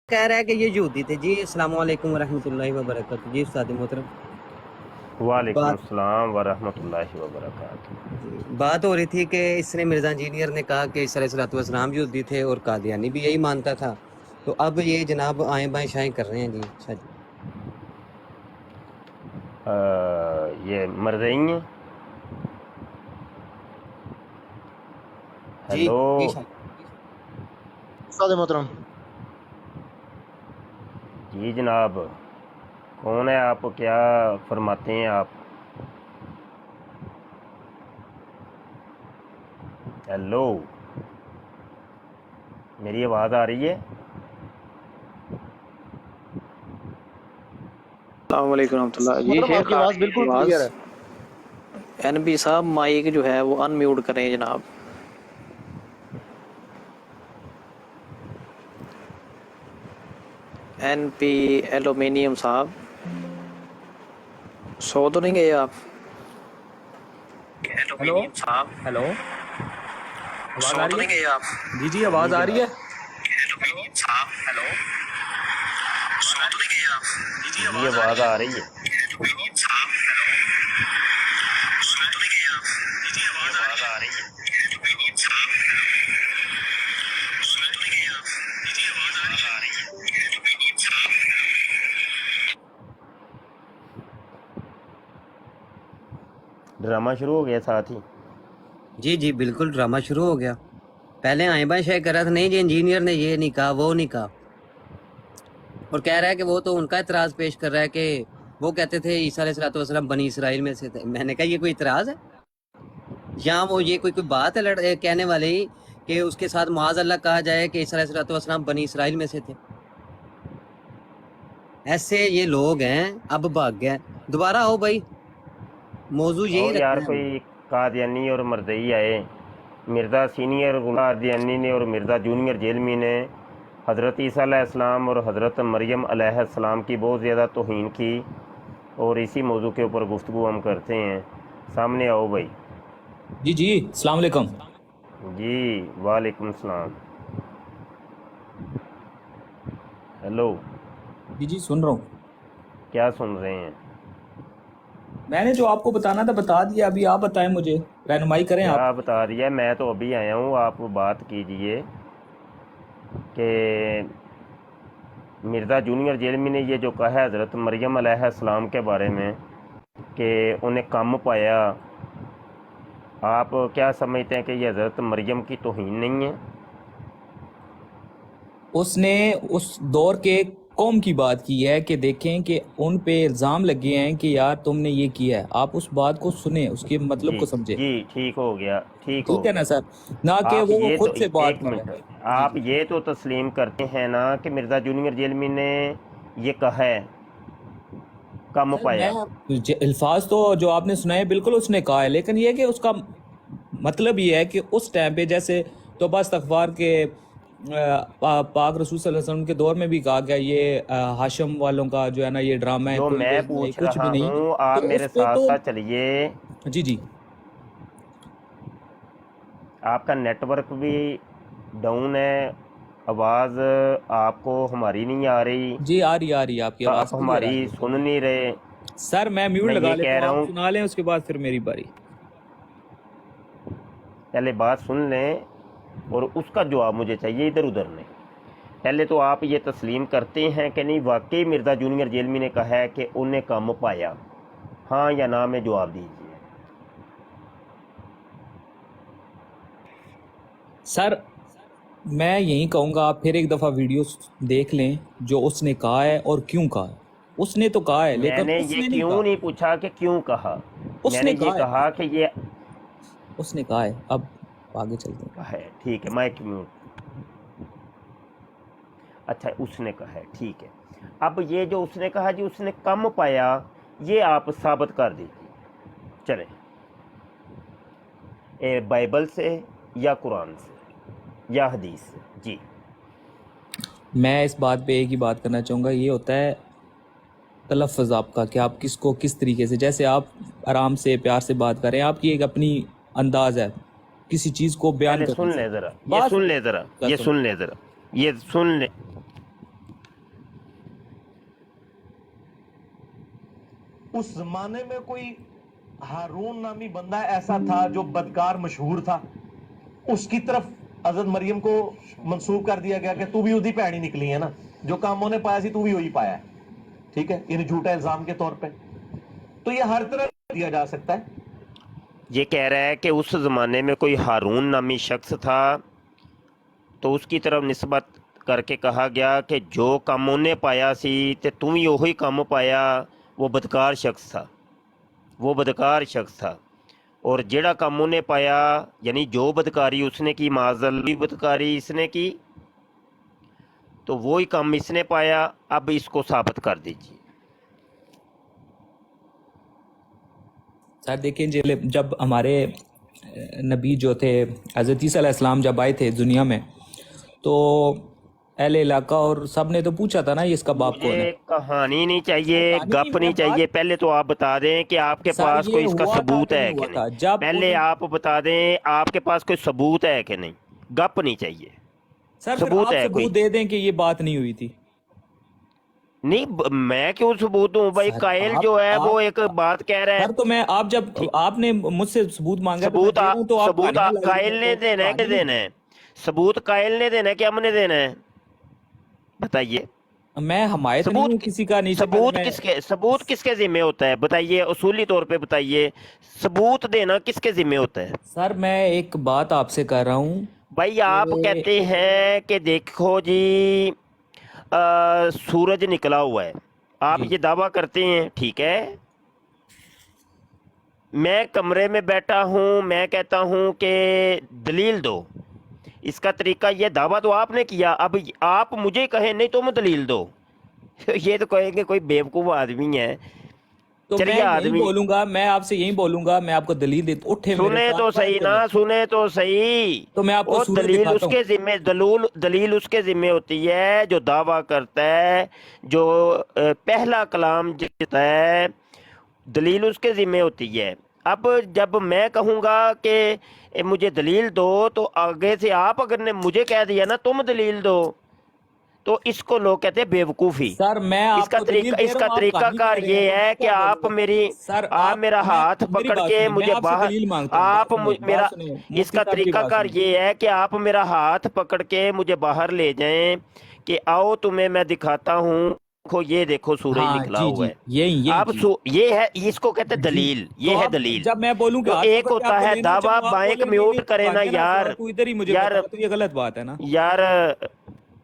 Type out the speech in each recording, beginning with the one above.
کہہ رہا ہے کہ یہ یہودی تھے جی. السلام علیکم ورحمۃ اللہ وبرکاتہ. جی استاد محترم. وعلیکم بات السلام ورحمۃ اللہ وبرکاتہ. بات ہو رہی تھی کہ اس نے مرزا انجینئر نے کہا کہ عیسیٰ علیہ الصلوۃ والسلام یہودی تھے اور قادیانی بھی یہی مانتا تھا. تو اب یہ جناب آئیں بائیں شائیں کر رہے ہیں جی. اچھا جی. یہ مرضی ہیں. جی ہیلو جی شاہ. استاد محترم. جی جناب، کون ہے آپ؟ کیا فرماتے ہیں آپ؟ ہیلو، میری آواز آ رہی ہے؟ السلام علیکم ورحمۃ اللہ. جی محترم آپ شیخ کی آواز بالکل کلیئر ہے. این بی صاحب مائک جو ہے وہ ان میوٹ کریں جناب. این پی ایلومینیم صاحب سو تو نہیں گئے آپ؟ ہیلو صاحب ہیلو، آواز سو آ تو رہی نہیں ہے؟ گئے آپ؟ جی جی آواز آ رہی ہے. صاحب ہیلو سو تو نہیں گئے آپ؟ جی آواز آ رہی ہے. صاحب ہیلو سو تو نہیں گئے آپ؟ جی آواز آ رہی ہے. صاحب ہیلو سو تو نہیں گئے آپ؟ جی آواز آ رہی ہے. صاحب ڈرامہ شروع ہو گیا ساتھ ہی. جی جی بالکل ڈرامہ شروع ہو گیا. پہلے آئیں بائیں شائیں کر رہا تھا. نہیں جی انجینئر نے یہ نہیں کہا وہ نہیں کہا. اور کہہ رہا ہے کہ وہ تو ان کا اعتراض پیش کر رہا ہے کہ وہ کہتے تھے عیسیٰ علیہ الصلوۃ والسلام بنی اسرائیل میں سے تھے. میں نے کہا یہ کوئی اعتراض ہے یا وہ یہ کوئی بات ہے کہنے والی کہ اس کے ساتھ معاذ اللہ کہا جائے کہ عیسیٰ علیہ الصلوۃ والسلام بنی اسرائیل میں سے تھے. ایسے یہ لوگ ہیں. اب بھاگ گئے. دوبارہ آؤ بھائی، موضوع یہی اور یار رکھنا ہے. کوئی قادیانی اور مرزئی آئے. مرزا سینئر قادیانی نے اور مرزا جونیئر جیلمی نے حضرت عیسیٰ علیہ السلام اور حضرت مریم علیہ السلام کی بہت زیادہ توہین کی، اور اسی موضوع کے اوپر گفتگو ہم کرتے ہیں. سامنے آؤ بھائی. جی جی السلام علیکم. جی وعلیکم السلام. ہیلو، جی جی سن رہا ہوں. کیا سن رہے ہیں؟ میں نے جو آپ کو بتانا تھا بتا دیا. ابھی آپ بتائیں، مجھے رہنمائی کریں آپ. کیا بتا رہی ہے؟ میں تو ابھی آیا ہوں. آپ بات کیجئے کہ مرزا جونیئر جیلمی نے یہ جو کہا ہے حضرت مریم علیہ السلام کے بارے میں کہ انہیں کم پایا، آپ کیا سمجھتے ہیں کہ یہ حضرت مریم کی توہین نہیں ہے؟ اس نے اس دور کے قوم کی بات کی ہے کہ دیکھیں کہ ان پہ الزام لگے ہیں کہ یار تم نے یہ کیا ہے. آپ اس بات کو سنیں، اس کے مطلب جی کو سمجھیں. جی ٹھیک ہو گیا، ٹھیک ہو ٹھیک ہے نا گیا. سر؟ نہ کہ آپ وہ یہ تو خود سے بات ایک کر منٹ، رہے ہیں. جی آپ جی یہ تو تسلیم کرتے ہیں نا کہ مرزا جونیئر جیلمی نے یہ کہا ہے کم سر میں پایا؟ الفاظ تو جو آپ نے سنائے بالکل اس نے کہا ہے، لیکن یہ کہ اس کا مطلب یہ ہے کہ اس ٹائم پہ جیسے توبہ استغفار کے پاک رسول صلی اللہ علیہ وسلم کے دور میں بھی کہا گیا یہ ہاشم والوں کا جو ہے نا یہ ڈرامہ ہے، جو کوئی میں وہی نہیں، پوچھ کچھ بھی رہا نہیں. ہوں آپ تو میرے اس پہ ساتھ تو ساتھ چلیے. جی جی آپ کا نیٹ ورک بھی ڈاؤن ہے، آواز آپ کو ہماری نہیں آ رہی، جی آ رہی ہے آپ کی آپ آواز کلیئر آ ہماری رہی ہے. سن نہیں رہے. سر میں میوٹ میں لگا یہ لیتا کہہ ہوں، رہا آپ ہوں سنا لیں، اس کے بعد پھر میری باری. پہلے بات سن لیں اور اس کا جواب مجھے چاہیے، ادھر ادھر نہیں. پہلے تو آپ یہ تسلیم کرتے ہیں کہ نہیں واقعی مرزا جونیئر جیلمی نے کہا ہے کہ انہیں کم پایا؟ ہاں یا نہ میں جواب دیجیے. سر میں یہی کہوں گا آپ پھر ایک دفعہ ویڈیو دیکھ لیں جو اس نے کہا ہے اور کیوں کہا ہے. اس نے تو کہا ہے میں لیکن نے اس یہ نے نہیں کیوں کہا. نہیں پوچھا کہ کیوں کہا، اس میں نے نے یہ کہا ہے، کہا کہ یہ اس نے کہا ہے. اب آگے چلتے ہیں. ہے. ٹھیک ہے، مائک میوٹ. اچھا اس نے کہا ہے، ٹھیک ہے. اب یہ جو اس نے کہا جی اس نے کم پایا، یہ آپ ثابت کر دیجیے. چلیں بائبل سے یا قرآن سے یا حدیث سے. جی میں اس بات پہ ایک ہی بات کرنا چاہوں گا، یہ ہوتا ہے تلفظ آپ کا کہ آپ کس کو کس طریقے سے، جیسے آپ آرام سے پیار سے بات کریں، آپ کی ایک اپنی انداز ہے کسی چیز کو بیان پہلے کرنے سن سے. لیں ذرا، یہ بات سن لیں ذرا، یہ سن لیں ذرا، یہ سن لیں. उस जमाने में कोई हारून नामी बंदा ऐसा था जो बदकार मशहूर था, उसकी तरफ हजरत मरियम को मंसूब कर दिया गया कि तू भी उसकी भैन ही निकली है ना, जो काम उन्हें पाया सी तू भी वही पाया है, ठीक है, इन झूठा इल्जाम के तौर पे। तो ये हर तरह दिया जा सकता है। ये कह रहा है कि उस ज़माने में कोई हारून नामी शख्स था, तो उसकी तरफ निस्बत करके कहा गया कि जो काम उन्हें पाया सी ते तू भी वही काम पाया, वो बदकार शख्स था, वो बदकार शख्स था। और जेड़ा काम उन्हें पाया, यानी जो बदकारी उसने की, माजल भी बदकारी इसने की, तो वही काम इसने पाया, अब इसको साबित कर दीजिए। सर देखिए, जब हमारे नबी जो थे हज़रत ईसा अलैहिस्सलाम जब आए थे दुनिया में, तो अहले इलाका और सब ने तो पूछा था ना ये इसका बाप कौन है। मुझे कहानी नहीं सर चाहिए, कहानी नहीं, गप नहीं मैं चाहिए, बात पहले तो आप बता दें कि आपके सर पास कोई ये इसका हुआ था सबूत कि है नहीं कि हुआ नहीं। था जब पहले आप बता दें आपके पास कोई सबूत है कि नहीं, गप नहीं चाहिए, सर फिर सबूत आप है कोई। सबूत दे दें कि ये बात नहीं हुई थी। नहीं, मैं क्यों सबूत दूं भाई, सर कायल जो है वो एक बात कह रहा है। सर तो मैं आप जब ठीक, आपने मुझसे सबूत मांगा तो मैं दे रहा हूँ, तो आप कहानियां ला रहे कायल ने तो देना है कि कहानी देना है? सबूत कायल ने देना है कि हमने देना है, बताइए। मैं हमायत नहीं सबूत हूँ किसी का, नीचे पहले सबूत मैं सबूत किसके जिम्मे होता है, बताइए, उसूली तौर पे बताइए, सबूत देना किसके जिम्मे होता है? सर मैं एक बात आपसे कर रहा हूँ भाई आप कि कहते हैं कि देखो जी, सूरज निकला हुआ है, आप जी ये दावा करते हैं, ठीक है। मैं कमरे में बैठा हूँ, मैं कहता हूँ कि दलील दो, इसका तरीका, ये दावा तो आपने किया, अब आप मुझे कहें नहीं तुम दलील दो ये तो कहेंगे कोई बेवकूफ़ आदमी है। तो मैं चलिए यही आदमी, बोलूंगा, मैं आपसे यही बोलूंगा, मैं आपको दलील दे उठे मेरे सुने साथ तो खड़े सही चले, ना, सुने तो सही। तो मैं आपको वो सूरज दलील दिखाता हूँ। उसके जिम्मे, दलील उसके जिम्मे होती है जो दावा करता है, जो पहला कलाम जिसता है, दलील उसके जिम्मे होती है। अब जब मैं कहूँगा कि मुझे दलील दो, तो आगे से आप अगर ने मुझे कह दिया ना तुम दलील दो, तो इसको लोग कहते हैं बेवकूफ़ी। सर मैं आपको दलील दे रहा इसका हूँ, आप कहानी कह तरीकाकार रहे हैं, ये तो है मैं कि क्या बोलूंगा? सर आप आप मेरा मैं हाथ मेरी पकड़ बात के सुनिए, मैं मुझे आपसे बाहर, दलील मांगता हूँ, बात सुनिए, बात मेरा, सुनिए, मुफ्ती इसका साहब मेरी बात तरीकाकार सुनिए। ये है कि आप मेरा हाथ पकड़ के मुझे बाहर ले जाएं कि आओ तुम्हें मैं दिखाता हूँ, देखो ये देखो सूरज हाँ निकला जी हुआ जी, है। यही यही अब चीज ये है, इसको कहते हैं जी। दलील, तो ये है आप दलील। जब मैं बोलूँ कि तो हाथ एक पकड़ के होता आपको है लेना दावा, चाहूँ, आप बाइक बोले नहीं म्यूट नहीं तू करे ना कहानियां ना सुना, यार। तू इधर ही मुझे यार बता, तो ये गलत बात है ना। यार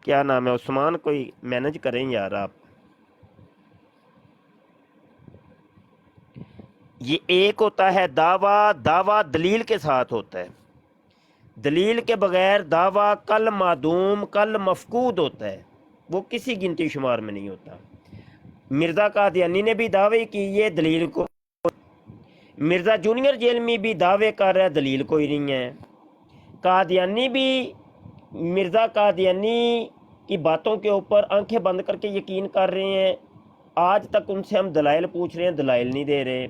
क्या नाम है, उस्मान, कोई मैनेज करें यार आप। ये एक होता है दावा, दावा दलील के साथ होता है, दलील के बगैर दावा कल मादूम, कल मफकूद होता है, वो किसी गिनती शुमार में नहीं होता। मिर्ज़ा कादियानी ने भी दावे किए दलील को, मिर्ज़ा जूनियर जेल में भी दावे कर रहा है, दलील कोई नहीं है। कादियानी भी, मिर्ज़ा कादियानी की बातों के ऊपर आंखें बंद करके यकीन कर रहे हैं, आज तक उनसे हम दलाइल पूछ रहे हैं, दलाइल नहीं दे रहे।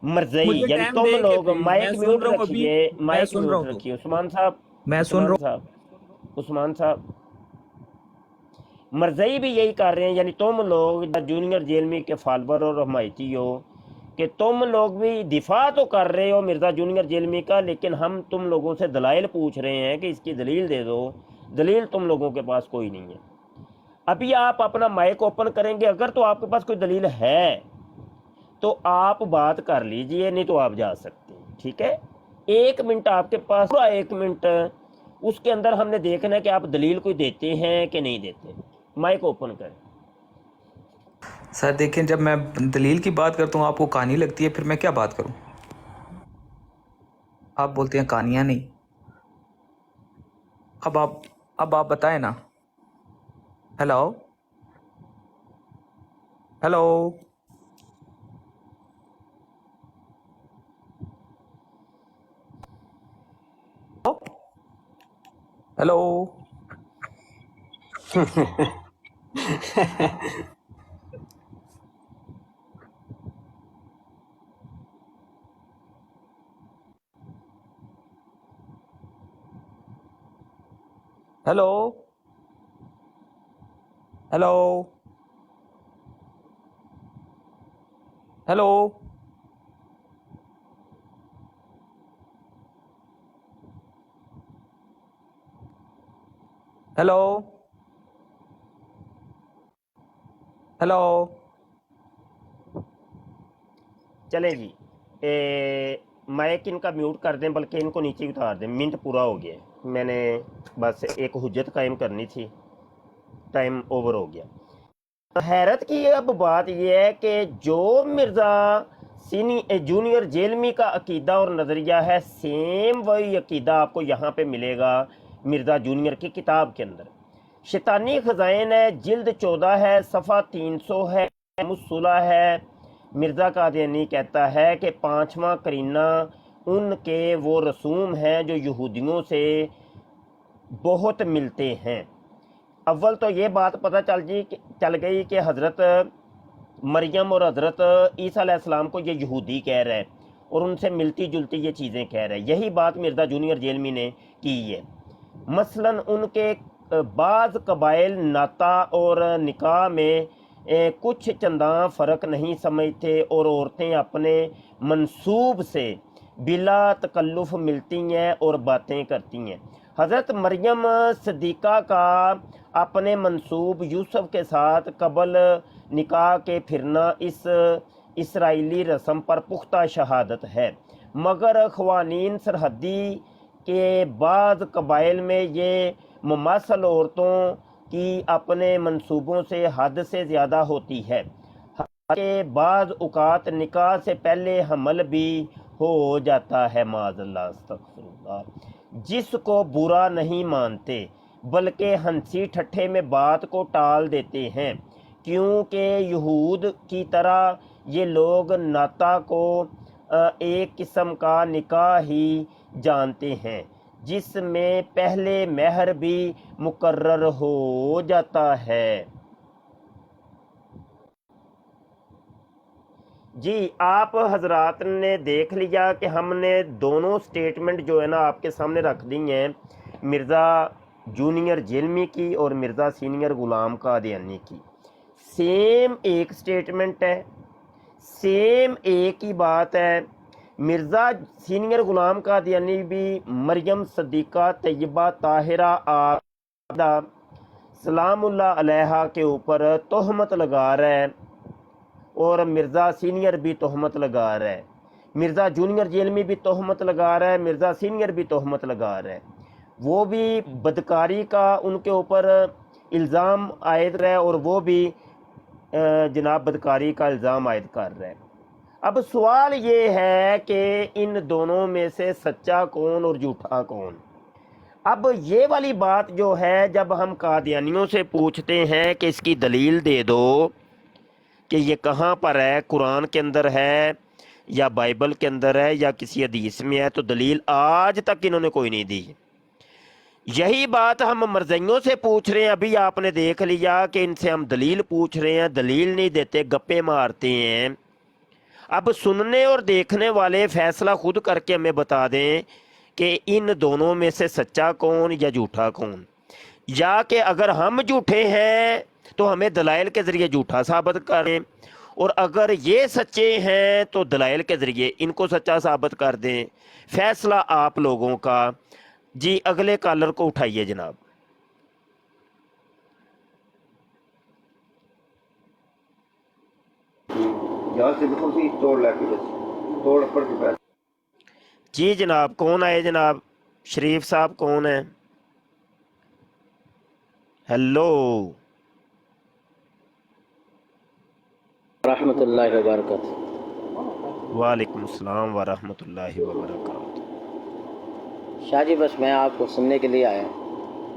मरज़ई मुझे यानी टाइम तुम दे के लोग, भी, मैं माइक सुन म्यूट रहा हूँ अभी, रखिए, मैं माइक सुन रहा म्यूट हूँ, तो रखिए उस्मान साहब, मैं सुन उस्मान रहा हूँ। साहब, उस्मान साहब। मरज़ई भी यही कर रहे हैं, यानी तुम लोग जूनियर जेल में के फालवर और हमायती हो, कि तुम लोग भी दिफा तो कर रहे हो मिर्ज़ा जूनियर जेल में का, लेकिन हम तुम लोगों से दलाइल पूछ रहे हैं कि इसकी दलील दे दो, दलील तुम लोगों के पास कोई नहीं है। अभी आप अपना माइक ओपन करेंगे, अगर तो आपके पास कोई दलील है तो आप बात कर लीजिए, नहीं तो आप जा सकते हैं, ठीक है। 1 मिनट आपके पास, पूरा 1 मिनट, उसके अंदर हमने देखना है कि आप दलील कोई देते हैं कि नहीं देते। माइक ओपन करें। सर देखिए, जब मैं दलील की बात करता हूँ आपको कहानी लगती है, फिर मैं क्या बात करूँ? आप बोलते हैं कहानियां नहीं। अब आप बताएं ना। Hello hello hello hello hello hello hello hello चले जी, माइक इनका म्यूट कर दें, बल्कि इनको नीचे उतार दें, मिनट पूरा हो गया है। मैंने बस एक हुज्जत कायम करनी थी, टाइम ओवर हो गया। हैरत की अब बात यह है कि जो मिर्ज़ा जूनियर जेलमी का अकीदा और नज़रिया है, सेम वही अकीदा आपको यहाँ पे मिलेगा मिर्ज़ा जूनियर की किताब के अंदर। शैतानी ख़ज़ाइन है, जिल्द 14 है, सफ़ा 300 है, मुस्सुला है। मिर्ज़ा कादियानी कहता है कि 5वां करीना उनके वो रसूम हैं जो यहूदियों से बहुत मिलते हैं। अव्वल तो ये बात पता चल गई कि हज़रत मरियम और हज़रत ईसा अलैहिस्सलाम को ये यहूदी कह रहा है और उनसे मिलती जुलती ये चीज़ें कह रहा है। यही बात मिर्ज़ा जूनियर जेलमी ने की है। मसलन उनके बाज़ कबाइल नाता और निकाह में कुछ चंदा फ़र्क नहीं समझते और औरतें अपने मंसूब से बिला तकल्लुफ़ मिलती हैं और बातें करती हैं। हज़रत मरियम सदीक़ा का अपने मंसूब यूसुफ के साथ कबल निकाह के फिरना इस इसराइली रस्म पर पुख्ता शहादत है, मगर ख़वानीन सरहदी के बाद कबाइल में ये मुमासल औरतों की अपने मंसूबों से हद से ज़्यादा होती है के बाद औक़ात निकाह से पहले हमल भी हो जाता है। माज़अल्लाह अस्तग़फ़िरुल्लाह। जिसको बुरा नहीं मानते बल्कि हंसी ठट्ठे में बात को टाल देते हैं, क्योंकि यहूद की तरह ये लोग नाता को एक किस्म का निकाह ही जानते हैं जिसमें पहले महर भी मुकर्रर हो जाता है। जी, आप हजरात ने देख लिया कि हमने दोनों स्टेटमेंट जो है ना आपके सामने रख दी हैं, मिर्ज़ा जूनियर जेलमी की और मिर्ज़ा सीनियर ग़ुलाम कादियानी की। सेम एक स्टेटमेंट है, सेम एक ही बात है। मिर्ज़ा सीनियर ग़ुलाम कादियानी भी मरियम सदीक़ा तैयबा ताहिरा आदा सलामुल्लाह अलैहा के ऊपर तोहमत लगा रहा है और मिर्ज़ा सीनियर भी तोहमत लगा रहा है। मिर्ज़ा जूनियर जेलमी भी तोहमत लगा रहा है, मिर्ज़ा सीनियर भी तोहमत लगा रहा है। वो भी बदकारी का उनके ऊपर इल्ज़ाम आयद रहा है और वो भी जनाब बदकारी का इल्ज़ाम आयद कर रहा है। अब सवाल ये है कि इन दोनों में से सच्चा कौन और झूठा कौन। अब ये वाली बात जो है, जब हम कादियानियों से पूछते हैं कि इसकी दलील दे दो कि ये कहाँ पर है, कुरान के अंदर है या बाइबल के अंदर है या किसी हदीस में है, तो दलील आज तक इन्होंने कोई नहीं दी। यही बात हम मरज़इयों से पूछ रहे हैं। अभी आपने देख लिया कि इनसे हम दलील पूछ रहे हैं, दलील नहीं देते, गप्पे मारते हैं। अब सुनने और देखने वाले फैसला खुद करके हमें बता दें कि इन दोनों में से सच्चा कौन या झूठा कौन, या कि अगर हम झूठे हैं तो हमें दलाइल के ज़रिए झूठा साबित करें, और अगर ये सच्चे हैं तो दलाइल के ज़रिए इनको सच्चा साबित कर दें। फैसला आप लोगों का। जी, अगले कॉलर को उठाइए जनाब। जी जनाब, कौन आए जनाब? शरीफ साहब कौन है? हेलो, रहमतुल्लाहि व बरकातहू। वालेकुम अस्सलाम व रहमतुल्लाहि व बरकातहू। शाह जी, बस मैं आपको सुनने के लिए आया।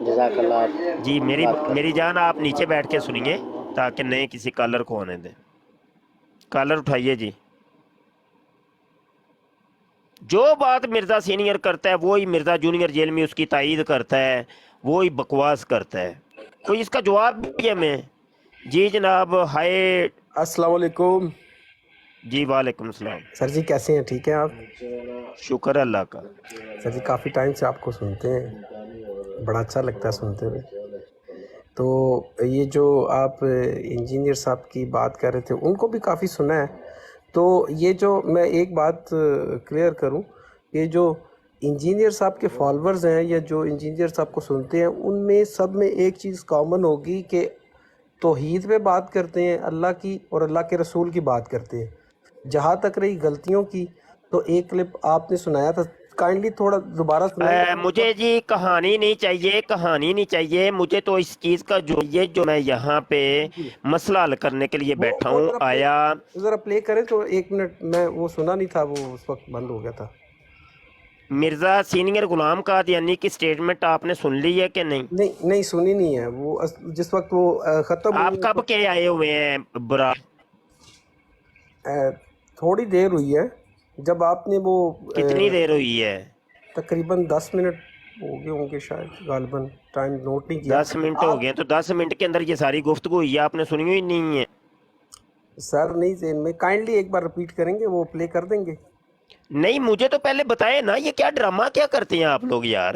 जज़ाकल्लाह। जी, मेरी जान, आप नीचे बैठ के सुनिए ताकि नए किसी कॉलर को आने दें। कॉलर उठाइए जी। जो बात मिर्ज़ा सीनियर करता है वही मिर्ज़ा जूनियर जेल में उसकी तायीद करता है, वही बकवास करता है। कोई इसका जवाब भी हमें? जी जनाब, हाय। अस्सलाम वालेकुम। जी वालेकुम सलाम। सर जी कैसे हैं? ठीक हैं आप? शुक्र अल्लाह का। सर जी काफ़ी टाइम से आपको सुनते हैं, बड़ा अच्छा लगता है सुनते हुए। तो ये जो आप इंजीनियर साहब की बात कर रहे थे, उनको भी काफ़ी सुना है, تو یہ جو میں ایک بات کلیئر کروں کہ جو انجینئر صاحب کے فالورز ہیں یا جو انجینئر صاحب کو سنتے ہیں ان میں سب میں ایک چیز کامن ہوگی کہ توحید پہ بات کرتے ہیں اللہ کی اور اللہ کے رسول کی بات کرتے ہیں۔ جہاں تک رہی غلطیوں کی تو ایک کلپ آپ نے سنایا تھا، کائنڈلی تھوڑا دوبارہ سنائیں۔ مجھے جی کہانی نہیں چاہیے، کہانی نہیں چاہیے مجھے، تو اس چیز کا جو یہ جو میں یہاں پہ مسئلہ حل کرنے کے لیے بیٹھا ہوں آیا۔ ذرا پلے کریں تو 1 منٹ، میں وہ سنا نہیں تھا، وہ اس وقت بند ہو گیا تھا۔ مرزا سینئر غلام قادیانی کی سٹیٹمنٹ آپ نے سن لی ہے کہ نہیں؟ نہیں سنی نہیں ہے وہ، جس وقت وہ ختم آپ کب کے آئے ہوئے ہیں برا؟ تھوڑی دیر ہوئی ہے جب آپ نے وہ کتنی دیر ہوئی ہے؟ تقریباً 10 منٹ ہو گئے ہوں گے شاید، غالباً ٹائم نوٹ نہیں کیا۔ 10 منٹ ہو گئے، تو 10 منٹ کے اندر یہ ساری گفتگو ہوئی ہے، آپ نے سنی ہوئی نہیں ہے؟ سر نہیں ذہن میں، کائنڈلی ایک بار ریپیٹ کریں گے، وہ پلے کر دیں گے؟ نہیں مجھے تو پہلے بتائے نا، یہ کیا ڈرامہ کیا کرتے ہیں آپ لوگ یار؟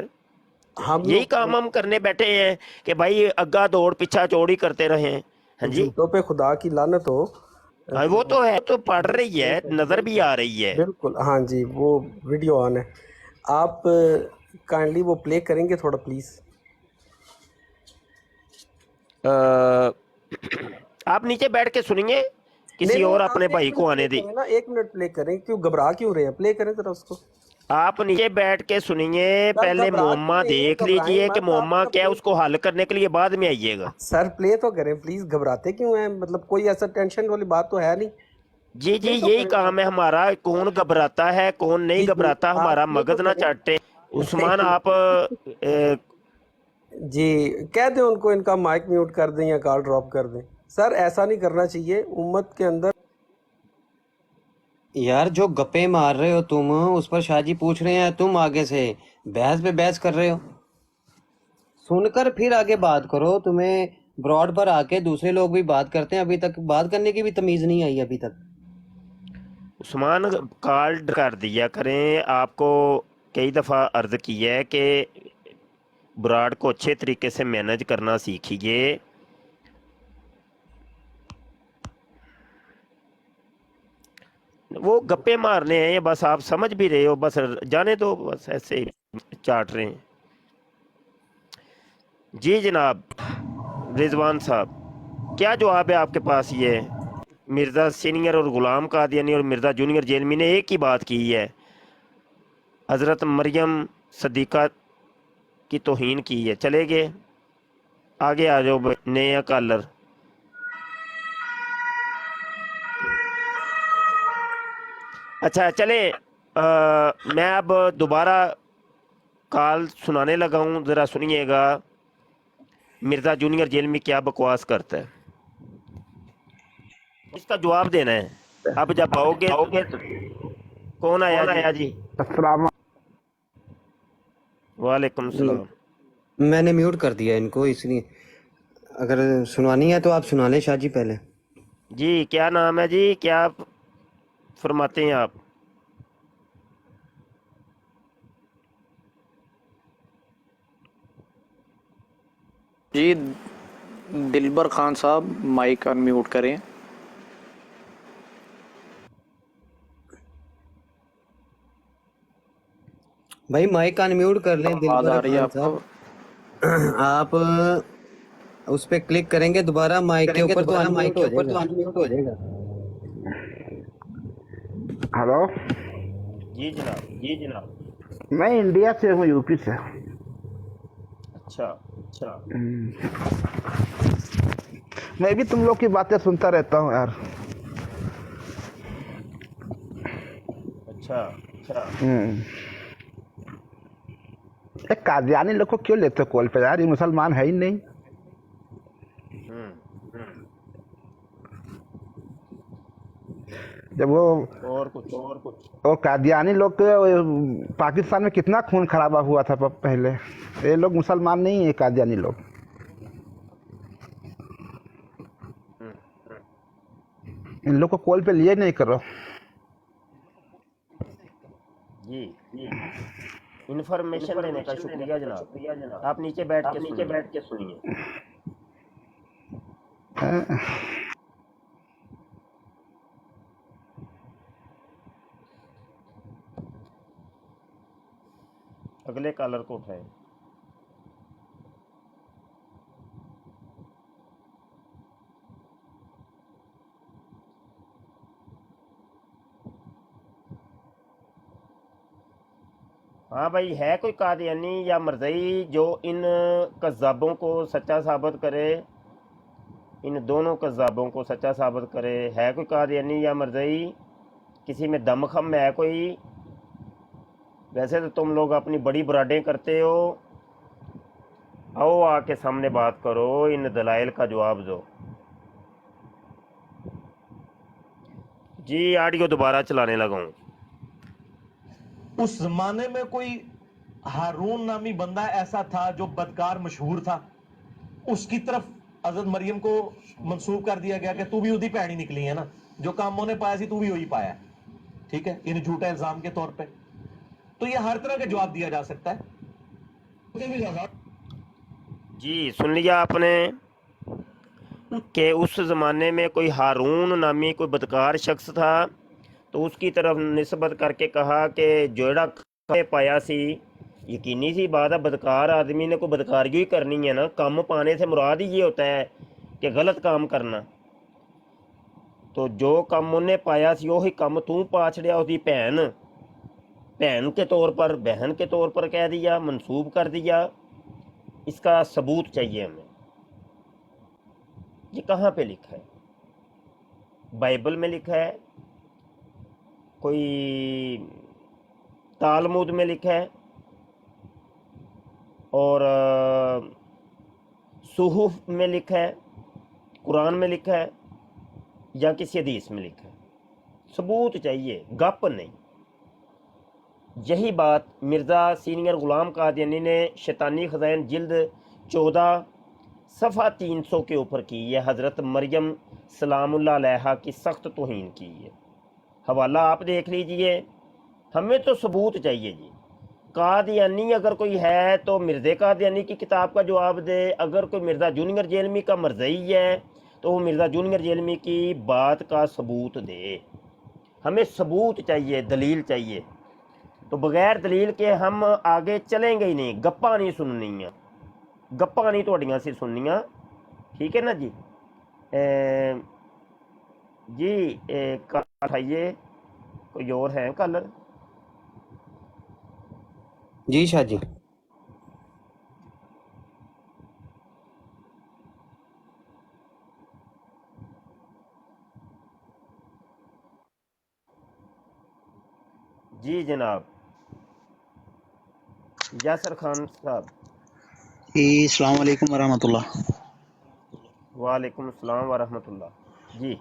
یہی کام ہم کرنے بیٹھے ہیں کہ بھائی اگا دوڑ پیچھا چوڑی کرتے رہیں۔ ہاں جی، جھوٹوں پہ خدا کی لعنت ہو۔ وہ تو ہے، تو پڑھ رہی ہے، نظر بھی آ رہی ہے۔ بالکل، ہاں جی، وہ ویڈیو آن ہے، آپ کائنڈلی وہ پلے کریں گے تھوڑا پلیز؟ آپ نیچے بیٹھ کے سنیے، کسی اور اپنے بھائی کو آنے دی۔ 1 منٹ پلے کریں، کیوں گھبرا کیوں رہے ہیں؟ پلے کریں ذرا اس کو۔ آپ نیچے بیٹھ کے سنیے، پہلے معمہ دیکھ لیجئے کہ معمہ کیا ہے، اس کو حل کرنے کے لیے بعد میں آئیے گا۔ سر پلے تو کریں پلیز، گھبراتے کیوں ہیں؟ مطلب کوئی ایسا ٹینشن والی بات تو ہے نہیں۔ جی جی یہی کام ہے ہمارا، کون گھبراتا ہے کون نہیں گھبراتا، ہمارا مغز نہ چاٹے۔ عثمان آپ جی کہہ دیں ان کو ان کا مائک میوٹ کر دیں یا کال ڈراپ کر دیں۔ سر ایسا نہیں کرنا چاہیے امت کے اندر۔ یار جو گپے مار رہے ہو تم، اس پر شاہ جی پوچھ رہے ہیں، تم آگے سے بحث پہ بحث کر رہے ہو۔ سن کر پھر آگے بات کرو، تمہیں براڈ پر آ کے دوسرے لوگ بھی بات کرتے ہیں، ابھی تک بات کرنے کی بھی تمیز نہیں آئی ابھی تک۔ عثمان کال کر دیا کریں، آپ کو کئی دفعہ عرض کی ہے کہ براڈ کو اچھے طریقے سے مینج کرنا سیکھیے۔ وہ گپے مارنے ہیں، بس آپ سمجھ بھی رہے ہو، بس جانے دو، بس ایسے چاٹ رہے ہیں۔ جی جناب رضوان صاحب، کیا جواب ہے آپ کے پاس؟ یہ مرزا سینئر اور غلام قادیانی اور مرزا جونیئر جیلمی نے ایک ہی بات کی ہے، حضرت مریم صدیقہ کی توہین کی ہے۔ چلے گئے آگے، آ جاؤ نیا کالر۔ اچھا چلے، میں اب دوبارہ کال سنانے لگا ہوں، ذرا سنیے گا مرزا جونیئر جیل میں کیا بکواس کرتا ہے، اس کا جواب دینا ہے۔ اب جب آؤ گے کون آیا جی؟ السلام وعلیکم السلام۔ میں نے میوٹ کر دیا ان کو، اس لیے اگر سنوانی ہے تو آپ سنا لیں شاہ جی پہلے۔ جی کیا نام ہے جی، کیا فرماتے ہیں آپ؟ جی دلبر خان صاحب مائک ان میوٹ کریں۔ بھائی مائک ان میوٹ کر لیں آواز آ دلبر رہی ہے خان آپ کو؟ صاحب، آپ اس پہ کلک کریں گے دوبارہ مائک کے اوپر تو ان میوٹ ہو جائے گا۔ ہلو، جی جناب۔ میں انڈیا سے ہوں، یو پی سے۔ اچھا، میں بھی تم لوگ کی باتیں سنتا رہتا ہوں یار۔ اچھا، ایک قادیانی لوگ کو کیوں لیتے کول پہ یار؟ یہ مسلمان ہے ہی نہیں۔ جب وہ قادیانی لوگ پاکستان میں کتنا خون خرابہ ہوا تھا پہلے، یہ لوگ مسلمان نہیں ہیں، قادیانی لوگ۔ ان لوگ کو کول پہ لیے نہیں کرو۔ جی انفارمیشن دینے کا شکریہ جناب، آپ نیچے بیٹھ کے سنیے۔ पहले कॉलर को उठाएं। हाँ भाई, है कोई कादियानी या मरज़ई जो इन कज़्ज़ाबों को सच्चा साबित करे, इन दोनों कज़्ज़ाबों को सच्चा साबित करे? है कोई कादियानी या मरज़ई? किसी में दमखम है कोई? वैसे तो तुम लोग अपनी बड़ी बुराडें करते हो, आओ आके सामने बात करो, इन दलाइल का जवाब दो। जी ऑडियो दोबारा चलाने लगा हूँ। उस जमाने में कोई हारून नामी बंदा ऐसा था जो बदकार मशहूर था, उसकी तरफ हजरत मरियम को मंसूब कर दिया गया कि तू भी उदी भैन ही निकली है ना, जो काम उन्हें पाया सी तू भी वही पाया है। ठीक है, इन झूठे इल्जाम के तौर पे तो ये हर तरह का जवाब दिया जा सकता है। जी सुन लिया आपने कि उस ज़माने में कोई हारून नामी कोई बदकार शख्स था, तो उसकी तरफ निस्बत करके कहा कि जोड़ा पाया सी। यकीनी सी बात है, बदकार आदमी ने कोई बदकारियों ही करनी है ना। काम पाने से मुराद ही ये होता है कि गलत काम करना। तो जो काम उन्हें पाया सी वही काम तू पा छड़िया, उसकी बहन के तौर पर, बहन के तौर पर कह दिया, मंसूब कर दिया। इसका सबूत चाहिए हमें। ये कहाँ पे लिखा है? बाइबल में लिखा है? कोई तालमुद में लिखा है? और सुहुफ में लिखा है? कुरान में लिखा है? या किसी हदीस में लिखा है? सबूत चाहिए, गप नहीं। यही बात मिर्ज़ा सीनियर ग़ुलाम कादियानी ने शैतानी ख़ज़ाइन जिल्द 14 सफ़ा 300 के ऊपर की है। हज़रत मरियम सलामुल्लाह अलैहा की सख्त तौहीन की है। हवाला आप देख लीजिए। हमें तो सबूत चाहिए जी। कादियानी अगर कोई है तो मिर्ज़े कादियानी की किताब का जवाब दे। अगर कोई मिर्ज़ा जूनियर जेलमी का मरज़ई है तो वो मिर्ज़ा जूनियर जेलमी की बात का सबूत दे। हमें सबूत चाहिए, दलील चाहिए। तो बगैर दलील के हम आगे चलेंगे ही नहीं। गप्पा नहीं सुननियाँ, गप्पा नहीं तुहाड़ियां से सुननियाँ। ठीक है ना जी? उठाइए। कोई और है कलर? जी शाह जी। जी जनाब, यासर खान साहब। अस्सलाम वालेकुम वरहमतुल्लाह। वालेकुम अस्सलाम वरहमतुल्लाह। जी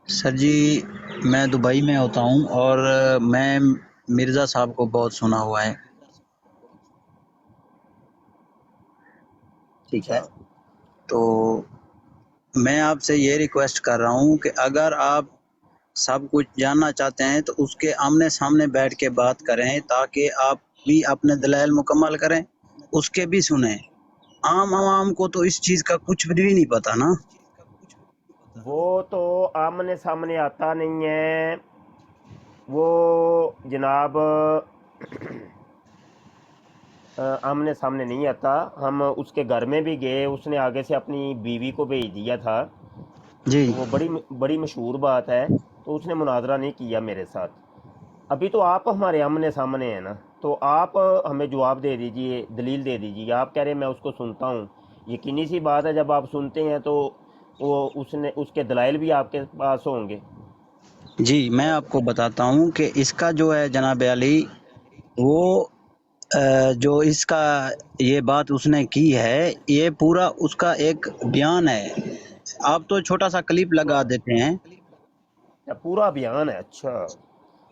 सर जी, मैं दुबई में होता हूँ और मैं मिर्ज़ा साहब को बहुत सुना हुआ है। ठीक है, अच्छा। तो मैं आपसे ये रिक्वेस्ट कर रहा हूँ कि अगर आप सब कुछ जानना चाहते हैं तो उसके आमने सामने बैठ के बात करें, ताकि आप भी अपने दलाइल मुकम्मल करें, उसके भी सुने। आम आवाम को तो इस चीज़ का कुछ भी नहीं पता ना। वो तो आमने सामने आता नहीं है। वो जनाब आमने सामने नहीं आता। हम उसके घर में भी गए, उसने आगे से अपनी बीवी को भेज दिया था। जी, वो बड़ी मशहूर बात है। तो उसने मुनाजरा नहीं किया मेरे साथ। अभी तो आप हमारे आमने सामने हैं ना, तो आप हमें जवाब दे दीजिए, दलील दे दीजिए। आप कह रहे हैं मैं उसको सुनता हूँ। यकीनी सी बात है, जब आप सुनते हैं तो वो उसके दलाइल भी आपके पास होंगे। जी, मैं आपको बताता हूँ कि इसका जो है जनाब अली, वो जो इसका ये बात उसने की है, ये पूरा उसका एक बयान है। आप तो छोटा सा क्लिप लगा देते हैं। क्या पूरा बयान है? अच्छा,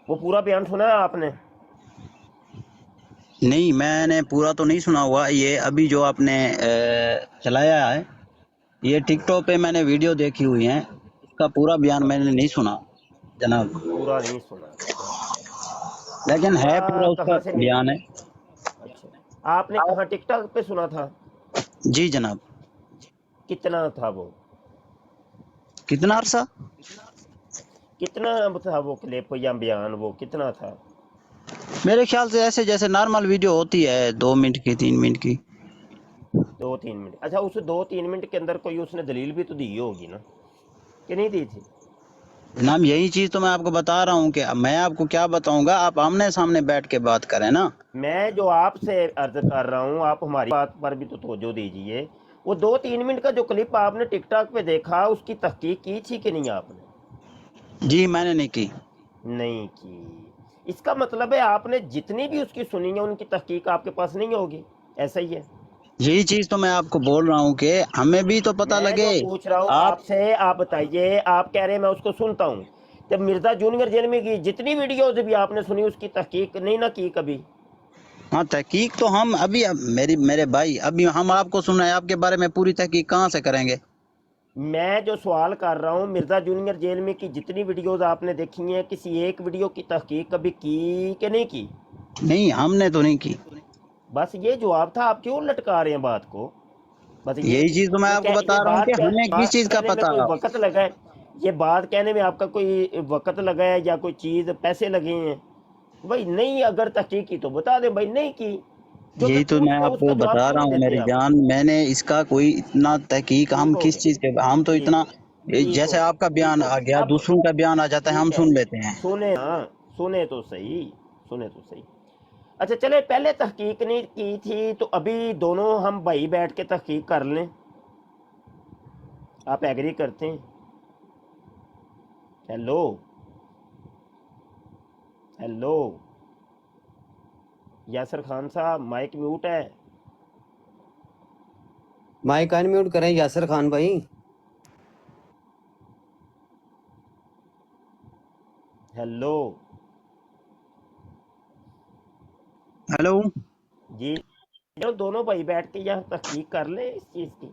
वो पूरा बयान सुना है आपने? नहीं, मैंने पूरा तो नहीं सुना हुआ। ये अभी जो आपने चलाया है, ये टिकटॉक पे मैंने वीडियो देखी हुई है। उसका पूरा बयान मैंने नहीं सुना जनाब, पूरा नहीं सुना? अच्छा, लेकिन है पूरा उसका कहाँ से नहीं? बयान है। अच्छा, आपने कहाँ टिकटॉक पे सुना था? जी जनाब। कितना था वो? कितना अरसा? कितना था वो क्लिप या बयान? वो कितना था? मेरे ख्याल से ऐसे जैसे नॉर्मल वीडियो होती है 2 मिनट की 3 मिनट की। 2-3 मिनट, अच्छा उस 2-3 मिनट के अंदर कोई उसने दलील भी तो दी होगी ना, कि नहीं दी थी? जनाब यही चीज तो मैं आपको बता रहा हूँ कि मैं आपको क्या बताऊंगा, आप आमने सामने बैठ के बात करें ना। मैं जो आपसे अर्ज कर रहा हूँ, आप हमारी बात पर भी तो तवज्जो दीजिए। वो 2-3 मिनट का जो क्लिप आपने टिकटॉक पे देखा, उसकी तहकीक की थी कि नहीं आपने? जी मैंने नहीं की। नहीं की। इसका मतलब है आपने जितनी भी उसकी सुनी है उनकी तहकीक आपके पास नहीं होगी, ऐसा ही है। यही चीज तो मैं आपको बोल रहा हूँ कि हमें भी तो पता मैं लगे। जो पूछ रहा हूँ आप आपसे, आप बताइए, आप कह रहे हैं मैं उसको सुनता हूँ, जब मिर्जा जूनियर जेल में की जितनी वीडियोज भी आपने सुनी उसकी तहकीक नहीं ना की कभी? हाँ तहकीक तो हम अभी मेरे भाई अभी हम आपको सुन रहे हैं, आपके बारे में पूरी तहकीक कहाँ से करेंगे? मैं जो सवाल कर रहा हूँ, मिर्जा जूनियर जेल में की जितनी वीडियोज आपने देखी हैं, किसी एक वीडियो की तहकीक कभी की कि नहीं की? नहीं हमने तो नहीं की। बस ये जवाब था, आप क्यों लटका रहे हैं बात को? बस यही चीज तो मैं आपको बता रहा हूँ कि हमें किस चीज का कहने में पता। कोई वक्त लगा है? ये बात कहने में आपका कोई वक्त लगा है या कोई चीज पैसे लगे हैं? भाई नहीं, अगर तहकीक की तो बता दें, भाई नहीं की। जो यही तो पूछ मैं रहा हूँ उसका आपको जवाब बता क्यों रहा नहीं हूँ देते मेरी आप? जान, मैंने इसका कोई इतना तहकीक हम ठीक हो किस गया, चीज के हम तो ठीक इतना हो ठीक हो जैसे आपका ठीक बयान हो आ गया। गया अब दूसरों का बयान आ जाता है हम ठीक है, सुन लेते हैं। सुने ना, सुने तो सही, सुने तो सही। अच्छा चले, पहले तहकीक नहीं की थी तो अभी दोनों हम भाई बैठ के तहकीक कर लें, आप एग्री करते हैं? हेलो हेलो यासर खान साहब, माइक म्यूट है। माइक अनम्यूट करें यासर खान भाई। हेलो हेलो जी, जो दोनों भाई बैठ के यहाँ तहकीक कर ले इस चीज़ की।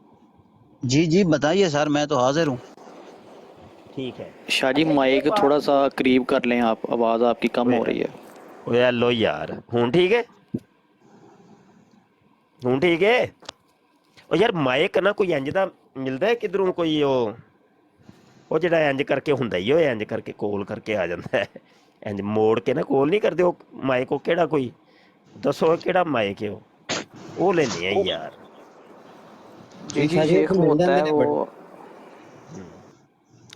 जी जी बताइए सर, मैं तो हाजिर हूँ। ठीक है। शाह जी अच्छा ये माइक बात, थोड़ा सा करीब कर लें आप, आवाज़ आपकी कम हो रही है। ओए हेलो यार, हूँ ठीक है, हूँ ठीक है। ਉਹ ਯਾਰ ਮਾਈਕ ਨਾ ਕੋਈ ਇੰਜ ਦਾ ਮਿਲਦਾ ਹੈ ਕਿਧਰੋਂ, ਕੋਈ ਉਹ ਜਿਹੜਾ ਇੰਜ ਕਰਕੇ ਹੁੰਦਾ ਹੀ, ਉਹ ਇੰਜ ਕਰਕੇ ਕੋਲ ਕਰਕੇ ਆ ਜਾਂਦਾ ਹੈ, ਇੰਜ ਮੋੜ ਕੇ ਨਾ ਕੋਲ ਨਹੀਂ ਕਰਦੇ ਉਹ ਮਾਈਕ। ਉਹ ਕਿਹੜਾ, ਕੋਈ ਦੱਸੋ ਕਿਹੜਾ ਮਾਈਕ ਹੈ ਉਹ ਲੈਣੇ ਆ ਯਾਰ। जी जी शाह जी शेख उत्थे वो मिल होता जांदे है ने वो।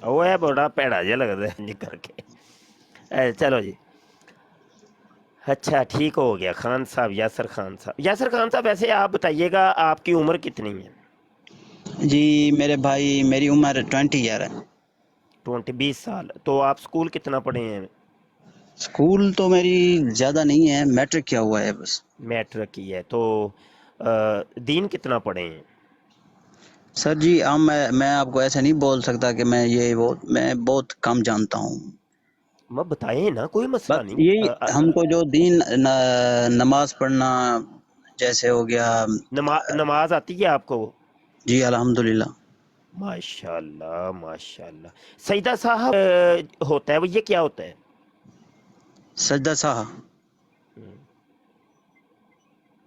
ਉਹ ਹੈ ਬੜਾ ਭੈੜਾ ਜਿਹਾ ਲੱਗਦਾ ਇੰਜ ਕਰਕੇ। ਚਲੋ जी, अच्छा ठीक हो गया खान साहब, यासर खान साहब। यासर खान साहब ऐसे आप बताइएगा, आपकी उम्र कितनी है? जी मेरे भाई मेरी उम्र 20 ईयर है। 20 साल। तो आप स्कूल कितना पढ़े हैं? स्कूल तो मेरी ज़्यादा नहीं है, मैट्रिक किया हुआ है बस। मैट्रिक की है। तो दीन कितना पढ़े हैं? सर जी मैं आपको ऐसे नहीं बोल सकता कि मैं ये वो मैं बहुत कम जानता हूँ। मैं बताएं ना, कोई मसला बस नहीं। यही हमको जो दीन नमाज पढ़ना जैसे हो गया। नमाज आती है आपको? जी अल्हम्दुलिल्लाह। माशाल्लाह माशाल्लाह। सईदा साहब होता है वो, ये क्या होता है? सजदा साह,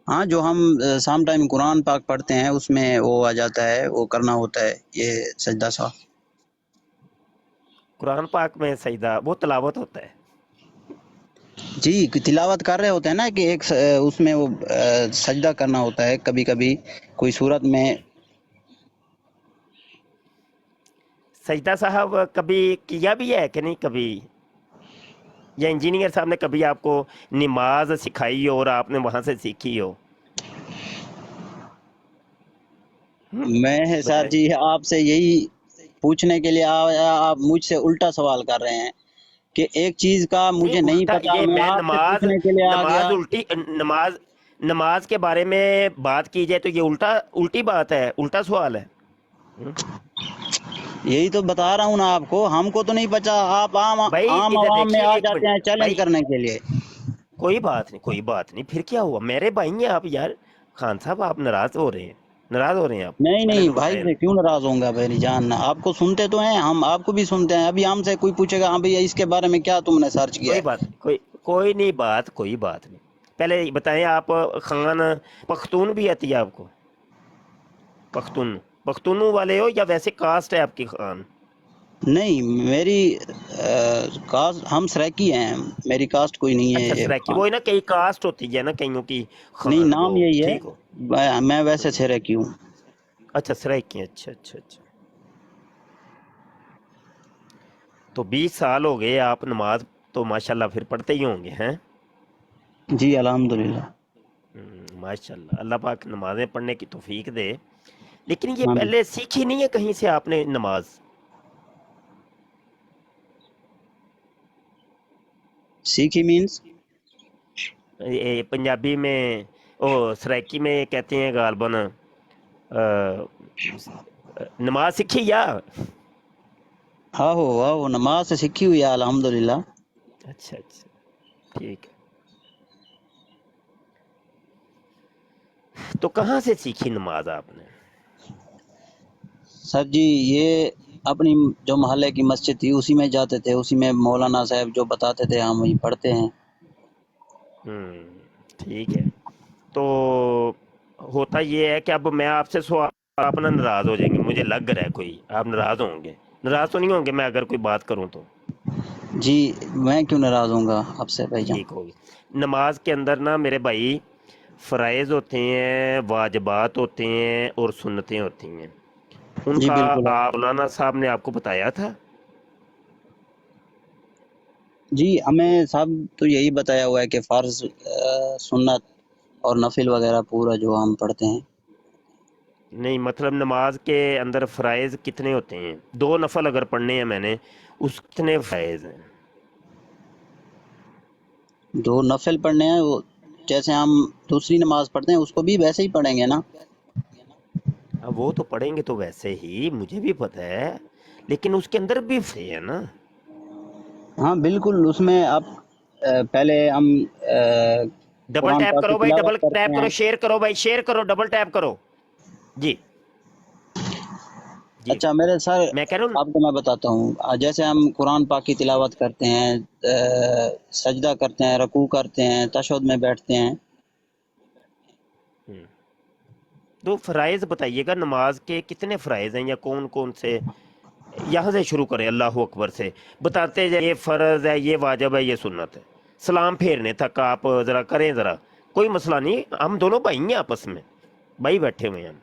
हाँ जो हम साम टाइम कुरान पाक पढ़ते हैं उसमें वो आ जाता है, वो करना होता है ये सजदा साह। कुरान पाक में सईदा वो तिलावत होता है? जी तिलावत कर रहे होते हैं ना कि एक उसमें वो सजदा करना होता है कभी कभी कोई सूरत में। सईदा साहब कभी किया भी है कि नहीं कभी? या इंजीनियर साहब ने कभी आपको नमाज सिखाई हो और आपने वहां से सीखी हो? मैं सर जी आपसे यही पूछने के लिए आया, आप मुझसे उल्टा सवाल कर रहे हैं कि एक चीज का मुझे नहीं उल्टा पता, ये, मैं मैं आपसे पूछने के लिए आ गया। उल्टी नमाज के बारे में बात की जाए तो ये उल्टी बात है, उल्टा सवाल है। यही तो बता रहा हूँ ना आपको, हमको तो नहीं बचा, आप आम भाई इधर आवाम में देखिए, आ एक जाते हैं मिनट चैलेंज भाई, करने के लिए। कोई बात नहीं, कोई बात नहीं, फिर क्या हुआ, मेरे भाई हैं आप यार। खान साहब आप नाराज हो रहे हैं, नाराज हो रहे हैं आप? नहीं पहले नहीं तो भाई बताएं। से क्यों नाराज होऊंगा मेरी जान, आपको सुनते तो हैं, हम आपको भी सुनते हैं। अभी हमसे कोई पूछेगा हाँ भैया इसके बारे में क्या तुमने सर्च किया कोई है? बात नहीं, कोई नहीं बात, कोई बात नहीं। पहले ये बताएं, आप खान पख्तून भी आती है आपको? पख्तून वाले हो या वैसे कास्ट है आपकी खान? نہیں میری کاسٹ ہم سریکی ہیں، میری کاسٹ کوئی نہیں اچھا ہے سریکی، خان۔ وہ نا کئی کاسٹ ہوتی ہے نا کئیوں کی نہیں خان، وہ نام یہی ہے، ٹھیک ہو. میں ویسے سریکی ہوں۔ اچھا سریکی، اچھا اچھا اچھا. تو 20 سال ہو گئے آپ نماز تو ماشاءاللہ پھر پڑھتے ہی ہوں گے ہیں؟ جی الحمدللہ۔ ماشاءاللہ، اللہ پاک نمازیں پڑھنے کی توفیق دے. لیکن یہ آمین۔ پہلے سیکھی نہیں ہے کہیں سے آپ نے نماز؟ سیکھی مینس؟ پنجابی میں سرائکی میں کہتے ہیں غالباً نماز سیکھی یا؟ آہو نماز سے سیکھی ہوئی ہے الحمدللہ۔ اچھا اچھا ٹھیک ہے. تو کہاں سے سیکھی نماز آپ نے؟ سر جی یہ اپنی جو محلے کی مسجد تھی اسی میں جاتے تھے، اسی میں مولانا صاحب جو بتاتے تھے ہم وہی پڑھتے ہیں۔ ٹھیک ہے. تو ہوتا یہ ہے کہ اب میں آپ سے سوال، آپ نا ناراض ہو جائیں گے، مجھے لگ رہا ہے کوئی آپ ناراض ہوں گے. ناراض تو نہیں ہوں گے میں اگر کوئی بات کروں تو؟ جی میں کیوں ناراض ہوں گا آپ سے بھائی جان؟ ٹھیک ہوگی. نماز کے اندر نا میرے بھائی فرائض ہوتے ہیں، واجبات ہوتے ہیں اور سنتیں ہوتی ہیں. ان جی کا بالکل۔ مولانا صاحب نے آپ کو بتایا تھا؟ جی ہمیں سب تو یہی بتایا ہوا ہے کہ فرض، سنت اور نفل وغیرہ پورا جو ہم پڑھتے ہیں۔ نہیں مطلب نماز کے اندر فرائض کتنے ہوتے ہیں؟ 2 نفل اگر پڑھنے ہیں میں نے، اس کتنے فرائض ہیں؟ 2 نفل پڑھنے ہیں، وہ جیسے ہم دوسری نماز پڑھتے ہیں اس کو بھی ویسے ہی پڑھیں گے نا؟ اب وہ تو پڑھیں گے تو ویسے ہی، مجھے بھی پتہ ہے، لیکن اس کے اندر بھی فرائض ہے نا. ہاں بالکل، اس میں آپ پہلے ہم ڈبل قرآن ٹیپ پاک کی کرو بھائی، ڈبل تلاوت کرتے ٹیپ کرو، ہیں۔ شیئر کرو بھائی، شیئر کرو، ڈبل ٹیپ کرو. جی جی اچھا میرے سر، میں کہہ رہا ہوں. آپ کو میں بتاتا ہوں، جیسے ہم قرآن پاک کی تلاوت کرتے ہیں، سجدہ کرتے ہیں، رکوع کرتے ہیں، تشہد میں بیٹھتے ہیں۔ تو فرائض بتائیے گا نماز کے کتنے فرائض ہیں، یا کون کون سے؟ یہاں سے شروع کریں، اللہ اکبر سے بتاتے جائیں، یہ فرض ہے، یہ واجب ہے، یہ سنت ہے. سلام پھیرنے تک آپ ذرا کریں، ذرا کوئی مسئلہ نہیں، ہم دونوں بھائی ہیں، آپس میں بھائی بیٹھے ہوئے ہیں.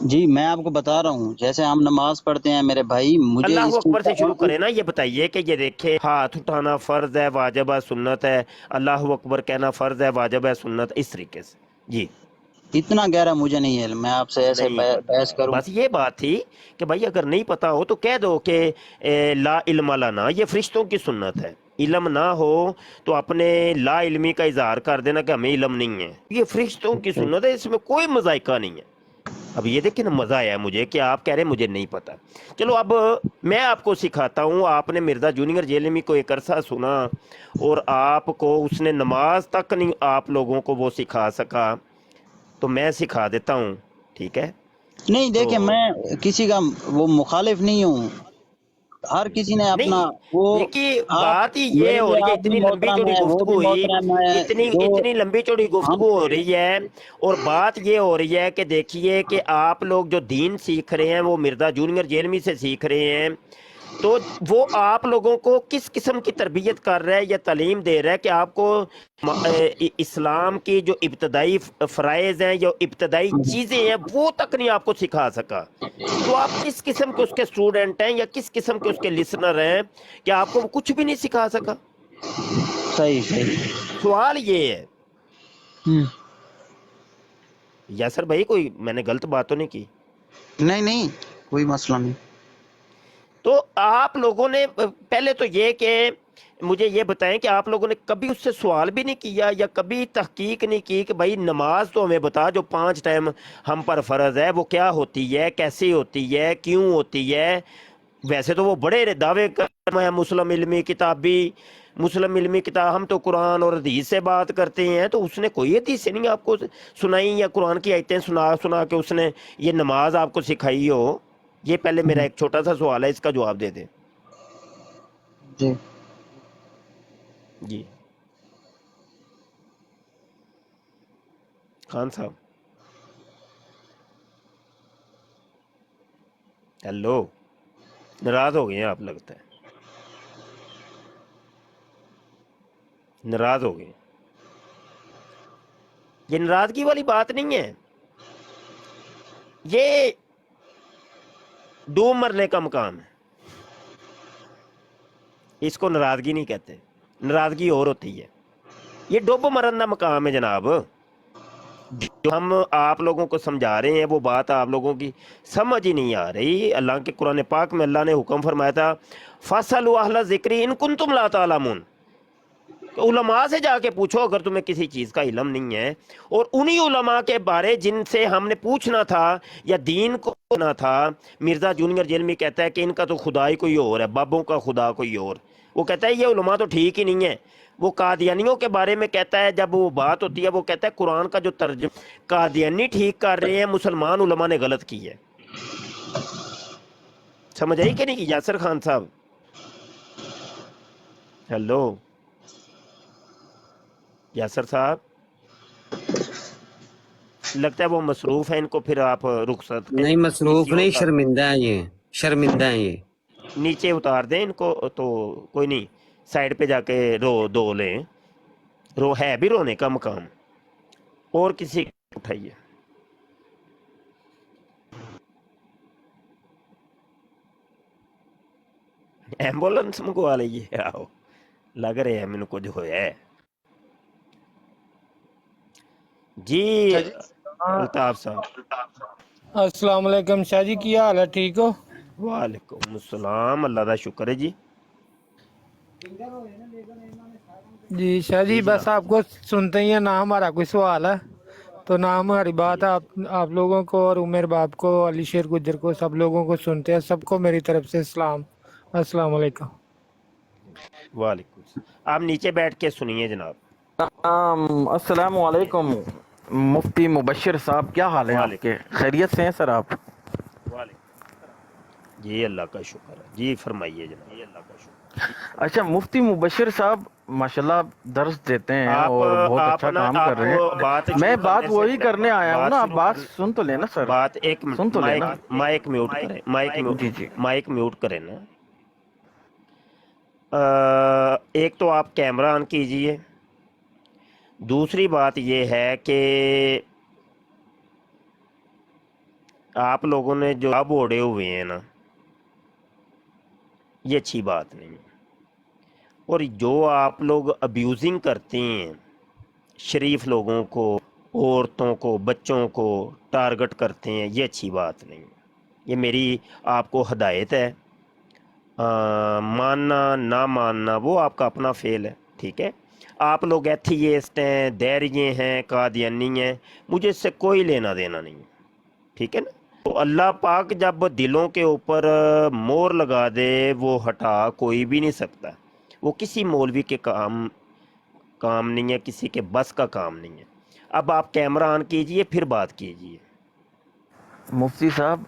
جی میں آپ کو بتا رہا ہوں، جیسے ہم نماز پڑھتے ہیں میرے بھائی، مجھے اللہ اس چیز اکبر کا سے شروع علم، کریں نا. یہ بتائیے کہ یہ دیکھے ہاتھ اٹھانا فرض ہے، واجب ہے، سنت ہے، اللہ اکبر کہنا فرض ہے، واجب ہے، سنت، اس طریقے سے. جی اتنا گہرا مجھے نہیں ہے، میں آپ سے ایسے نہیں پتا، بحث کروں؟ بس یہ بات تھی کہ بھائی اگر نہیں پتا ہو تو کہہ دو کہ لا علم لنا، یہ فرشتوں کی سنت ہے. علم نہ ہو تو اپنے لا علمی کا اظہار کر دینا کہ ہمیں علم نہیں ہے. یہ فرشتوں کی سنت ہے، اس میں کوئی مذائقہ نہیں ہے. اب یہ دیکھیں نا، مزہ آیا مجھے کہ آپ کہہ رہے ہیں مجھے نہیں پتا. چلو اب میں آپ کو سکھاتا ہوں. آپ نے مرزا جونیئر جیلمی کو ایک عرصہ سنا اور آپ کو اس نے نماز تک نہیں آپ لوگوں کو وہ سکھا سکا، تو میں سکھا دیتا ہوں. ٹھیک ہے؟ نہیں تو دیکھیں، میں کسی کا وہ مخالف نہیں ہوں، ہر کسی نے اپنا نہیں وہ، دیکھیے، آپ بات ہی یہ میرے ہو لیے رہی ہے، آپ بھی اتنی لمبی محترم چوڑی ہے، وہ گفتگو بھی ہوئی، محترم ہے، جو اتنی لمبی چوڑی ہم، گفتگو ہو رہی ہے. اور بات یہ ہو رہی ہے کہ دیکھیے کہ آپ لوگ جو دین سیکھ رہے ہیں وہ مرزا جونیئر جیلمی سے سیکھ رہے ہیں، تو وہ آپ لوگوں کو کس قسم کی تربیت کر رہا ہے یا تعلیم دے رہا ہے کہ آپ کو اسلام کی جو ابتدائی فرائض ہیں یا ابتدائی چیزیں ہیں وہ تک نہیں آپ کو سکھا سکا. تو آپ کس قسم کے اس کے اسٹوڈنٹ ہیں یا کس قسم کے اس کے لسنر ہیں کہ آپ کو وہ کچھ بھی نہیں سکھا سکا؟ صحیح صحیح۔ سوال یہ ہے. یا سر بھائی کوئی میں نے غلط بات تو نہیں کی؟ نہیں نہیں کوئی مسئلہ نہیں۔ تو آپ لوگوں نے پہلے تو یہ کہ مجھے یہ بتائیں کہ آپ لوگوں نے کبھی اس سے سوال بھی نہیں کیا یا کبھی تحقیق نہیں کی کہ بھائی نماز تو ہمیں بتا جو 5 ٹائم ہم پر فرض ہے، وہ کیا ہوتی ہے، کیسی ہوتی ہے، کیوں ہوتی ہے؟ ویسے تو وہ بڑے دعوے کر ہیں، مسلم علمی کتابی، مسلم علمی کتاب، ہم تو قرآن اور حدیث سے بات کرتے ہیں. تو اس نے کوئی حدیث نہیں آپ کو سنائی یا قرآن کی آیتیں سنا کے اس نے یہ نماز آپ کو سکھائی ہو؟ یہ پہلے میرا ایک چھوٹا سا سوال ہے، اس کا جواب دے دیں. جی جی خان صاحب، ہیلو. ناراض ہو گئے ہیں آپ، لگتا ہے ناراض ہو گئے ہیں۔ یہ ناراضگی والی بات نہیں ہے، یہ ڈوب مرنے کا مقام ہے، اس کو ناراضگی نہیں کہتے، ناراضگی اور ہوتی ہے، یہ ڈوب مرن کا مقام ہے جناب۔ جو ہم آپ لوگوں کو سمجھا رہے ہیں وہ بات آپ لوگوں کی سمجھ ہی نہیں آ رہی۔ اللہ کے قرآن پاک میں اللہ نے حکم فرمایا تھا فَاسْأَلُوا أَهْلَ الذِّكْرِ إِن كُنتُمْ لَا تَعْلَمُونَ، کہ علماء سے جا کے پوچھو اگر تمہیں کسی چیز کا علم نہیں ہے۔ اور انہی علماء کے بارے جن سے ہم نے پوچھنا تھا یا دین کو پوچھنا تھا، مرزا جونیئر جیلمی کہتا ہے کہ ان کا تو خدا ہی کوئی اور ہے، بابوں کا خدا کوئی اور۔ وہ کہتا ہے یہ علماء تو ٹھیک ہی نہیں ہے۔ وہ قادیانیوں کے بارے میں کہتا ہے، جب وہ بات ہوتی ہے وہ کہتا ہے قرآن کا جو ترجمہ قادیانی ٹھیک کر رہے ہیں، مسلمان علماء نے غلط کی ہے۔ سمجھ آئی کہ نہیں یاسر خان صاحب؟ ہیلو یاسر صاحب، لگتا ہے وہ مصروف ہیں، ان کو پھر آپ رخصت نہیں مصروف نہیں، شرمندہ ہیں یہ، شرمندہ ہیں یہ۔ نیچے اتار دیں ان کو، تو کوئی نہیں، سائڈ پہ جا کے دو لیں، ہے بھی رونے کا مقام۔ اور کسی کو اٹھائیے، ایمبولینس منگوا لیجیے، آؤ لگ رہے ہیں میرے کو جو ہے۔ جی الطاف صاحب، السلام علیکم شاہ جی، کیا حال ہے؟ ٹھیک ہو؟ وعلیکم السلام، اللہ کا شکر ہے جی۔ جی شاہ جی، بس آپ کو سنتے ہی ہیں، نہ ہمارا کوئی سوال ہے تو نہ ہماری بات آپ لوگوں کو اور عمر باپ کو، علی شیر گجر کو، سب لوگوں کو سنتے ہیں۔ سب کو میری طرف سے سلام، السلام علیکم۔ وعلیکم السلام، آپ نیچے بیٹھ کے سنیے جناب۔ السلام علیکم مفتی مبشر صاحب، کیا حال ہے آپ کے؟ خیریت سے ہیں سر آپ؟ جی اللہ کا شکر ہے جی، فرمائیے جناب۔ اچھا مفتی مبشر صاحب ماشاءاللہ درس دیتے ہیں اور بہت اچھا کام کر رہے ہیں۔ میں بات وہی کرنے آیا ہوں نا، آپ بات سن تو لینا سر، بات ایک سن تو لینا۔ مائک میوٹ کریں، جی جی، مائک میوٹ کریں نا۔ ایک تو آپ کیمرہ آن کیجئے، دوسری بات یہ ہے کہ آپ لوگوں نے جو اب اوڑے ہوئے ہیں نا، یہ اچھی بات نہیں ہے۔ اور جو آپ لوگ ابیوزنگ کرتے ہیں، شریف لوگوں کو، عورتوں کو، بچوں کو ٹارگٹ کرتے ہیں، یہ اچھی بات نہیں ہے۔ یہ میری آپ کو ہدایت ہے، ماننا نہ ماننا وہ آپ کا اپنا فعل ہے، ٹھیک ہے۔ آپ لوگ ایتھیسٹ ہیں، دیریے ہیں، قادیانی ہیں، مجھے اس سے کوئی لینا دینا نہیں ہے، ٹھیک ہے نا۔ تو اللہ پاک جب دلوں کے اوپر مور لگا دے، وہ ہٹا کوئی بھی نہیں سکتا۔ وہ کسی مولوی کے کام نہیں ہے، کسی کے بس کا کام نہیں ہے۔ اب آپ کیمرہ آن کیجئے، پھر بات کیجئے۔ مفتی صاحب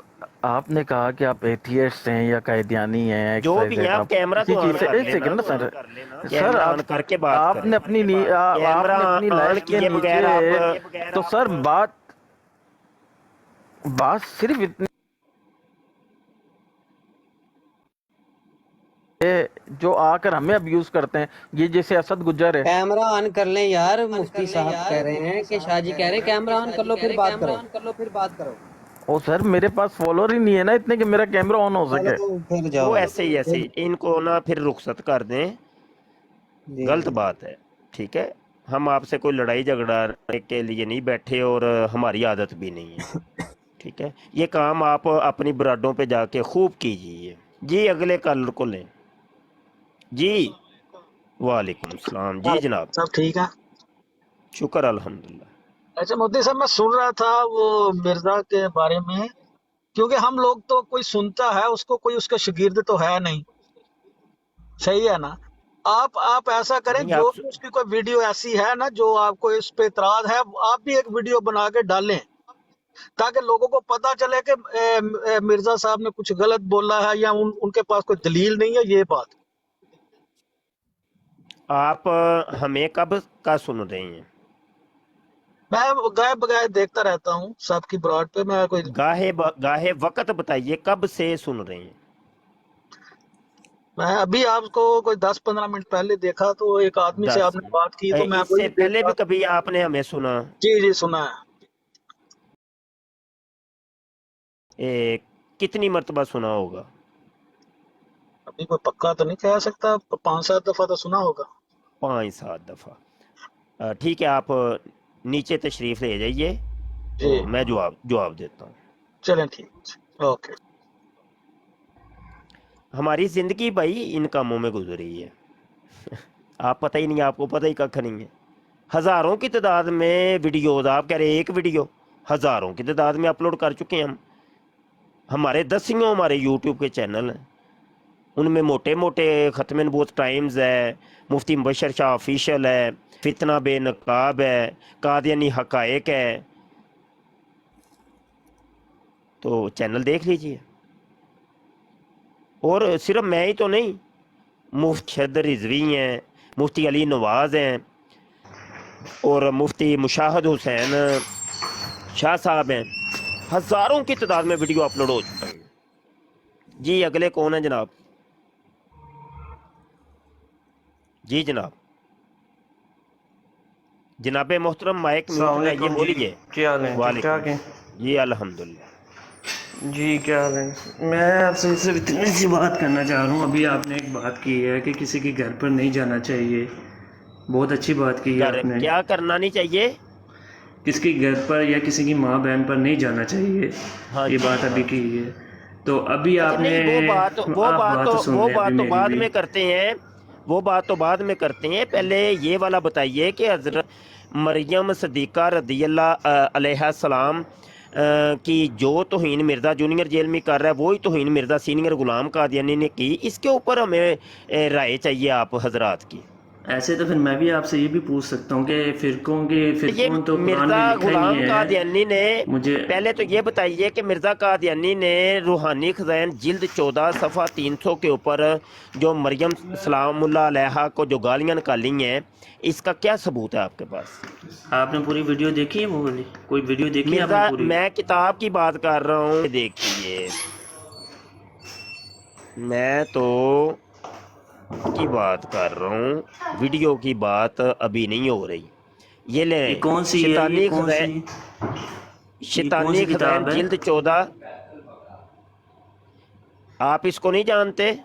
آپ نے کہا کہ آپ ایتھیسٹ ہیں یا قائدیانی ہیں، جو بھی ہیں، آپ کیمرہ تو آن کر ایک سیکنڈ سر، کیمرہ آن کر کے بات آپ کریں۔ نے اپنی لائف کے نیچے تو سر بات صرف اتنی جو آ کر ہمیں ابیوز کرتے ہیں، یہ جیسے اسد گجر ہے۔ کیمرہ آن کر لیں یار، مفتی صاحب کہہ رہے ہیں کہ شاہ جی کہہ رہے ہیں کیمرہ آن کر لو پھر بات کرو۔ او سر میرے پاس فالوور ہی نہیں ہے نا اتنے کہ میرا کیمرہ آن ہو سکے۔ پھر جاؤ، وہ ایسے ہی ان کو نا پھر رخصت کر دیں، غلط بات ہے، ٹھیک ہے۔ ہم آپ سے کوئی لڑائی جھگڑانے کے لیے نہیں بیٹھے، اور ہماری عادت بھی نہیں ہے، ٹھیک ہے۔ یہ کام آپ اپنی براڈوں پہ جا کے خوب کیجیے۔ جی اگلے کالر کو لیں۔ جی وعلیکم السلام، جی جناب، سب ٹھیک ہے؟ شکر الحمدللہ۔ اچھا مفتی صاحب، میں سن رہا تھا وہ مرزا کے بارے میں، کیونکہ ہم لوگ تو کوئی سنتا ہے اس کو، کوئی اس کا شاگرد تو ہے نہیں، صحیح ہے نا؟ آپ ایسا کریں، جو بھی اس کی کوئی ویڈیو ایسی ہے نا جو آپ کو اس پہ اعتراض ہے، آپ بھی ایک ویڈیو بنا کے ڈالیں تاکہ لوگوں کو پتا چلے کہ مرزا صاحب نے کچھ غلط بولا ہے یا ان کے پاس کوئی دلیل نہیں ہے، یہ بات۔ آپ ہمیں کب کا سن رہے ہیں؟ میں گائے بگائے دیکھتا رہتا ہوں سب کی براڈ پہ، میں کوئی گاہے وقت بتائیے، کب سے سن رہے ہیں؟ मैं अभी आपको कोई 10-15 मिनट पहले देखा तो एक आदमी से 10 आपने बात की तो मैं इससे वही देख पहले रहा भी कभी आपने हमें सुना? जी सुना है। कितनी मर्तबा सुना होगा? अभी कोई पक्का तो नहीं कह सकता, 5-7 दफा तो सुना होगा। 5-7 दफ़ा। ठीक है, आप नीचे तशरीफ़ ले जाइए तो जी मैं जवाब देता हूँ। चलें ठीक, ओके। हमारी ज़िंदगी भाई इन कामों में गुजरी है। आप पता ही नहीं, आपको पता ही कख नहीं है। हज़ारों की तादाद में वीडियोज़, आप कह रहे एक वीडियो, हज़ारों की तादाद में अपलोड कर चुके हैं हम। हमारे दसियों हमारे यूट्यूब के चैनल हैं, उनमें मोटे मोटे ख़त्म नबूवत टाइम्स है, मुफ्ती मुबशर शाह ऑफिशियल है, फितना बेनकाब है, कादियानी हकायक है, तो चैनल देख लीजिए। और सिर्फ मैं ही तो नहीं, मुफ्ती रिजवी हैं, मुफ्ती अली नवाज हैं, और मुफ्ती मुशाहद हुसैन शाह साहब हैं। हज़ारों की तादाद में वीडियो अपलोड हो चुका है। जी अगले कौन है जनाब? जी जनाब, जनाबे मोहतरम माइक म्यूट कराइए, बोलिए। क्या हाल है? वालेकुम। ठीक है जी अल्हम्दुलिल्लाह। जी, क्या हाल है? मैं आपसे सिर्फ इतनी सी बात करना चाह रहा हूँ। अभी आपने एक बात की है कि किसी के घर पर नहीं जाना चाहिए, बहुत अच्छी बात की है आपने। क्या करना नहीं चाहिए? किसी के घर पर या किसी की माँ बहन पर नहीं जाना चाहिए, हाँ ये जी, बात अभी हाँ। की है। तो अभी आपने नहीं, वो बात सुन लें अभी मेरी बाद भी। में करते हैं, वो बात तो बाद में करते हैं। पहले ये वाला बताइए कि हज़रत मरियम सदीक़ा रज़ियल्लाहु अलैहा सलाम की जो तौहीन मिर्ज़ा जूनियर जेल में कर रहा है, वही तौहीन मिर्ज़ा सीनियर ग़ुलाम कादियानी ने की। इसके ऊपर हमें राय चाहिए आप हज़रात की। ऐसे तो फिर मैं भी आपसे ये भी पूछ सकता हूँ कि फ़िरक़ों ये तो कुरान मिर्ज़ा में लिखा ही ग़ुलाम नहीं है। कादियानी ने, मुझे पहले तो ये बताइए कि मिर्ज़ा कादियानी ने रूहानी ख़ज़ाइन जिल्द 14 सफ़ा 300 के ऊपर जो मरियम सलामुल्लाह अलैहा को जो गालियाँ निकाली हैं, इसका क्या सबूत है आपके पास? आपने पूरी वीडियो देखी है? वो वाली कोई वीडियो देखी है मिर्ज़ा, आपने पूरी? मैं किताब की बात कर रहा हूँ। देखिए, मैं तो की बात कर रहा हूँ, वीडियो की बात अभी नहीं हो रही। ये ले, ये कौन सी है? शैतानी ये कौन ख़ज़ाइन, सी शैतानी ख़ज़ाइन किताब है? जिल्द 14। आप इसको नहीं जानते?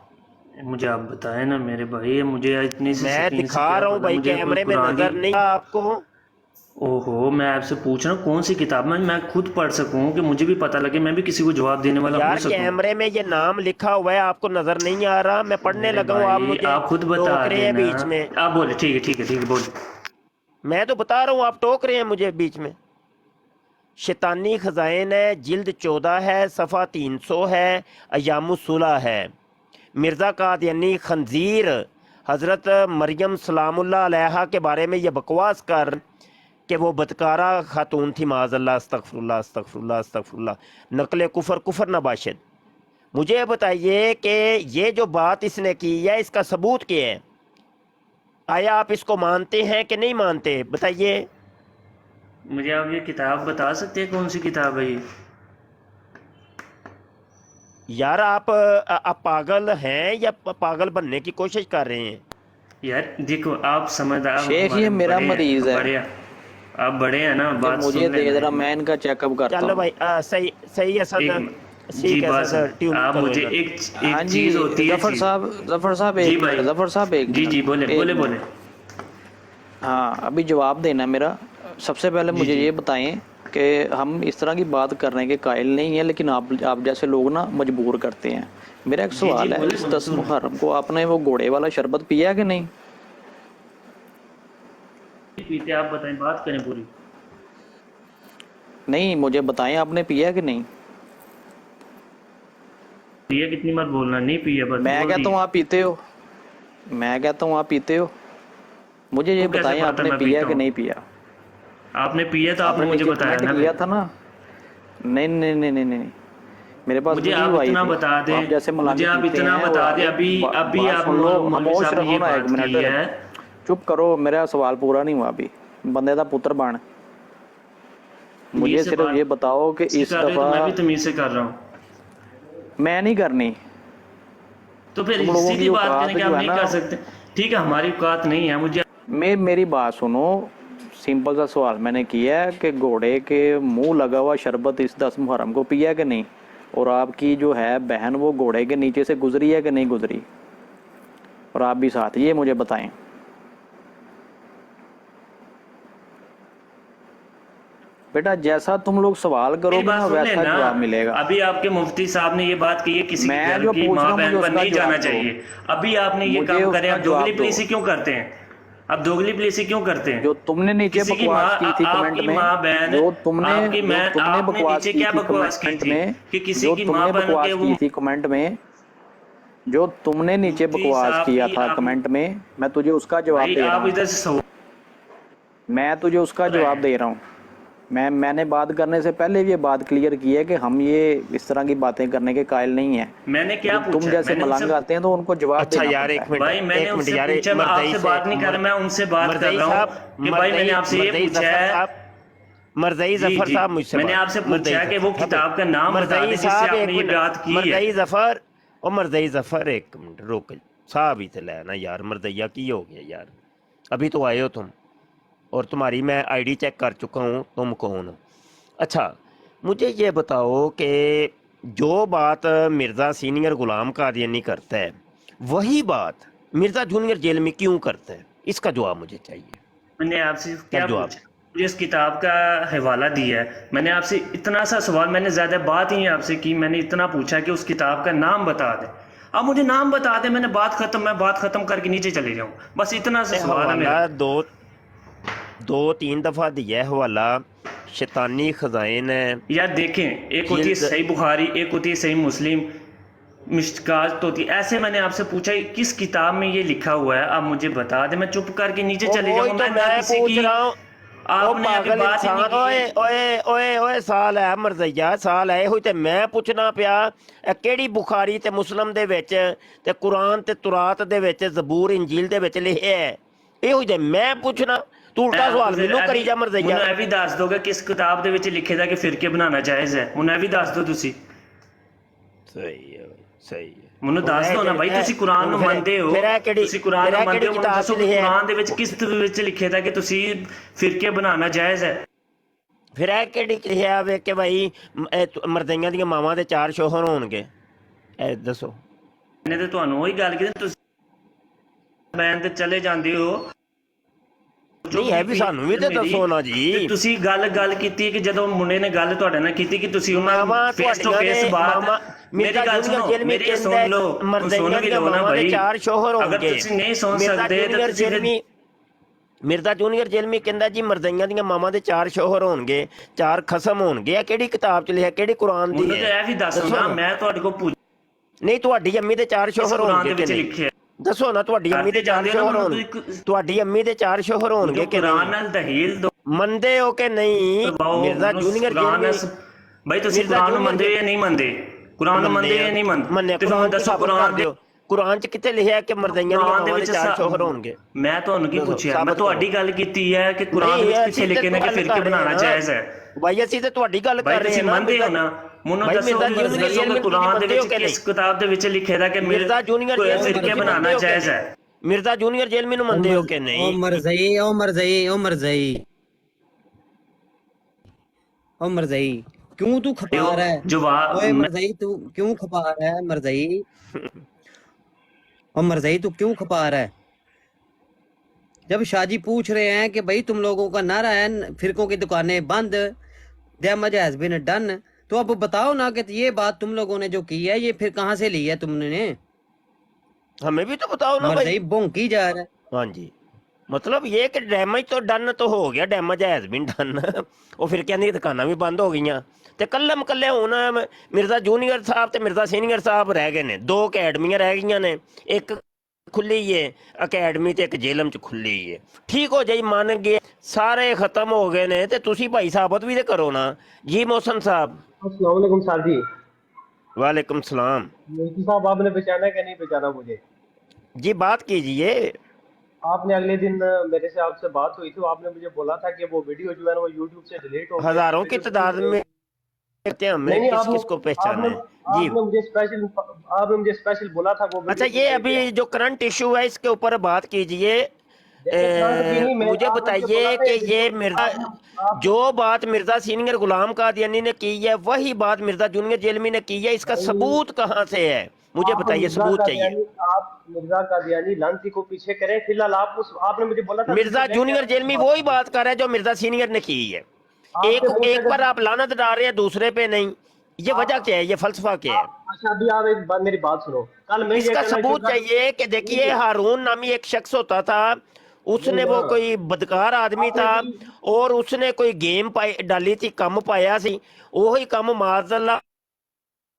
मुझे आप बताएं ना मेरे भाई, मुझे इतनी सी मैं स्क्रीन से दिखा क्या रहा हूँ पता। भाई, मुझे कोई कैमरे में कुरान नज़र की, नहीं आपको? ओहो, मैं आपसे पूछ रहा हूँ कौन सी किताब में मैं खुद पढ़ सकूँ, कि मुझे भी पता लगे, मैं भी किसी को जवाब देने वाला हो यार, सकूँ। कैमरे में ये नाम लिखा हुआ है, आपको नज़र नहीं आ रहा? मैं पढ़ने मेरे लगा हूँ, आप भाई मुझे आप खुद बता टोक रहे हैं देना। बीच में। आप बोले, ठीक है ठीक है ठीक है, बोले। मैं तो बता रहा हूँ, आप टोक रहे हैं मुझे बीच में। शैतानी ख़ज़ाइन है, जिल्द 14 है, सफ़ा 300 है, अय्यामुस्सुलह है। मिर्ज़ा कादियानी खंजीर हज़रत मरियम सलामुल्लाह अलैहा के बारे में ये बकवास कर कि वो बदकारा खातून थी, माज़अल्लाह, अस्तग़फिरुल्लाह अस्तग़फिरुल्लाह अस्तग़फिरुल्लाह, नकल कुफ़र नबाशिद। मुझे बताइए कि ये जो बात इसने की है, इसका सबूत क्या है? आया आप इसको मानते हैं कि नहीं मानते? बताइए। मुझे आप ये किताब बता सकते हैं कौन सी किताब है ये? यार, आप पागल हैं या पागल बनने की कोशिश कर रहे हैं? यार देखो, आप समझदार, शेख ये मेरा मरीज है, बड़े आप बड़े हैं ना, बात मुझे सुन दे लेना। जरा, मैं इनका चेकअप करता चलो हूँ। भाई, सही सही है सर, जी ठीक है बात सर, ट्यून आप करो मुझे इधर। एक हाँ जी, चीज होती है। जफर साहब जी एक भाई, मिनट, जफर साहब एक जी मिनट, जी बोले एक बोले मिनट। बोले। हाँ, अभी जवाब देना मेरा। सबसे पहले जी मुझे जी ये बताएं कि हम इस तरह की बात करने के कायल नहीं है, लेकिन आप जैसे लोग ना मजबूर करते हैं। मेरा एक जी सवाल है, बोले इस बोले, 10 मुहर्रम को आपने वो घोड़े वाला शरबत पिया कि नहीं? पीते, आप बताएं, बात करें पूरी। नहीं, मुझे बताएं आपने पिया कि नहीं? पिया कितनी बार बोलना, नहीं पिया बस मैं बोल कहता हूँ दिया। आप पीते हो, मैं कहता हूँ आप पीते हो। मुझे ये वो कैसे बताएं पता आपने मैं पिया पीता कि हूँ? नहीं पिया? आपने पिया तो आपने आपने मुझे नीचे बताया कमेंट ना किया फिर। था ना। नहीं नहीं नहीं नहीं नहीं, मेरे पास मुझे वीडियो आप आई इतना थी। बता आप दें, जैसे मुझे मलानी आप पीते इतना हैं, बता और दें, अभी अभी बात आप सुन लो, मौलवी खामोश साहब ने ये रहो ना एक बात मिनट। की है। चुप करो, मेरा सवाल पूरा नहीं हुआ अभी। बंदे का पुत्र बन, मुझे तमीज से सिर्फ ये बात बताओ कि से इस कर रहे हो तो मैं भी दफा तमीज से कर रहा हूँ। मैं नहीं करनी, तो फिर तुम लोगों की सीधी बात औकात करें कि जो आप है नहीं ना, कर सकते। ठीक है, हमारी औकात नहीं है। मुझे मेरी बात सुनो, सिंपल सा सवाल मैंने किया है कि घोड़े के मुंह लगा हुआ शरबत इस 10 मुहर्रम को पिया है कि नहीं, और आपकी जो है बहन वो घोड़े के नीचे से गुजरी है कि नहीं गुजरी, और आप भी साथ, ये मुझे बताएं। बेटा जैसा तुम लोग सवाल मेरी करोगे बात ना सुन वैसा लेना। जवाब मिलेगा। अभी आपके मुफ्ती साहब ने ये बात की है किसी के मैं घर जो की पूछ रहा माँ हूँ बहन मुझे पर उसका नहीं जाना जवाब दो, चाहिए। अभी आपने ये मुझे काम करे, उसका आप दोगली जवाब दो। पलीसी क्यों करते हैं? आप दोगली पलीसी क्यों करते हैं? जो तुमने नीचे किसी की माँ, बकवास की थी कमेंट आपकी में, माँ बहन, जो तुमने आपकी जो मैं तुमने आपने बकवास नीचे की क्या थी बकवास की कमेंट थी में, कि किसी जो की माँ तुमने बहन के बकवास वो की थी कमेंट में, जो तुमने नीचे मुफ्ती बकवास साहब किया की था आप कमेंट में, मैं तुझे उसका जवाब भाई दे रहा आप हूँ। इधर से मैं तुझे उसका जवाब दे रहा हूँ। मैंने बात करने से पहले भी ये बात क्लियर की है कि हम ये इस तरह की बातें करने के कायल नहीं हैं। मैंने क्या लेकिन तुम पूछा? जैसे मैंने मलंग उनसे आते हैं तो उनको जवाब अच्छा देना यार, पड़ता एक है। मिनट, भाई मैंने एक मिनट उससे यार, पूछा, मैं आपसे बात नहीं कर रहा, मैं उनसे बात कर रहा हूँ कि भाई मैंने आपसे ये मरदई पूछा जफर है। साहब, मरदई जी जफर जी, साहब मुझसे मैंने बात, आपसे पूछा मरदई है कि वो जफर किताब का नाम बता मरदई दें जिससे साहब, आपने एक ये मिनट, बात की है। मरदई जफर और मरदई जफर, एक मिनट रोक साहब ही थे लेना यार, मरदैया की हो गया यार, अभी तो आए हो तुम, और तुम्हारी मैं आईडी चेक कर चुका हूँ, तुम कौन हो। अच्छा मुझे ये बताओ कि जो बात मिर्ज़ा सीनियर गुलाम कादियानी करता है वही बात मिर्ज़ा जूनियर जेल में क्यों करता है, इसका जवाब मुझे चाहिए। मैंने आपसे क्या जवाब पूछा? मुझे इस किताब का हवाला दिया है। मैंने आपसे इतना सा सवाल, मैंने ज़्यादा बात ही नहीं आपसे की, मैंने इतना पूछा कि उस किताब का नाम बता दें। आप मुझे नाम बता दें, मैंने बात खत्म, मैं बात खत्म करके नीचे चले जाऊँ, बस इतना सा सवाल है मेरा। हवाला दो तीन दफ़ा दिया है हवाला, शैतानी खजाइन है यार देखें, एक होती है सही बुखारी, एक होती है सही मुस्लिम, मिशकात होती है। ऐसे मैंने आपसे पूछा किस किताब में ये लिखा हुआ है, आप मुझे बता दे, मैं चुप करके नीचे चले जाऊंगा। तो मैं किसी पूछ की रहा हूँ, आपने अभी पागल बात ही नहीं इंसान, ओए की। ओए ओए ओए साल है मरज़ैया, साल है होई ते मैं पुछना पिया किहड़ी बुखारी ते मुस्लिम दे विच ते कुरान ते तुरात दे विच ज़बूर इंजील दे विच लिखिया है, ਇਹ ਹੋਈ ਤੇ ਮੈਂ ਪੁੱਛਣਾ, ਤੂੰ ਉਲਟਾ ਸਵਾਲ ਮੈਨੂੰ ਕਰੀ ਜਾ ਮਰਜ਼ਈਆ। ਮੈਨੂੰ ਇਹ ਵੀ ਦੱਸ ਦੋਗੇ ਕਿਸ ਕਿਤਾਬ ਦੇ ਵਿੱਚ ਲਿਖੇ ਦਾ ਕਿ ਫਿਰਕੇ ਬਣਾਉਣਾ ਜਾਇਜ਼ ਹੈ? ਮੈਨੂੰ ਇਹ ਵੀ ਦੱਸ ਦਿਓ ਤੁਸੀਂ। ਸਹੀ ਹੈ ਸਹੀ ਹੈ, ਮੈਨੂੰ ਦੱਸ ਦਿਓ ਨਾ ਭਾਈ, ਤੁਸੀਂ ਕੁਰਾਨ ਨੂੰ ਮੰਨਦੇ ਹੋ, ਤੁਸੀਂ ਕੁਰਾਨ ਨੂੰ ਮੰਨਦੇ ਹੋ, ਮੈਨੂੰ ਦੱਸੋ ਕੁਰਾਨ ਦੇ ਵਿੱਚ ਕਿਸ ਵਿੱਚ ਲਿਖੇ ਦਾ ਕਿ ਤੁਸੀਂ ਫਿਰਕੇ ਬਣਾਉਣਾ ਜਾਇਜ਼ ਹੈ? ਫਿਰ ਇਹ ਕਿਹੜੀ ਲਿਖਿਆ ਵੇ ਕਿ ਭਾਈ ਮਰਜ਼ਈਆਂ ਦੀਆਂ ਮਾਵਾਂ ਦੇ 4 ਸ਼ੋਹਰ ਹੋਣਗੇ, ਇਹ ਦੱਸੋ। ਇਹਨੇ ਤੇ ਤੁਹਾਨੂੰ ਉਹੀ ਗੱਲ ਕੀਤੀ, ਤੁਸੀਂ ਬੈਨ ਤੇ ਚਲੇ ਜਾਂਦੇ ਹੋ। ਨਹੀਂ ਹੈ ਵੀ ਸਾਨੂੰ ਵੀ ਤੇ ਦੱਸੋ ਨਾ ਜੀ। ਤੁਸੀਂ ਗੱਲ ਕੀਤੀ ਕਿ ਜਦੋਂ ਮੁੰਡੇ ਨੇ ਗੱਲ ਤੁਹਾਡੇ ਨਾਲ ਕੀਤੀ ਕਿ ਤੁਸੀਂ ਉਹਨਾਂ ਫੇਸ ਟੂ ਫੇਸ ਬਾਤ, ਮੇਰੀ ਗੱਲ ਸੁਣੋ, ਮੇਰੀ ਸੁਣ ਲਓ, ਸੁਣ ਵੀ ਲਓ ਨਾ ਭਾਈ। 4 ਸ਼ੋਹਰ ਹੋਣਗੇ, ਅਗਰ ਤੁਸੀਂ ਨਹੀਂ ਸੁਣ ਸਕਦੇ ਤਾਂ ਤੁਸੀਂ ਮਿਰਜ਼ਾ ਜੂਨੀਅਰ ਜੇਲਮੀ ਕਹਿੰਦਾ ਜੀ ਮਰਜ਼ਈਆਂ ਦੀਆਂ ਮਾਵਾਂ ਦੇ 4 ਸ਼ੋਹਰ ਹੋਣਗੇ, 4 ਖਸਮ ਹੋਣਗੇ। ਇਹ ਕਿਹੜੀ ਕਿਤਾਬ ਚ ਲਿਖਿਆ, ਕਿਹੜੀ ਕੁਰਾਨ ਦੀ ਹੈ? ਮੈਨੂੰ ਤਾਂ ਇਹ ਵੀ ਦੱਸੋ ਨਾ, ਮੈਂ ਤੁਹਾਡੇ ਕੋਲ ਪੁੱਛ। ਨਹੀਂ ਤੁਹਾਡੀ ਅੰਮੀ ਦੇ 4 ਸ਼ੋਹਰ ਹੋਣਗੇ ਕਿ ਨਹੀਂ? ਦੱਸੋ ਨਾ, ਤੁਹਾਡੀ ਅੰਮੀ ਦੇ 4 ਸ਼ੋਹਰ ਹੋਣਗੇ, ਤੁਹਾਡੀ ਅੰਮੀ ਦੇ 4 ਸ਼ੋਹਰ ਹੋਣਗੇ ਕਿ ਕੁਰਾਨ ਨਾਲ ਦਹੀਲ ਦੋ ਮੰਨਦੇ ਹੋ ਕਿ ਨਹੀਂ? ਮਿਰਜ਼ਾ ਜੂਨੀਅਰ ਜੇਲਮੀ ਭਾਈ ਤੁਸੀਂ ਕੁਰਾਨ ਨੂੰ ਮੰਨਦੇ ਹੋ ਜਾਂ ਨਹੀਂ ਮੰਨਦੇ? ਕੁਰਾਨ ਨੂੰ ਮੰਨਦੇ ਜਾਂ ਨਹੀਂ ਮੰਨਦੇ? ਤੇ ਹੁਣ ਦੱਸੋ ਕੁਰਾਨ ਦੇ ਕੁਰਾਨ ਚ ਕਿੱਥੇ ਲਿਖਿਆ ਕਿ ਮਰਜ਼ਈਆਂ ਦੀਆਂ ਮਾਵਾਂ ਦੇ 4 ਸ਼ੋਹਰ ਹੋਣਗੇ? ਮੈਂ ਤੁਹਾਨੂੰ ਕੀ ਪੁੱਛਿਆ? ਮੈਂ ਤੁਹਾਡੀ ਗੱਲ ਕੀਤੀ ਹੈ ਕਿ ਕੁਰਾਨ ਵਿੱਚ ਪਿੱਛੇ ਲਿਖੇ ਨੇ ਕਿ ਫਿਰਕੇ ਬਣਾਉਣਾ ਜਾਇਜ਼ ਹੈ। ਭਾਈ ਅਸੀਂ ਤੇ ਤੁਹਾਡੀ ਗੱਲ ਕਰ ਰਹੇ ਹਾਂ। ਤੁਸੀਂ ਮੰਨਦੇ ਹੋ ਨਾ? ਮੈਨੂੰ ਦੱਸੋ ਕੁਰਾਨ ਦੇ ਵਿੱਚ ਕਿਸ ਕਿਤਾਬ ਦੇ ਵਿੱਚ ਲਿਖਿਆ ਦਾ ਕਿ ਮਿਰਜ਼ਾ ਜੂਨੀਅਰ ਫਿਰਕੇ ਬਣਾਉਣਾ ਜਾਇਜ਼ ਹੈ? ਮਿਰਜ਼ਾ ਜੂਨੀਅਰ ਜੇਲਮੀ ਨੂੰ ਮੰਨਦੇ ਹੋ ਕਿ ਨਹੀਂ? ਉਹ ਮਰਜ਼ਈ क्यों तू खपा रहा है? जवाब ओए मरज़ई तू क्यों खपा रहा है? मरज़ई और मरज़ई तू क्यों खपा रहा है? जब शाहजी पूछ रहे हैं कि भाई तुम लोगों का नारा है फिरकों की दुकानें बंद, डैमेज हैज बीन डन, तो अब बताओ ना कि ये बात तुम लोगों ने जो की है ये फिर कहाँ से ली है तुमने? हमें भी तो बताओ ना। मरज़ई भौंकी जा रहा है। हाँ जी, मतलब ये कि डैमेज तो डन तो हो ਗਿਆ, ਡੈਮੇਜ ਹੈਜ਼ ਬੀਨ ਡਨ। ਉਹ ਫਿਰ ਕਹਿੰਦੀ ਦੁਕਾਨਾਂ ਵੀ ਬੰਦ ਹੋ ਗਈਆਂ ਤੇ ਕੱਲਮ ਕੱਲੇ ਹੁਣ ਮਿਰਜ਼ਾ ਜੂਨੀਅਰ ਸਾਹਿਬ ਤੇ ਮਿਰਜ਼ਾ ਸੀਨੀਅਰ ਸਾਹਿਬ ਰਹਿ ਗਏ ਨੇ। 2 ਅਕੈਡਮੀਆਂ ਰਹਿ ਗਈਆਂ ਨੇ, ਇੱਕ ਖੁੱਲੀ ਏ ਅਕੈਡਮੀ ਤੇ ਇੱਕ ਜੇਲਮ ਚ ਖੁੱਲੀ ਏ। ਠੀਕ ਹੋ ਜਾਈ, ਮੰਨ ਗਏ, ਸਾਰੇ ਖਤਮ ਹੋ ਗਏ ਨੇ ਤੇ ਤੁਸੀਂ ਭਾਈ ਸਾਬਤ ਵੀ ਤੇ ਕਰੋ ਨਾ ਜੀ। मोहसन साहब अस्सलाम वालेकुम सर जी। वालेकुम सलाम। मुफ्ती साहब आपने पहचाना कि नहीं पहचाना मुझे? जी बात कीजिए। आपने अगले दिन मेरे से आपसे बात हुई थी, आपने मुझे बोला था कि वो वीडियो जो है ना वो यूट्यूब से डिलीट हो गई। हजारों की तादाद में देखते हैं हमें नहीं किस आपने किस को पहचानना है जी। आपने मुझे स्पेशल बोला था वो अच्छा ये अभी जो करंट इशू है इसके ऊपर बात कीजिए। मुझे बताइए कि ये मिर्जा जो बात मिर्जा सीनियर गुलाम कादियानी ने की है वही बात मिर्जा जूनियर जेलमी ने की है, इसका सबूत कहाँ से है मुझे बताइए, सबूत चाहिए। आप मिर्जा कादियानी लांसी को पीछे करें, फिलहाल आपने मुझे बोला था मिर्जा जूनियर जेलमी वही बात कर रहा है जो मिर्जा सीनियर ने की है। एक पर आप लानत डाल रहे हैं दूसरे पे नहीं, ये वजह क्या है, ये फलसफा क्या है? अच्छा अभी आप एक बार मेरी बात सुनो, कल मैं इसका सबूत चाहिए कि देखिए हारून नामी एक शख्स होता था, उसने वो कोई बदकार आदमी था और उसने कोई गेम डाली थी, कम पाया सी, वही कम माज़अल्लाह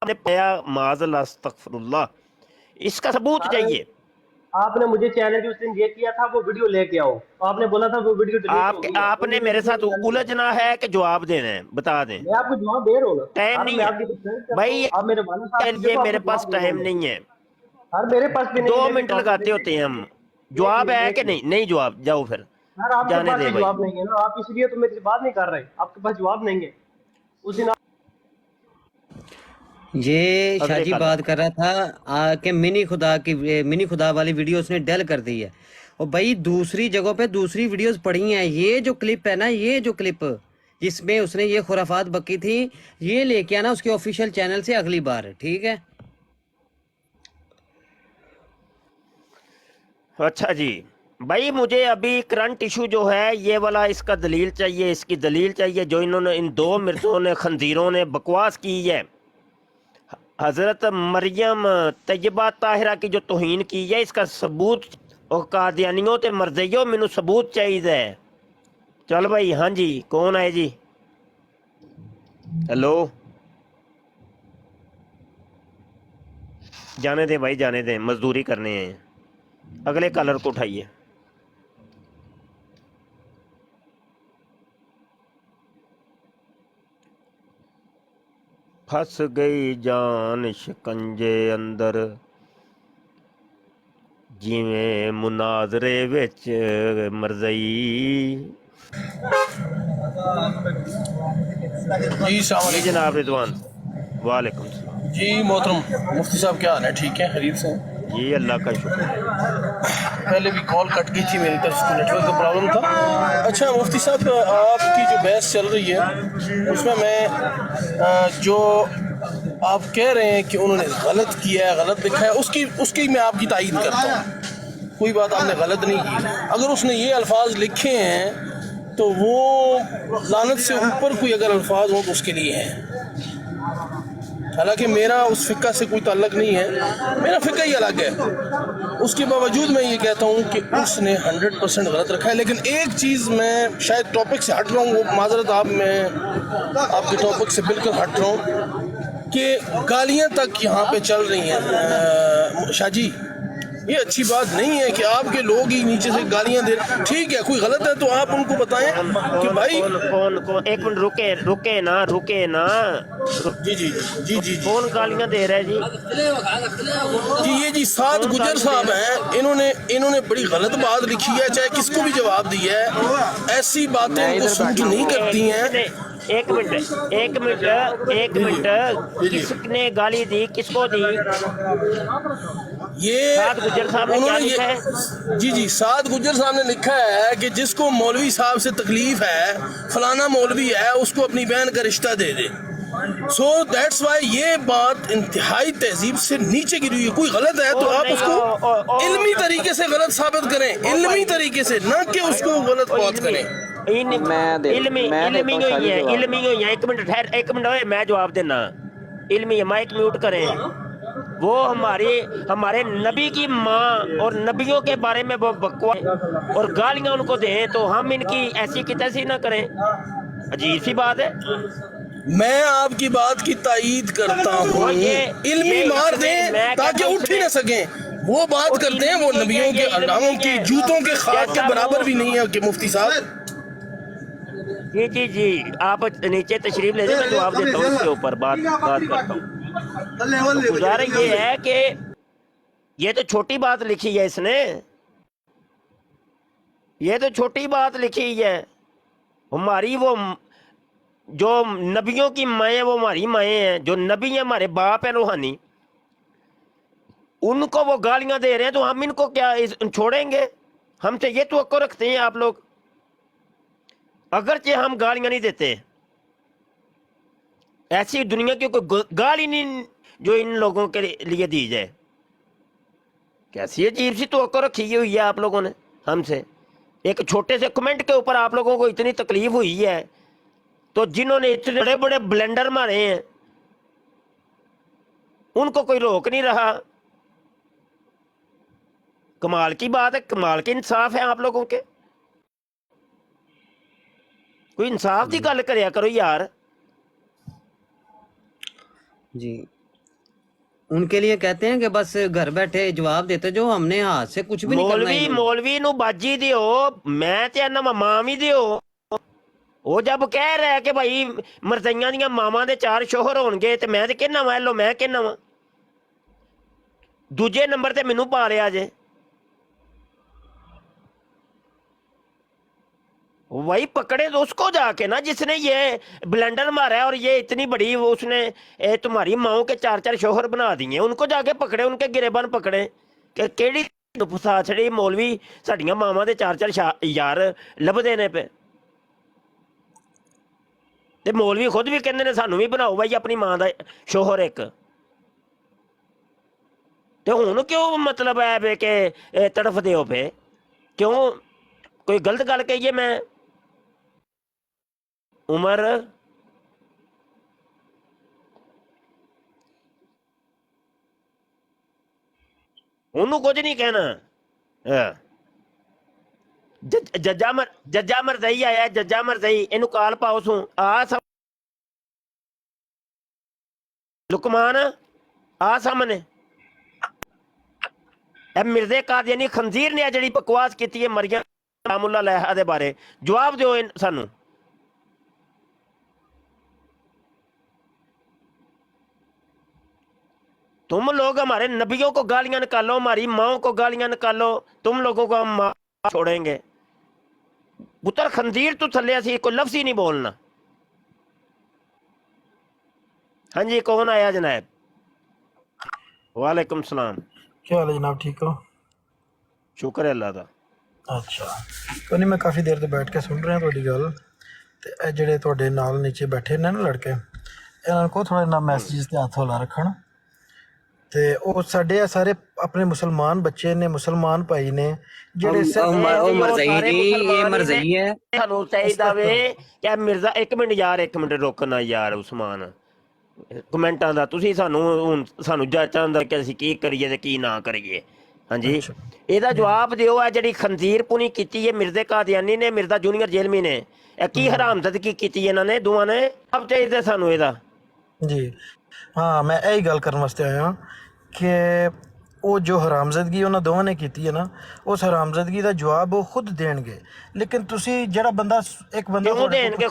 ने पाया, माज़अल्लाह अस्तगफिरुल्लाह। इसका सबूत चाहिए। आपने मुझे चैलेंज उस दिन ये किया था वो वीडियो लेके आओ, आपने बोला था वो वीडियो आपने मेरे साथ उलझना है कि जवाब देना है, बता दें। मैं आपको जवाब दे रहा हूँ, टाइम नहीं है भाई, आप मेरे वाले साहब ये मेरे पास टाइम नहीं है। सर मेरे पास भी नहीं, 2 मिनट लगाते होते हैं हम। जवाब है कि नहीं? नहीं जवाब, जाओ फिर सर आपके जाने पास दे जवाब नहीं है ना, आप इसलिए तो मेरे से बात नहीं कर रहे, आपके पास जवाब नहीं है। उस दिन ये शाजी बात कर रहा था कि मिनी खुदा वाली वीडियो उसने डेल कर दी है, और भाई दूसरी जगहों पे दूसरी वीडियोस पड़ी हैं। ये जो क्लिप है ना, ये जो क्लिप जिसमें उसने ये खुराफात बकी थी, ये लेके आना उसके ऑफिशियल चैनल से अगली बार, ठीक है? अच्छा जी भाई, मुझे अभी करंट इशू जो है ये वाला, इसका दलील चाहिए, इसकी दलील चाहिए जो इन्होंने इन 2 मिर्जों ने खंजीरों ने बकवास की है। हज़रत मरियम तैयबा ताहिरा की जो तौहीन की है, इसका सबूत और कादियानियों ते मर्ज़ियों मैनू सबूत चाहिए। चल भाई, हाँ जी कौन है जी? हेलो, जाने दे भाई जाने दे, मजदूरी करने हैं। अगले कलर को उठाइए। फंस गई जान शिकंजे अंदर जिवें मुनाजरे विच मरज़ई। जी जनाब रिजवान, वालेकुम सलाम जी। मोहतरम मुफ्ती साहब क्या हाल है? ठीक है, खैरियत से? जी अल्लाह का शुक्र। पहले भी कॉल कट गई थी मेरी तरफ से, नेटवर्क का प्रॉब्लम था। अच्छा मुफ्ती साहब, आपकी जो बहस चल रही है उसमें मैं जो आप कह रहे हैं कि उन्होंने गलत किया है, गलत लिखा है, उसकी मैं आपकी तायीद करता हूँ। कोई बात आपने गलत नहीं की। अगर उसने ये अल्फाज लिखे हैं तो वो लानत से ऊपर कोई अगर अल्फाज हो तो उसके लिए है। हालांकि मेरा उस फ़िक्का से कोई ताल्लुक़ नहीं है, मेरा फ़िक्का ही अलग है। उसके बावजूद मैं ये कहता हूँ कि उसने 100% गलत रखा है। लेकिन एक चीज़, मैं शायद टॉपिक से हट रहा हूँ, माज़रत आप, मैं आपके टॉपिक से बिल्कुल हट रहा हूँ कि गालियाँ तक यहाँ पे चल रही हैं। शाजी, ये अच्छी बात नहीं है कि आपके लोग ही नीचे से गालियां दे। ठीक है, कोई गलत है तो आप उनको बताएं कि भाई कौन एक मिनट रुके ना। जी कौन गालियां दे रहा है जी? ये जी साद गुजर साहब हैं, इन्होंने बड़ी गलत बात लिखी है, चाहे किसको भी जवाब दिया है। ऐसी बातें इनको सूट नहीं करती हैं। एक मिनट किसने गाली दी, किसको दी? ये साद गुजर साहब ने क्या लिखा है? जी साद गुजर साहब ने लिखा है कि जिसको मौलवी साहब से तकलीफ है, फलाना मौलवी है, उसको अपनी बहन का रिश्ता दे दे। सो दैट्स वाई ये बात इंतहाई तहजीब से नीचे गिरी हुई है। कोई गलत है तो आप उसको इल्मी तरीके से गलत साबित करें, इल्मी तरीके से, ना कि उसको गलत बात करें। एक मिनट ठहर, एक मिनट मैं जवाब देना। इल्मी, माइक म्यूट करें। वो हमारे नबी की माँ और नबियों के बारे में वो बकवास और गालियां उनको दें तो हम इनकी ऐसी की तैसी ना करें। अजीब सी बात है। मैं आपकी बात की तायीद करता हूँ, इल्मी मार दें ताकि उठ ही ना सकें। वो बात करते हैं, वो नबियों के अलामों की जूतों के खाक के बराबर भी नहीं है कि मुफ्ती साहब। जी आप नीचे तशरीफ ले जाए, मैं जवाब देता हूँ इसके ऊपर बात करता हूँ। गुजारा ये है कि ये तो छोटी बात लिखी है इसने, ये तो छोटी बात लिखी है। हमारी वो जो नबियों की माएँ वो हमारी माएँ हैं, जो नबी हैं हमारे बाप हैं रूहानी, उनको वो गालियां दे रहे हैं, तो हम इनको क्या छोड़ेंगे? हमसे ये तवक्को रखते हैं आप लोग? अगरचे हम गालियां नहीं देते, ऐसी दुनिया की कोई गाली नहीं जो इन लोगों के लिए दी जाए। कैसी अजीब सी तवक्को रखी हुई है आप लोगों ने हमसे। एक छोटे से कमेंट के ऊपर आप लोगों को इतनी तकलीफ हुई है, तो जिन्होंने इतने बड़े बड़े ब्लेंडर मारे हैं उनको कोई रोक नहीं रहा। कमाल की बात है, कमाल के इंसाफ है आप लोगों के। कोई इंसाफ की गल करया करो यार। जी, उनके लिए कहते हैं कि बस घर बैठे जवाब देते जो हमने हाथ से कुछ भी नहीं करना। मौलवी मौलवी नु बाजी दियो, मैं ते ना मां भी दियो। वो जब कह रहा है कि भाई मरजाइयां दियां मावां दे 4 शोहर होणगे ते मैं ते कहना वा लो, मैं कहना वा दूजे नंबर ते मैनू पा लिया जे। वही पकड़े तो उसको जाके ना जिसने ये ब्लेंडर मारा है और ये इतनी बड़ी उसने तुम्हारी माओ के 4-4 शोहर बना दिए, उनको जाके पकड़े, उनके गिरेबान पकड़े कि केड़ी फसा छड़ी मौलवी साडियां मावां दे 4-4 यार लभदे ने पे। ते मौलवी खुद भी कहंदे ने सानू भी बनाओ भाई अपनी मां दा शोहर एक। ते हुण क्यों मतलब है वे के तड़फदे हो पे? क्यों कोई गलत गल कही है? मैं उमर ਉਹਨੂੰ ਕੁਝ ਨਹੀਂ ਕਹਿਣਾ। ਜੱਜਾ ਮਰਜ਼ਈ ਆਇਆ, ਜੱਜਾ ਮਰਜ਼ਈ, ਇਹਨੂੰ ਕਾਲ ਪਾਓ ਸੂ ਆ ਲੁਕਮਾਨ ਆ ਸਾਹਮਣੇ। ਇਹ ਮਿਰਜ਼ੇ ਕਾਦੀਆਨੀ ਖੰਜ਼ੀਰ ਨੇ ਜਿਹੜੀ ਬਕਵਾਸ ਕੀਤੀ ਹੈ ਮਰੀਮ ਸਲਾਮੁੱਲਾਹ ਅਲੈਹਾ ਦੇ ਬਾਰੇ, ਜਵਾਬ ਦਿਓ ਸਾਨੂੰ। तुम लोग हमारे नबियों को गालियां निकालो, हमारी माओ को गालियां निकालो, तुम लोगों को हम छोड़ेंगे। पुत्र खंजीर तो थले सी कोई लफ्ज ही नहीं बोलना। हाँ जी, कौन आया जनाब? वालेकुम सलाम। क्या हाल है जनाब, ठीक हो? शुक्र है अल्लाह का। अच्छा, तो नहीं मैं काफ़ी देर तो बैठ के सुन रहा थोड़ी गल, ते ਜਿਹੜੇ ਤੁਹਾਡੇ ਨਾਲ ਨੀਚੇ ਬੈਠੇ ਨੇ ਨਾ ਲੜਕੇ, ਇਹਨਾਂ ਨੂੰ ਕੋ ਥੋੜਾ ਨਾ ਮੈਸੇਜ ਤੇ ਹੱਥ ਹੌਲਾ ਰੱਖਣ। ਤੇ ਉਹ ਸਾਡੇ ਆ ਸਾਰੇ ਆਪਣੇ ਮੁਸਲਮਾਨ ਬੱਚੇ ਨੇ, ਮੁਸਲਮਾਨ ਭਾਈ ਨੇ ਜਿਹੜੇ ਮਰਜ਼ਈ ਹੈ। ਸਾਨੂੰ ਚਾਹੀਦਾ ਵੇ ਕਿ ਮਿਰਜ਼ਾ ਇੱਕ ਮਿੰਟ ਯਾਰ, ਇੱਕ ਮਿੰਟ ਰੋਕਣਾ ਯਾਰ ਉਸਮਾਨ। ਕਮੈਂਟਾਂ ਦਾ ਤੁਸੀਂ ਸਾਨੂੰ ਹੁਣ ਸਾਨੂੰ ਜਾਂਚਾਂ ਦਾ ਕਿ ਅਸੀਂ ਕੀ ਕਰੀਏ ਤੇ ਕੀ ਨਾ ਕਰੀਏ। ਹਾਂਜੀ, ਇਹਦਾ ਜਵਾਬ ਦਿਓ। ਆ ਜਿਹੜੀ ਖੰਜ਼ੀਰ ਪੁਣੀ ਕੀਤੀ ਹੈ ਮਿਰਜ਼ੇ ਕਾਦੀਆਨੀ ਨੇ, ਮਿਰਜ਼ਾ ਜੂਨੀਅਰ ਜੇਲਮੀ ਨੇ, ਇਹ ਕੀ ਹਰਾਮਜ਼ਦਗੀ ਕੀਤੀ ਇਹਨਾਂ ਨੇ ਦੋਵਾਂ ਨੇ? ਆਪ ਚਾਹੀਦਾ ਸਾਨੂੰ ਇਹਦਾ। ਜੀ ਹਾਂ, ਮੈਂ ਇਹੀ ਗੱਲ ਕਰਨ ਵਾਸਤੇ ਆਇਆ ਕਿ ਉਹ ਜੋ ਹਰਾਮਜ਼ਦਗੀ ਉਹਨਾਂ ਦੋਵਾਂ ਨੇ ਕੀਤੀ ਹੈ ਨਾ, ਉਸ ਹਰਾਮਜ਼ਦਗੀ ਦਾ ਜਵਾਬ ਉਹ ਖੁਦ ਦੇਣਗੇ। ਲੇਕਿਨ ਤੁਸੀਂ ਜਿਹੜਾ ਬੰਦਾ ਇੱਕ ਬੰਦਾ ਕਿਉਂ ਦੇਣਗੇ?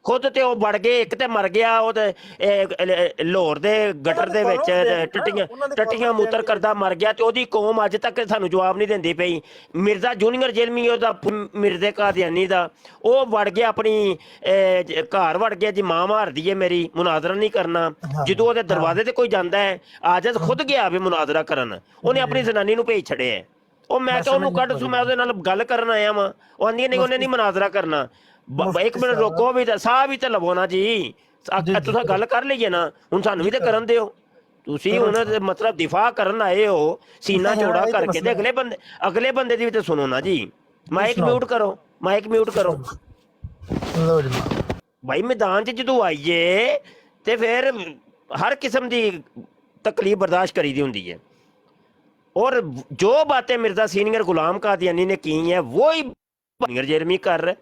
ਖੁਦ ਤੇ ਉਹ ਵੜ ਗਏ, ਇੱਕ ਤੇ ਮਰ ਗਿਆ ਉਹ ਤੇ ਲਾਹੌਰ ਦੇ ਗਟਰ ਦੇ ਵਿੱਚ ਟੱਟੀਆਂ ਮੂਤਰ ਕਰਦਾ ਮਰ ਗਿਆ, ਤੇ ਉਹਦੀ ਕੌਮ ਅੱਜ ਤੱਕ ਸਾਨੂੰ ਜਵਾਬ ਨਹੀਂ ਦਿੰਦੀ ਪਈ। ਮਿਰਜ਼ਾ ਜੂਨੀਅਰ ਜੇਲਮੀ ਉਹਦਾ ਮਿਰਜ਼ੇ ਕਾਦੀਆਨੀ ਦਾ, ਉਹ ਵੜ ਗਿਆ ਆਪਣੀ ਘਰ ਵੜ ਗਿਆ ਜੀ, ਮਾਂ ਮਾਰਦੀ ਹੈ ਮੇਰੀ, ਮੁਨਾਜ਼ਰਾ ਨਹੀਂ ਕਰਨਾ। ਜਦੋਂ ਉਹਦੇ ਦਰਵਾਜ਼ੇ ਤੇ ਕੋਈ ਜਾਂਦਾ ਹੈ, ਆਜਜ਼ ਖੁਦ ਗਿਆ ਵੀ ਮੁਨਾਜ਼ਰਾ ਕਰਨ, ਉਹਨੇ ਆਪਣੀ ਜ਼ਨਾਨੀ ਨੂੰ ਭੇਜ ਛੜਿਆ। ਉਹ ਮੈਂ ਕਿਹਾ ਉਹਨੂੰ ਕੱਢ ਸੂ, ਮੈਂ ਉਹਦੇ ਨਾਲ ਗੱਲ ਕਰਨ ਆਇਆ ਵਾਂ। ਉਹ ਆਂਦੀ ਨਹੀਂ ਉਹਨੇ ਨਹੀਂ ਮੁਨਾਜ਼ਰਾ ਕਰਨਾ। ਇੱਕ ਮਿੰਟ ਰੋਕੋ ਵੀ, ਸਾਹ ਵੀ ਤੇ ਲਵੋ ਨਾ ਜੀ, ਤੁਸੀਂ ਗੱਲ ਕਰ ਲਈਏ ਨਾ, ਹੁਣ ਸਾਨੂੰ ਵੀ ਤੇ ਕਰਨ ਦਿਓ। ਤੁਸੀਂ ਹੁਣ ਮਤਲਬ ਦਿਫਾ ਕਰਨ ਆਏ ਹੋ ਸੀਨਾ ਚੌੜਾ ਕਰਕੇ, ਤੇ ਅਗਲੇ ਬੰਦੇ ਦੀ ਵੀ ਤੇ ਸੁਣੋ ਨਾ ਜੀ। ਮਾਈਕ ਮਿਊਟ ਕਰੋ, ਮਾਈਕ ਮਿਊਟ ਕਰੋ। ਭਾਈ ਮੈਦਾਨ 'ਚ ਜਦੋਂ ਆਈਏ ਤੇ ਫਿਰ ਹਰ ਕਿਸਮ ਦੀ ਤਕਲੀਫ ਬਰਦਾਸ਼ਤ ਕਰੀ ਦੀ ਹੁੰਦੀ ਹੈ। और जो बातें मिर्जा सीनियर गुलाम कादियानी ने की हैं वही सीनियर जेरमी कर रहे।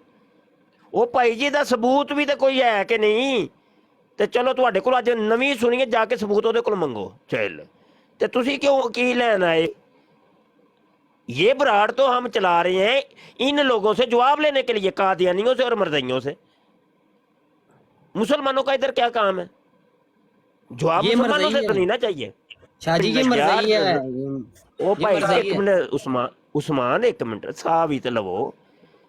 वो भाई जी का सबूत भी तो कोई है कि नहीं? तो चलो तुहाडे कोल अज नवीं सुनिए, जाके सबूत उहदे कोल मंगो। चल तो तुसी क्यों की लैन आए? ये बराड़ तो हम चला रहे हैं इन लोगों से जवाब लेने के लिए, कादियानियों से और मर्दइयों से। मुसलमानों का इधर क्या काम है? जवाब मुसलमानों से तो नहीं ना चाहिए। शाजी ये मर्ज़ई है। ओ भाई एक मिनट उस्मान एक मिनट साह भी तो लवो,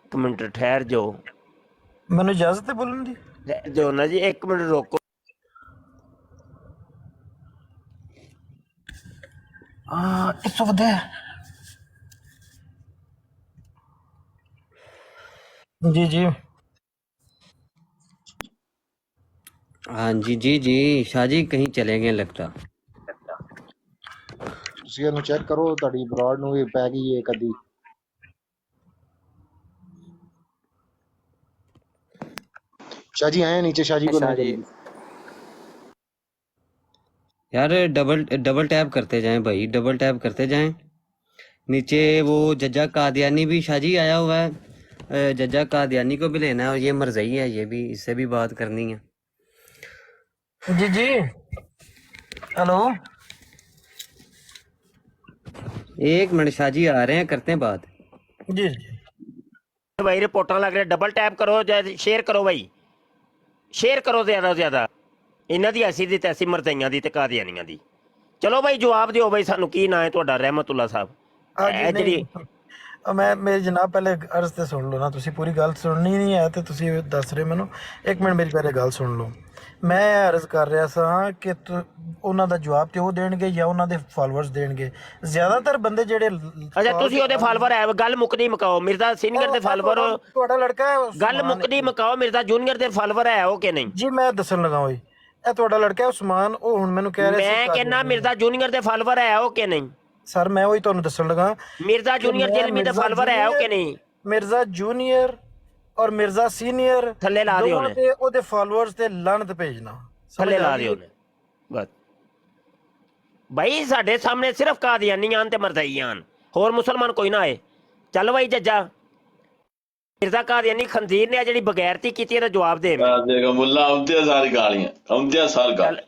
एक मिनट ठहर जाओ। मैंने इजाजत है बोलने दी। जो ना जी 1 मिनट रोको। इस वक्त जी जी हाँ जी जी जी शाह जी कहीं चले गए लगता। ਤੁਸੀਂ ਇਹਨੂੰ ਚੈੱਕ ਕਰੋ, ਤੁਹਾਡੀ ਬਰਾਡ ਨੂੰ ਵੀ ਪੈ ਗਈ ਹੈ ਕਦੀ। शाह जी आए नीचे, शाह जी को नहीं करेंगे। यार डबल टैप करते जाएं भाई, डबल टैप करते जाएं। नीचे वो जज्जा कादियानी भी शाह जी आया हुआ है, जज्जा कादियानी को भी लेना है, और ये मरज़ई है, ये भी, इससे भी बात करनी है। जी जी हेलो, एक मिनट शाह जी आ रहे हैं, करते हैं बात। जी जी भाई रिपोर्टर लग रहे, डबल टैप करो, शेयर करो भाई, शेयर करो ज़्यादा से ज़्यादा। इन्हां दी ऐसी दी तैसी मरज़इयां दी ते कादियानियां दी। चलो भाई जवाब दिओ भाई, सानू की ना है तुहाडा रहमतुल्ला साहब। नहीं मैं मेरी जनाब पहले अर्ज ते सुन लो ना, तुसी पूरी गल सुननी नहीं है तो तुसी दस रहे मैनू। एक मिनट मेरी पहले गल सुन लो। मैं अर्ज कर रहा सा कि उन्हां दा जवाब ते वो देणगे या उन्हां दे फॉलोअर्स देणगे। ज़्यादातर बंदे जेड़े अच्छा तुसी ओदे फॉलोअर है, गल मुकदी मुकाओ। मिर्जा सीनियर दे फॉलोअर तुहाडा लड़का है, गल मुकदी मुकाओ। मिर्जा जूनियर दे फॉलोअर है हो कि नहीं? जी मैं दसन लगा होई ए तुहाडा लड़का है उस्मान, ओ हुण मैनू कह रहे मैं कहना मिर्जा जूनियर दे फॉलोअर है हो कि नहीं? सर मैं वही तुहानू दसन लगा, मिर्जा जूनियर जेलमी दे फॉलोअर है हो कि नहीं? मिर्जा जूनियर और मिर्जा सीनियर थल्ले ला दिओ ने ओदे फॉलोअर्स ते लानत भेजना, थल्ले ला दिओ ने बस भाई। साडे सामने सिर्फ कादियानी आन ते मरज़ई आन, होर मुसलमान कोई ना आए। चल भाई जज्जा, मिर्जा कादियानी खंजीर ने जेड़ी बगैरती कीती दा जवाब दे। मुल्ला औंदे सारी गालियां, औंदे सार गाल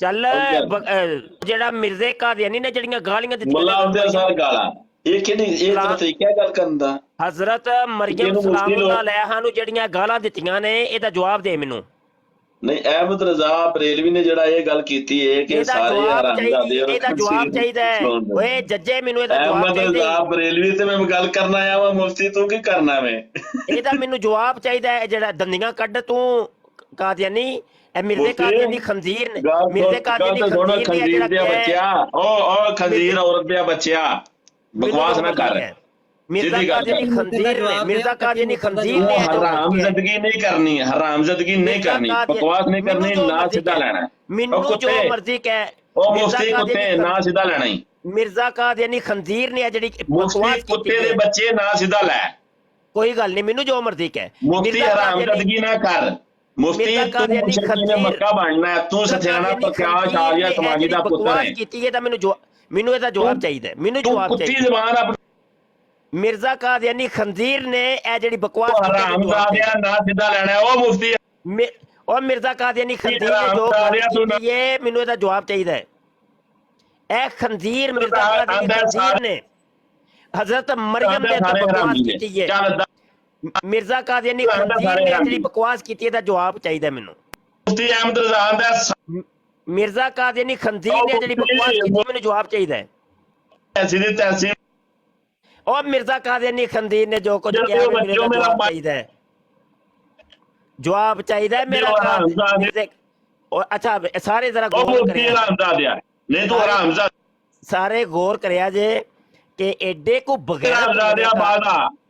चल जेड़ा मिर्जे कादियानी ने जड़ियां गालियां दित्तियां, मुल्ला औंदे सार गालां, ये केड़ी ये तरीका है गल करन दा? हजरत मरियम सलामुल्लाह अलैहा नु जड़ियां गालां दित्तियां ने, एदा जवाब दे मैनू। नहीं अहमद रजा बरेलवी ने जड़ा ये गल कीती है कि सारे हरामजादे और एदा जवाब चाहिदा है। ओए जज्जे मैनू एदा जवाब चाहिदा। अहमद रजा बरेलवी ते मैं गल करना आया वा, मुफ्ती तू की करना मैं? एदा मैनू जवाब चाहिदा है। जड़ा दंदियां कड्ड तू कादियानी, ए मिर्जे कादियानी खंजीर ने, मिर्जे कादियानी खंजीर दे बच्चा, ओ खंजीर औरत दे बच्चा बकवास ना कर। मिर्जा कादियानी खंजीर ने, मिर्जा कादियानी खंजीर ने हरामज़दगी नहीं करनी, हरामज़दगी नहीं करनी, बकवास नहीं करनी, ना सीधा लेना। मैनू जो मर्जी कह, ओ मुफ्ती कुत्ते ना सीधा लेना ही। मिर्जा कादियानी खंजीर ने जेड़ी बकवास कुत्ते दे बच्चे ना सीधा ले, कोई गल नहीं, मैनू जो मर्जी कह। मुफ्ती हरामज़दगी ना कर। मुफ्ती तू मुशरकी ने मक्का बनना है, तू सथियाना प्रकाश आर्या समाजी दा पुत्र है। कीती है ता मैनू एदा जवाब चाहिए, मैनू जवाब चाहिए। कुत्ती ज़बान अपनी मिर्जा कादियानी खंजीर ने ए जेड़ी बकवास हरामजादिया ना सीधा लेना है। ओ मुफ्ती और मिर्जा कादियानी खंजीर ने जो ये मैनू एदा जवाब चाहिए है। ए खंजीर मिर्जा कादियानी खंजीर ने हजरत मरियम ने बकवास की है। मिर्जा कादियानी खंजीर ने जेड़ी बकवास की है दा जवाब चाहिए मैनू। मुफ्ती अहमद रजा दा मिर्जा कादियानी खंजीर ने जेड़ी बकवास की मैनू जवाब चाहिए है। ऐसी दी तैसी और मिर्जा कादियानी खंजीर ने जो कुछ किया मेरे को जवाब चाहिए है, जवाब चाहिए मेरा। और अच्छा सारे जरा गौर करिए, नहीं तो हरामजादा सारे गौर करिया जे कि एडे को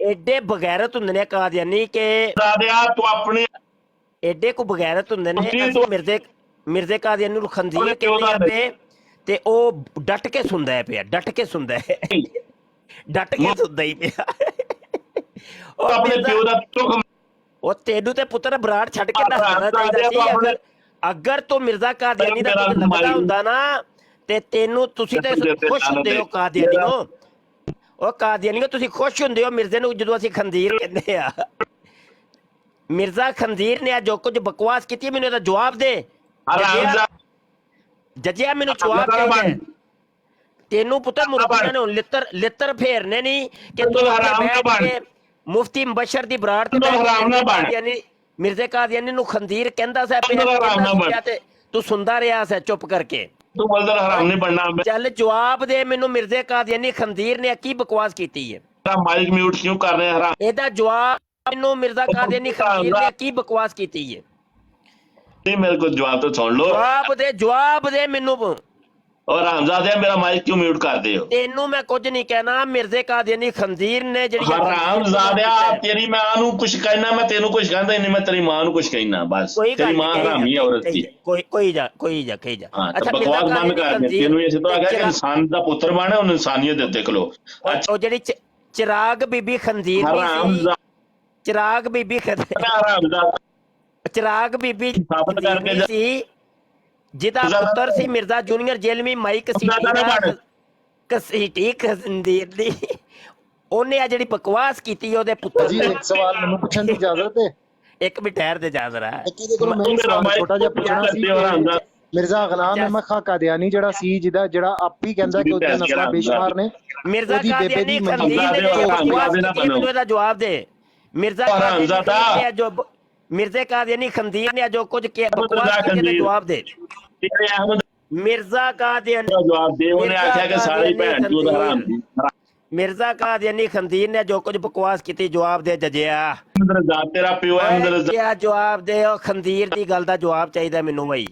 एडे बगैरत हुंदे ने कादियानी के तू अपनी एडे को बगैरत हुंदे ने। मिर्जे कादियानी नु खंजीर कहंदे पे ते ओ डट के सुनदा है पिया, डट के सुनदा है, डट के सुनदा ही पिया। अपने प्यो दा तुख ओ तेनू ते पुत्र बराड़ छड़ के दसना चाहिदा सी। अगर तू मिर्जा कादियानी दा कुछ लगदा हुंदा ना ते तेनू तुसी ते खुश हुंदे हो कादियानीओ। ओ कादियानीओ तुसी खुश हुंदे हो मिर्जे नू जदों असीं खंजीर कहंदे आ। मिर्जा खंजीर ने जो कुछ बकवास की मैनू एदा जवाब दे। जजिया मैनू जवाब चाहिए। तेनू पुत्र मुर्शिद ने लित्तर फेरने नहीं कि तू मुफ्ती मुबशर दी बराड़ ते यानी मिर्जे कादियानी नु खंजीर कहंदा सा पे तू सुनदा रहा सा चुप करके। तू बलदर हराम नहीं बनना। चल जवाब दे मैनू मिर्जे कादियानी खंजीर ने की बकवास कीती है? माइक म्यूट क्यों कर रहे हैं हराम? एदा जवाब मैनू मिर्जा कादियानी खंजीर ने की बकवास कीती है? ਨਹੀਂ ਮੇਰੇ ਕੋਲ ਜਵਾਬ ਤਾਂ ਸੁਣ ਲਓ। ਜਵਾਬ ਦੇ ਮੈਨੂੰ। ਔਰ ਹਰਾਮਜ਼ਾਦੇ ਮੇਰਾ ਮਾਈਕ ਕਿਉਂ ਮਿਊਟ ਕਰਦੇ ਹੋ? ਤੈਨੂੰ ਮੈਂ ਕੁਝ ਨਹੀਂ ਕਹਿਣਾ। ਮਿਰਜ਼ੇ ਕਾਦੀਆਨੀ ਖੰਜ਼ੀਰ ਨੇ ਜਿਹੜੀ ਹਰਾਮਜ਼ਾਦਿਆ ਤੇਰੀ ਮਾਂ ਨੂੰ ਕੁਝ ਕਹਿਣਾ, ਮੈਂ ਤੈਨੂੰ ਕੁਝ ਕਹਿੰਦਾ ਨਹੀਂ, ਮੈਂ ਤੇਰੀ ਮਾਂ ਨੂੰ ਕੁਝ ਕਹਿਣਾ ਬਸ। ਤੇਰੀ ਮਾਂ ਹਰਾਮੀ ਔਰਤ ਸੀ। ਕੋਈ ਜਾ ਅੱਛਾ ਬਕਵਾਸ ਬੰਦ ਕਰ ਦੇ। ਤੈਨੂੰ ਇਸੇ ਤੋਂ ਆ ਗਿਆ ਕਿ ਇਨਸਾਨ ਦਾ ਪੁੱਤਰ ਬਣਾ, ਉਹਨੂੰ ਇਨਸਾਨੀਅਤ ਦੇ ਉੱਤੇ ਖਲੋ। ਉਹ ਜਿਹੜੀ ਚਿਰਾਗ ਬੀਬੀ ਖੰਜ਼ੀਰ ਸੀ, ਚਿਰਾਗ ਬੀਬੀ ਸਾਬਤ ਕਰਕੇ ਸੀ ਜਿਹਦਾ ਪੁੱਤਰ ਸੀ ਮਿਰਜ਼ਾ ਜੂਨੀਅਰ ਜੇਲਮੀ ਮਾਈਕ ਕਸੀਟੀ ਖੰਜ਼ੀਰ ਦੀ, ਉਹਨੇ ਆ ਜਿਹੜੀ ਬਕਵਾਸ ਕੀਤੀ ਉਹਦੇ ਪੁੱਤਰ ਜੀ ਇੱਕ ਸਵਾਲ ਮੈਨੂੰ ਪੁੱਛਣ ਦੀ ਇਜਾਜ਼ਤ ਹੈ? ਇੱਕ ਮਿੰਟ ਠਹਿਰ ਦੇ ਜਾ ਜ਼ਰਾ। ਛੋਟਾ ਜਿਹਾ ਪੁੱਛਣਾ ਸੀ ਮਿਰਜ਼ਾ ਗੁਲਾਮ ਅਹਿਮਦ ਖਾਂ ਕਾਦੀਆਨੀ ਜਿਹੜਾ ਸੀ, ਜਿਹੜਾ ਆਪ ਹੀ ਕਹਿੰਦਾ ਕਿ ਉਹਦੀਆਂ ਨਸਲਾਂ ਬੇਸ਼ੁਮਾਰ ਨੇ, ਮਿਰਜ਼ਾ ਕਾਦੀਆਨੀ ਖੰਜ਼ੀਰ ਨੇ ਬਕਵਾਸ ਕੀਤੀ, ਮੈਨੂੰ ਇਹਦਾ ਜਵਾਬ ਦੇ। ਮਿਰਜ਼ਾ ਕਾਦੀਆਨੀ ਖੰਜ਼ੀਰ ਨੇ ਜੋ ਕੁਝ ਕਿਹਾ ਬਕਵਾਸ ਕੀਤੀ, ਇਹਦਾ ਜਵਾਬ ਦੇ। ਮਿਰਜ਼ਾ ਕਾਦੀਆਨੀ ਜਵਾਬ ਦੇ। ਉਹਨੇ ਆਖਿਆ ਕਿ ਸਾਰੀ ਭੈਣ ਚੋਦ ਹਰਾਮ ਦੀ। ਮਿਰਜ਼ਾ ਕਾਦੀਆਨੀ ਖੰਜ਼ੀਰ ਨੇ ਜੋ ਕੁਝ ਬਕਵਾਸ ਕੀਤੀ, ਜਵਾਬ ਦੇ ਜਜਿਆ। ਤੇਰਾ ਪਿਓ ਹੈ ਜਵਾਬ ਦੇ। ਉਹ ਖੰਜ਼ੀਰ ਦੀ ਗੱਲ ਦਾ ਜਵਾਬ ਚਾਹੀਦਾ ਮੈਨੂੰ ਬਈ।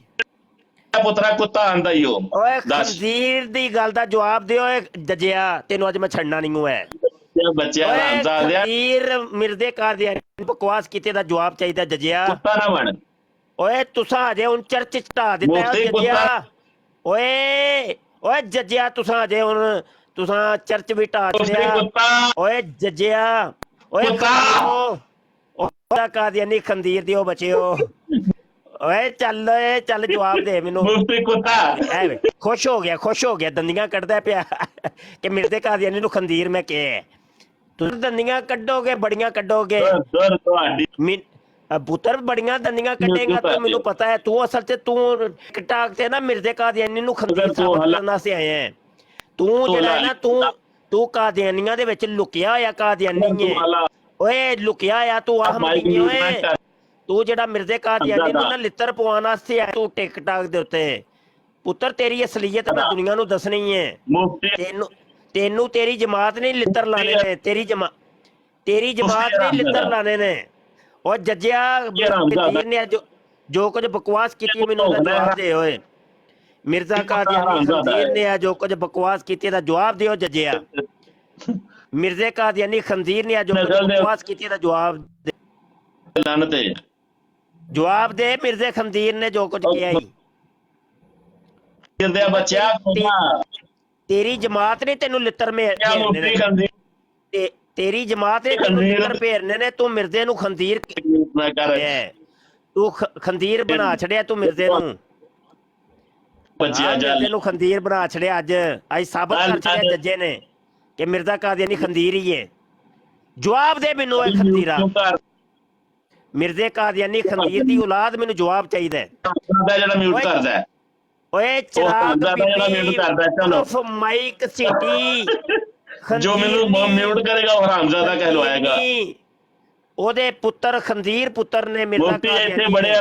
ਪੁੱਤਰਾ ਕੁੱਤਾ ਆਂਦਾ ਹੀ ਉਹ। ਓਏ ਖੰਜ਼ੀਰ ਦੀ ਗੱਲ ਦਾ ਜਵਾਬ ਦੇ ਓਏ ਜਜਿਆ, ਤੈਨੂੰ ਅੱਜ ਮੈਂ ਛੱਡਣਾ ਨਹੀਂ ਹੋਇਆ। ਬੱਚਿਆ ਹਰਾਮਜ਼ਾਦਿਆ ਖੰਜ਼ੀਰ ਮਿਰਜ਼ੇ ਕਾਦੀਆਨੀ ਬਕਵਾਸ ਕੀਤੇ ਦਾ ਜਵਾਬ ਚਾਹੀਦਾ ਜਜਿਆ। ਕੁੱਤਾ ਨਾ ਬਣ ਓਏ ਤੁਸਾਂ ਅਜੇ ਹੁਣ ਚਰਚ ਢਾ ਦਿੱਤਾ ਜਜਿਆ। ਓਏ ਜਜਿਆ ਤੁਸਾਂ ਅਜੇ ਹੁਣ ਤੁਸਾਂ ਚਰਚ ਵੀ ਢਾ ਦਿੱਤਾ। ਓਏ ਜਜਿਆ ਓਏ ਕਾਦੀਆਨੀ ਖੰਜ਼ੀਰ ਦੀ ਉਹ ਬਚਿਓ। ਓਏ ਚੱਲ ਜਵਾਬ ਦੇ ਮੈਨੂੰ। ਖੁਸ਼ ਹੋ ਗਿਆ ਦੰਦੀਆਂ ਕੱਢਦਾ ਪਿਆ ਕਿ ਮਿਰਜ਼ੇ ਕਾਦੀਆਨੀ ਨੂੰ ਖੰਜ਼ੀਰ ਮੈਂ ਕਿਹਾ। ਤੁਸੀਂ ਦੰਦੀਆਂ ਕੱਢੋਗੇ, ਬੜੀਆਂ ਕੱਢੋਗੇ ਪੁੱਤਰ, ਬੜੀਆਂ ਦੰਦੀਆਂ ਕੱਢੇਗਾ ਤੂੰ, ਮੈਨੂੰ ਪਤਾ ਹੈ। ਤੂੰ ਅਸਲ ਤੇ ਤੂੰ ਟਿਕਟਾਕ ਤੇ ਨਾ ਮਿਰਜ਼ੇ ਕਾਦੀਆਨੀ ਨੂੰ ਖੰਜ਼ੀਰ ਸਾਬਤ ਕਰਨ ਵਾਸਤੇ ਆਇਆ ਹੈ। ਤੂੰ ਜਿਹੜਾ ਨਾ ਤੂੰ ਕਾਦੀਆਨੀਆਂ ਦੇ ਵਿੱਚ ਲੁਕਿਆ ਹੋਇਆ ਕਾਦੀਆਨੀ ਹੈ। ਓਏ ਲੁਕਿਆ ਆ ਤੂੰ ਅਹਮਦੀ। ਓਏ ਤੂੰ ਜਿਹੜਾ ਮਿਰਜ਼ੇ ਕਾਦੀਆਨੀ ਨੂੰ ਨਾ ਲਿੱਤਰ ਪਵਾਉਣ ਵਾਸਤੇ ਆਇਆ ਤੂੰ ਟਿਕਟਾਕ ਦੇ ਉੱਤੇ। ਪੁੱਤਰ ਤੇਰੀ ਅਸਲੀਅਤ ਮੈਂ ਦੁਨੀਆ ਨੂੰ ਦੱਸਣੀ ਹੈ। ਤੈਨੂੰ ਤੇਰੀ ਜਮਾਤ ਨੇ ਲਿੱਤਰ ਲਾਣੇ ਨੇ, ਤੇਰੀ ਜਮਾਤ ਨੇ ਲਿੱਤਰ ਲਾਣੇ ਨੇ। ਉਹ ਜੱਜਿਆ ਨੇ ਜੋ ਕੁਝ ਬਕਵਾਸ ਕੀਤੀ ਮੈਨੂੰ ਉਹਦਾ ਜਵਾਬ ਦੇ। ਓਏ ਮਿਰਜ਼ਾ ਕਾਦੀਆਨੀ ਖੰਜ਼ੀਰ ਨੇ ਜੋ ਕੁਝ ਬਕਵਾਸ ਕੀਤੀ ਦਾ ਜਵਾਬ ਦਿਓ ਜੱਜਿਆ। ਮਿਰਜ਼ੇ ਕਾਦੀਆਨੀ ਖੰਜ਼ੀਰ ਨੇ ਜੋ ਕੁਝ ਬਕਵਾਸ ਕੀਤੀ ਦਾ ਜਵਾਬ ਦੇ। ਜਵਾਬ ਦੇ। ਮਿਰਜ਼ੇ ਖੰਜ਼ੀਰ ਨੇ ਜੋ ਕੁਝ ਕਿਹਾ ਹੀ। ਤੇਰੀ ਜਮਾਤ ਨੇ ਤੈਨੂੰ ਲਿੱਤਰ ਤੇਰੀ ਜਮਾਤ ਨੇ ਤੈਨੂੰ ਲਿੱਤਰ ਭੇਜਨੇ ਨੇ। ਤੂੰ ਮਿਰਜ਼ੇ ਨੂੰ ਖੰਜ਼ੀਰ ਤੂੰ ਖੰਜ਼ੀਰ ਬਣਾ ਛੜਿਆ। ਤੂੰ ਮਿਰਜ਼ੇ ਨੂੰ ਖੰਜ਼ੀਰ ਬਣਾ ਛੜਿਆ। ਅੱਜ ਸਾਬਤ ਕਰ ਛੜਿਆ ਜੱਜੇ ਨੇ ਕਿ ਮਿਰਜ਼ਾ ਕਾਦੀਆਨੀ ਖੰਜ਼ੀਰ ਹੀ ਹੈ। ਜਵਾਬ ਦੇ ਮੈਨੂੰ ਇਹ ਖੰਜ਼ੀਰਾ। ਮਿਰਜ਼ੇ ਕਾਦੀਆਨੀ ਖੰਜ਼ੀਰ ਦੀ ਔਲਾਦ, ਮੈਨੂੰ ਜਵਾਬ ਚਾਹੀਦਾ। ਓਏ ਚਿਰਾਗ ਮਾਈਕ ਸਿਟੀ ਜੋ ਮੈਨੂੰ ਮਿਊਟ ਕਰੇਗਾ ਉਹ ਹਰਾਮਜ਼ਾਦਾ ਕਹਿਲਵਾਏਗਾ। ਉਹਦੇ ਪੁੱਤਰ ਖੰਜ਼ੀਰ ਪੁੱਤਰ ਨੇ ਮਿਰਜ਼ਾ ਕਾਦੀਆਨੀ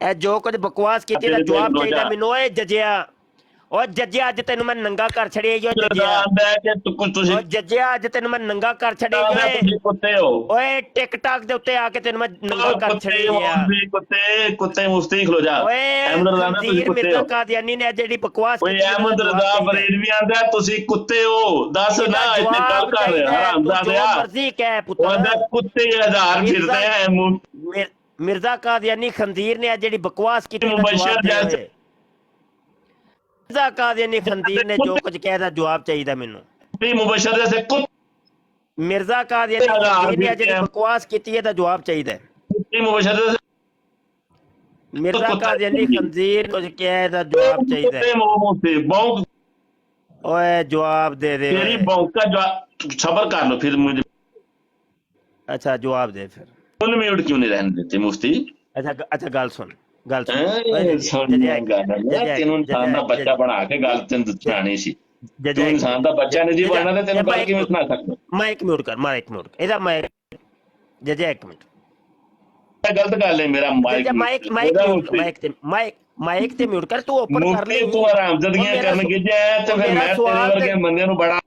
ਇਹ ਜੋ ਕੁਝ ਬਕਵਾਸ ਕੀਤੀ ਦਾ ਜਵਾਬ ਚਾਹੀਦਾ ਮੈਨੂੰ। ਓਏ ਜੱਜਿਆ ਜੱਜਿਆ ਅੱਜ ਤੈਨੂੰ ਮੈਂ ਨੰਗਾ ਕਰ ਛੜਿਆ। ਜੱਜਿਆ ਅੱਜ ਤੈਨੂੰ ਮੈਂ ਨੰਗਾ ਕਰ ਛੜਿਆ। ਓਏ ਟਿਕਟਾਕ ਦੇ ਉੱਤੇ ਆ ਕੇ ਤੈਨੂੰ ਮੈਂ ਨੰਗਾ ਕਰ ਛੜਿਆ। ਕੁੱਤੇ ਮੁਫਤੀ ਖਲੋ ਜਾ। ਮਿਰਜ਼ਾ ਕਾਦੀਆਨੀ ਨੇ ਜਿਹੜੀ ਬਕਵਾਸ ਕੀਤੀ। ਅਹਿਮਦ ਰਜ਼ਾ ਬਰੇਲਵੀ ਆਂਦਾ ਤੁਸੀਂ ਕੁੱਤੇ ਹੋ। ਦੱਸ ਨਾ ਇੱਥੇ ਗੱਲ ਕਰ ਰਿਹਾ ਹਰਾਮਜ਼ਾਦਿਆ। ਮਰਜ਼ੀ ਕਹਿ ਪੁੱਤਰ, ਕੁੱਤੇ ਹਜ਼ਾਰ ਫਿਰਦੇ ਹੈ। ਮਿਰਜ਼ਾ ਕਾਦੀਆਨੀ ਖੰਜ਼ੀਰ ਨੇ ਜਿਹੜੀ ਬਕਵਾਸ ਕੀਤੀ ਮਿਰਜ਼ਾ ਕਾਦੀਆਨੀ ਖੰਜ਼ੀਰ ਨੇ ਜੋ ਕੁਝ ਕਿਹਾ ਦਾ ਜਵਾਬ ਚਾਹੀਦਾ ਮੈਨੂੰ। ਮਿਰਜ਼ਾ ਕਾਦੀਆਨੀ ਖੰਜ਼ੀਰ ਨੇ ਜਿਹੜੀ ਬਕਵਾਸ ਕੀਤੀ ਹੈ ਦਾ ਜਵਾਬ ਚਾਹੀਦਾ। ਮਿਰਜ਼ਾ ਕਾਦੀਆਨੀ ਖੰਜ਼ੀਰ ਕੁਝ ਕਿਹਾ ਦਾ ਜਵਾਬ ਚਾਹੀਦਾ। ਓਏ ਜਵਾਬ ਦੇ ਦੇ। तेरी भौंक का सबर कर लो फिर मुझे। अच्छा जवाब दे फिर। फुल म्यूट क्यों नहीं रहने देते मुफ्ती? अच्छा गल सुन तेनू इंसान दा बच्चा बना के गल तेन सुनानी सी। तू इंसान दा बच्चा नहीं जी बनना ते तेन गल किवें सुना सकदा? माइक म्यूट कर इधर माइक जजे एक मिनट गलत गल है। मेरा माइक ते म्यूट कर। तू ओपन कर ले। तू हरामजादियां करन गिज्या है ते फिर मैं तेरे वर्गे बंदे नू बड़ा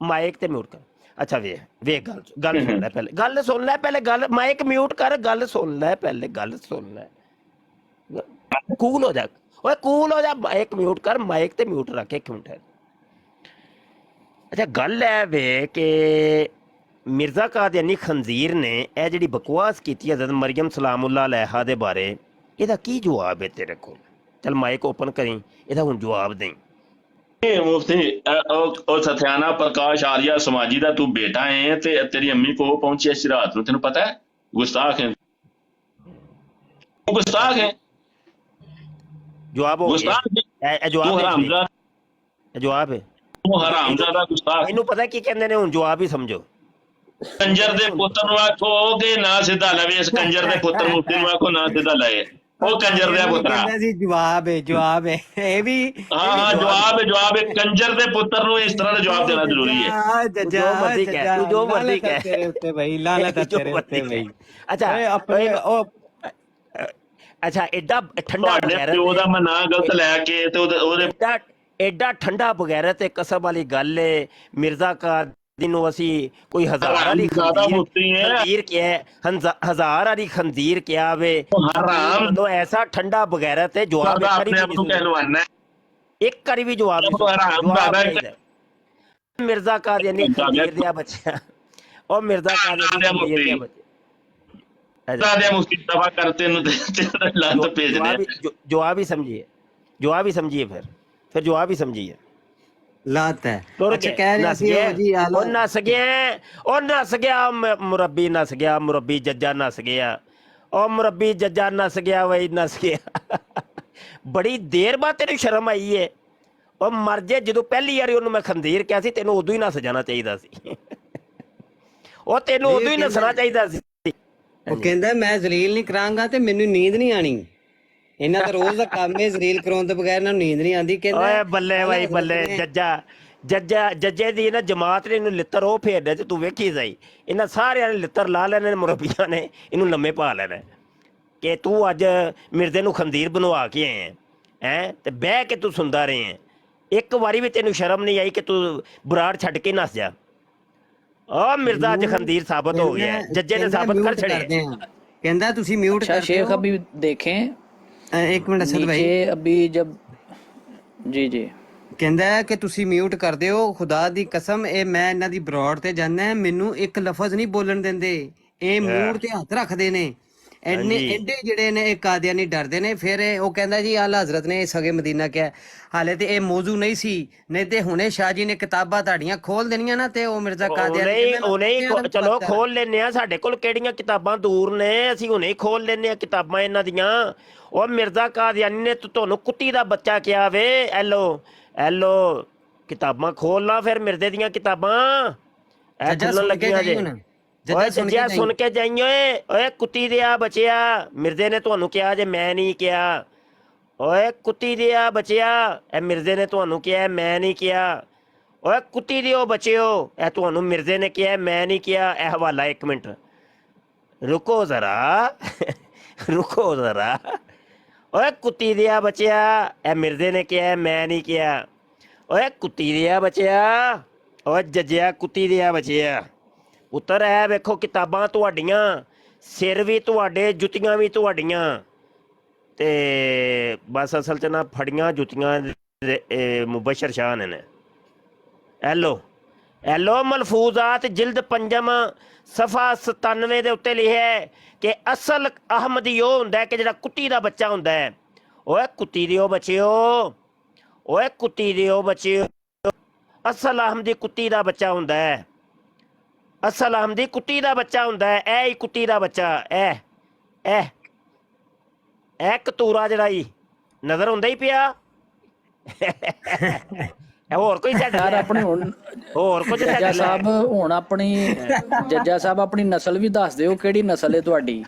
माइक ते म्यूट कर। अच्छा वे गल सुन ले पहले। गल सुन ले पहले। गल माइक म्यूट कर। गल सुन ले पहले। गल सुन ले। कूल हो जा, ओए कूल हो जा, माइक म्यूट कर, माइक ते म्यूट रख एक मिनट है। अच्छा गल है वे कि मिर्जा कादियानी खंजीर ने यह जी बकवास की हज़रत मरियम सलामुल्लाह अलैहा दे बारे, ਇਹਦਾ ਕੀ ਜਵਾਬ ਹੈ तेरे को? चल माइक ओपन करी, ਇਹਦਾ ਹੁਣ ਜਵਾਬ दें। मुफ्ती ਉਹ ਸਥਿਆਨਾ ਪ੍ਰਕਾਸ਼ ਆਰੀਆ ਸਮਾਜੀ ਦਾ ਤੂੰ ਬੇਟਾ ਹੈ ਤੇ ਤੇਰੀ ਅੰਮੀ ਕੋ ਪਹੁੰਚੀ ਇਸ ਰਾਤ ਨੂੰ, ਤੈਨੂੰ ਪਤਾ ਹੈ ਗੁਸਤਾਖ ਹੈ, ਗੁਸਤਾਖ ਹੈ, ਜਵਾਬ ਹੋ ਗਿਆ, ਇਹ ਜਵਾਬ ਹਰਾਮਜ਼ਾਦਾ, ਜਵਾਬ ਹੈ, ਤੂੰ ਹਰਾਮਜ਼ਾਦਾ ਗੁਸਤਾਖ। ਇਹਨੂੰ ਪਤਾ ਕੀ ਕਹਿੰਦੇ ਨੇ, ਹੁਣ ਜਵਾਬ ਹੀ ਸਮਝੋ। ਕੰਜਰ ਦੇ ਪੁੱਤਰ ਨੂੰ ਆਖੋ ਕਿ ਨਾ ਸਿੱਧਾ ਲਵੇ, ਇਸ ਕੰਜਰ ਦੇ ਪੁੱਤਰ ਨੂੰ ਮੁਫਤੀ ਨੂੰ ਆਖੋ ਨਾ ਸਿੱਧਾ ਲਏ, ਉਹ ਕੰਜਰ ਦੇ ਪੁੱਤਰਾ। ਜਵਾਬ ਹੈ, ਜਵਾਬ ਹੈ ਇਹ ਵੀ। ਹਾਂ ਜਵਾਬ ਹੈ, ਜਵਾਬ ਹੈ। ਕੰਜਰ ਦੇ ਪੁੱਤਰ ਨੂੰ ਇਸ ਤਰ੍ਹਾਂ ਦਾ ਜਵਾਬ ਦੇਣਾ ਜ਼ਰੂਰੀ ਹੈ। ਜੋ ਮਰਜ਼ੀ ਕਹਿ ਤੇਰੇ ਉੱਤੇ ਭਾਈ, ਲਾਨਤ ਹੈ ਤੇਰੇ ਉੱਤੇ ਭਾਈ। ਅੱਛਾ ਐਡਾ ਠੰਡਾ ਪਿਓ ਦਾ ਮੈਂ ਨਾਂ ਗਲਤ ਲੈ ਕੇ ਤੇ ਉਹਦੇ ਐਡਾ ਠੰਡਾ ਬਗੈਰਤ ਤੇ ਕਸਮ ਵਾਲੀ ਗੱਲ ਹੈ। ਮਿਰਜ਼ਾ ਕਾਦੀ ਨੂੰ ਅਸੀਂ ਕੋਈ ਹਜ਼ਾਰ ਵਾਲੀ ਖੰਜ਼ੀਰ ਕਿਹਾ, ਹਜ਼ਾਰ ਵਾਲੀ ਖੰਜ਼ੀਰ ਕਿਹਾ ਵੇ, ਹਰਾਮ ਐਸਾ ਠੰਡਾ ਬਗੈਰਤ ਹੈ। ਜਵਾਬ ਇੱਕ ਵਾਰੀ ਵੀ ਜਵਾਬ ਮਿਰਜ਼ਾ ਕਾਦੀਆਨੀ ਖੰਜ਼ੀਰ ਦਿਆ ਬੱਚਾ, ਉਹ ਮਿਰਜ਼ਾ ਕਾਦੀਆਨੀ ਖੰਜ਼ੀਰ ਦਿਆ ਬੱਚਾ। ਜਵਾਬ ਹੀ ਸਮਝੀਏ, ਜਵਾਬ ਹੀ ਸਮਝੀਏ, ਫਿਰ ਜਵਾਬ ਹੀ ਸਮਝੀਏ। ਲਾਤ ਹੈ ਨਸ ਗਿਆ ਮੁਰੱਬੀ, ਨਸ ਗਿਆ ਮੁਰੱਬੀ, ਜੱਜਾ ਨਸ ਗਿਆ, ਉਹ ਮੁਰੱਬੀ ਜੱਜਾ ਨਸ ਗਿਆ, ਵਈ ਨਸ ਗਿਆ। ਬੜੀ ਦੇਰ ਬਾਅਦ ਤੈਨੂੰ ਸ਼ਰਮ ਆਈ ਹੈ। ਉਹ ਮਰ ਜੇ, ਜਦੋਂ ਪਹਿਲੀ ਵਾਰੀ ਉਹਨੂੰ ਮੈਂ ਖੰਦੀਰ ਕਿਹਾ ਸੀ, ਤੈਨੂੰ ਉਦੋਂ ਹੀ ਨਸ ਜਾਣਾ ਚਾਹੀਦਾ ਸੀ। ਉਹ ਤੈਨੂੰ ਉਦੋਂ ਹੀ ਨਸਣਾ ਚਾਹੀਦਾ ਸੀ। ਉਹ ਕਹਿੰਦਾ ਮੈਂ ਜ਼ਲੀਲ ਨਹੀਂ ਕਰਾਂਗਾ ਤੇ ਮੈਨੂੰ ਨੀਂਦ ਨਹੀਂ ਆਣੀ। ਇਹਨਾਂ ਦਾ ਰੋਜ਼ ਦਾ ਕੰਮ ਹੈ ਜ਼ਲੀਲ ਕਰਾਉਣ ਤੋਂ ਬਗੈਰ ਇਹਨਾਂ ਨੂੰ ਨੀਂਦ ਨਹੀਂ ਆਉਂਦੀ। ਕਹਿੰਦਾ ਓਏ ਬੱਲੇ ਬਾਈ ਬੱਲੇ, ਜੱਜੇ ਦੀ ਨਾ ਜਮਾਤ ਨੇ ਇਹਨੂੰ ਲਿੱਤਰ ਉਹ ਫੇਰਦੇ ਤੇ ਤੂੰ ਵੇਖੀ ਜਾਈ। ਇਹਨਾਂ ਸਾਰਿਆਂ ਨੇ ਲਿੱਤਰ ਲਾ ਲੈਣੇ ਨੇ, ਮੁਰੱਬੀਆਂ ਨੇ ਇਹਨੂੰ ਲੰਮੇ ਪਾ ਲੈਣਾ ਕਿ ਤੂੰ ਅੱਜ ਮਿਰਜ਼ੇ ਨੂੰ ਖੰਦੀਰ ਬਣਵਾ ਕੇ ਆਏ ਹੈ ਤੇ ਬਹਿ ਕੇ ਤੂੰ ਸੁਣਦਾ ਰਹੇ ਹੈ। ਇੱਕ ਵਾਰੀ ਵੀ ਤੈਨੂੰ ਸ਼ਰਮ ਨਹੀਂ ਆਈ ਕਿ ਤੂੰ ਬਰਾੜ ਛੱਡ ਕੇ ਨੱਸ ਜਾ। ਉਹ ਮਿਰਜ਼ਾ ਅੱਜ ਖੰਦੀਰ ਸਾਬਤ ਹੋ ਗਿਆ, ਜੱਜੇ ਨੇ ਸਾਬਤ ਕਰ ਛੜਿਆ। ਕਹਿੰਦਾ ਤੁਸੀਂ ਮਿਊਟ ਕਰ ਦਿਓ। शेख अभी देखें ਇੱਕ ਮਿੰਟ ਅਸਦ ਭਾਈ, अभी जब जी ਕਹਿੰਦਾ ਕਿ ਤੁਸੀਂ ਮਿਊਟ ਕਰ ਦਿਓ। ਖੁਦਾ ਦੀ ਕਸਮ ਇਹ ਮੈਂ ਇਹਨਾਂ ਦੀ ਬਰੋਡ ਤੇ ਜਾਣਾ, ਮੈਨੂੰ ਇੱਕ ਲਫ਼ਜ਼ ਨਹੀਂ ਬੋਲਣ ਦਿੰਦੇ। ਇਹ ਮੂੰਹ ਤੇ ਹੱਥ ਰੱਖਦੇ ਨੇ, ਐਨੇ ਐਡੇ ਜਿਹੜੇ ਨੇ ਇਹ ਕਾਦੀਆਨੀ ਡਰਦੇ ਨੇ। ਫਿਰ ਉਹ ਕਹਿੰਦਾ ਜੀ ਆਲਾ ਹਜ਼ਰਤ ਨੇ ਸਗੇ ਮਦੀਨਾ ਕਿਹਾ। ਹਾਲੇ ਤੇ ਇਹ ਮੌਜੂ ਨਹੀਂ ਸੀ, ਨਹੀਂ ਤੇ ਹੁਣੇ ਸ਼ਾਹ ਜੀ ਨੇ ਕਿਤਾਬਾਂ ਤੁਹਾਡੀਆਂ ਖੋਲ ਦੇਣੀਆਂ ਨਾ ਤੇ ਉਹ ਮਿਰਜ਼ਾ ਕਾਦੀਆਨੀ ਚਲੋ ਖੋਲ ਲੈਨੇ ਆ। ਸਾਡੇ ਕੋਲ ਕਿਹੜੀਆਂ ਕਿਤਾਬਾਂ ਦੂਰ ਨੇ, ਅਸੀਂ ਹੁਣੇ ਖੋਲ ਲੈਨੇ ਆ ਕਿਤਾਬਾਂ ਇਹਨਾਂ ਦੀਆਂ। ਉਹ ਮਿਰਜ਼ਾ ਕਾਦੀਆਨੀ ਨੇ ਤੁਹਾਨੂੰ ਕੁੱਤੀ ਦਾ ਬੱਚਾ ਕਿਹਾ ਵੇ। ਐਲੋ ਕਿਤਾਬਾਂ ਖੋਲਣਾ, ਫਿਰ ਮਿਰਜ਼ੇ ਦੀਆਂ ਕਿਤਾਬਾਂ ਐ ਖੁੱਲਣ ਲੱਗੀਆਂ ਜੇ। ਓਏ ਜੱਜਿਆ ਸੁਣ ਕੇ ਜਾਈ ਓਏ, ਓਏ ਕੁੱਤੀ ਦਿਆ ਬਚਿਆ, ਮਿਰਜ਼ੇ ਨੇ ਤੁਹਾਨੂੰ ਕਿਹਾ ਜੇ, ਮੈਂ ਨਹੀਂ ਕਿਹਾ। ਓਏ ਕੁੱਤੀ ਦਿਆ ਬਚਿਆ, ਇਹ ਮਿਰਜ਼ੇ ਨੇ ਤੁਹਾਨੂੰ ਕਿਹਾ, ਮੈਂ ਨਹੀਂ ਕਿਹਾ। ਓਏ ਕੁੱਤੀ ਦਿਓ ਬਚਿਓ, ਇਹ ਤੁਹਾਨੂੰ ਮਿਰਜ਼ੇ ਨੇ ਕਿਹਾ, ਮੈਂ ਨਹੀਂ ਕਿਹਾ। ਇਹ ਹਵਾਲਾ ਇੱਕ ਮਿੰਟ ਰੁਕੋ ਜ਼ਰਾ, ਰੁਕੋ ਜ਼ਰਾ। ਓਏ ਕੁੱਤੀ ਦਿਆ ਬਚਿਆ, ਇਹ ਮਿਰਜ਼ੇ ਨੇ ਕਿਹਾ, ਮੈਂ ਨਹੀਂ ਕਿਹਾ। ਓਏ ਕੁੱਤੀ ਦਿਆ ਬਚਿਆ, ਓਏ ਜੱਜਿਆ ਕੁੱਤੀ ਦਿਆ ਬਚਿਆ। ਪੁੱਤਰ ਇਹ ਵੇਖੋ ਕਿਤਾਬਾਂ ਤੁਹਾਡੀਆਂ, ਸਿਰ ਵੀ ਤੁਹਾਡੇ, ਜੁੱਤੀਆਂ ਵੀ ਤੁਹਾਡੀਆਂ, ਤੇ ਬਸ ਅਸਲ 'ਚ ਨਾ ਫੜੀਆਂ ਜੁੱਤੀਆਂ ਮੁਬਸ਼ਰ ਸ਼ਾਹ ਨੇ। ਐਲੋ ਮਲਫੂਜ਼ਾਤ ਜਿਲਦ ਪੰਜਮ ਸਫਾ 97 ਦੇ ਉੱਤੇ ਲਿਖਿਆ ਕਿ ਅਸਲ ਅਹਮਦੀ ਉਹ ਹੁੰਦਾ ਕਿ ਜਿਹੜਾ ਕੁੱਤੀ ਦਾ ਬੱਚਾ ਹੁੰਦਾ ਹੈ। ਓਏ ਕੁੱਤੀ ਦਿਓ ਬੱਚਿਓ, ਓਏ ਕੁੱਤੀ ਦਿਓ ਬੱਚਿਓ, ਅਸਲ ਅਹਮਦੀ ਕੁੱਤੀ ਦਾ ਬੱਚਾ ਹੁੰਦਾ ਹੈ। ਅਸਲ ਅਹਮਦੀ ਕੁੱਤੀ ਦਾ ਬੱਚਾ ਹੁੰਦਾ ਹੈ। ਇਹ ਹੀ ਕੁੱਤੀ ਦਾ ਬੱਚਾ, ਇਹ ਕਤੂਰਾ ਜਿਹੜਾ ਹੀ ਨਜ਼ਰ ਹੁੰਦਾ ਹੀ ਪਿਆ। ਹੋਰ ਕੋਈ यार अपने ਹੋਰ ਕੁਝ जज्जा साहब ਹੁਣ ਆਪਣੀ ਜੱਜਾ ਸਾਹਿਬ ਆਪਣੀ ਨਸਲ ਵੀ ਦੱਸ ਦਿਓ, ਕਿਹੜੀ ਨਸਲ ਹੈ ਤੁਹਾਡੀ,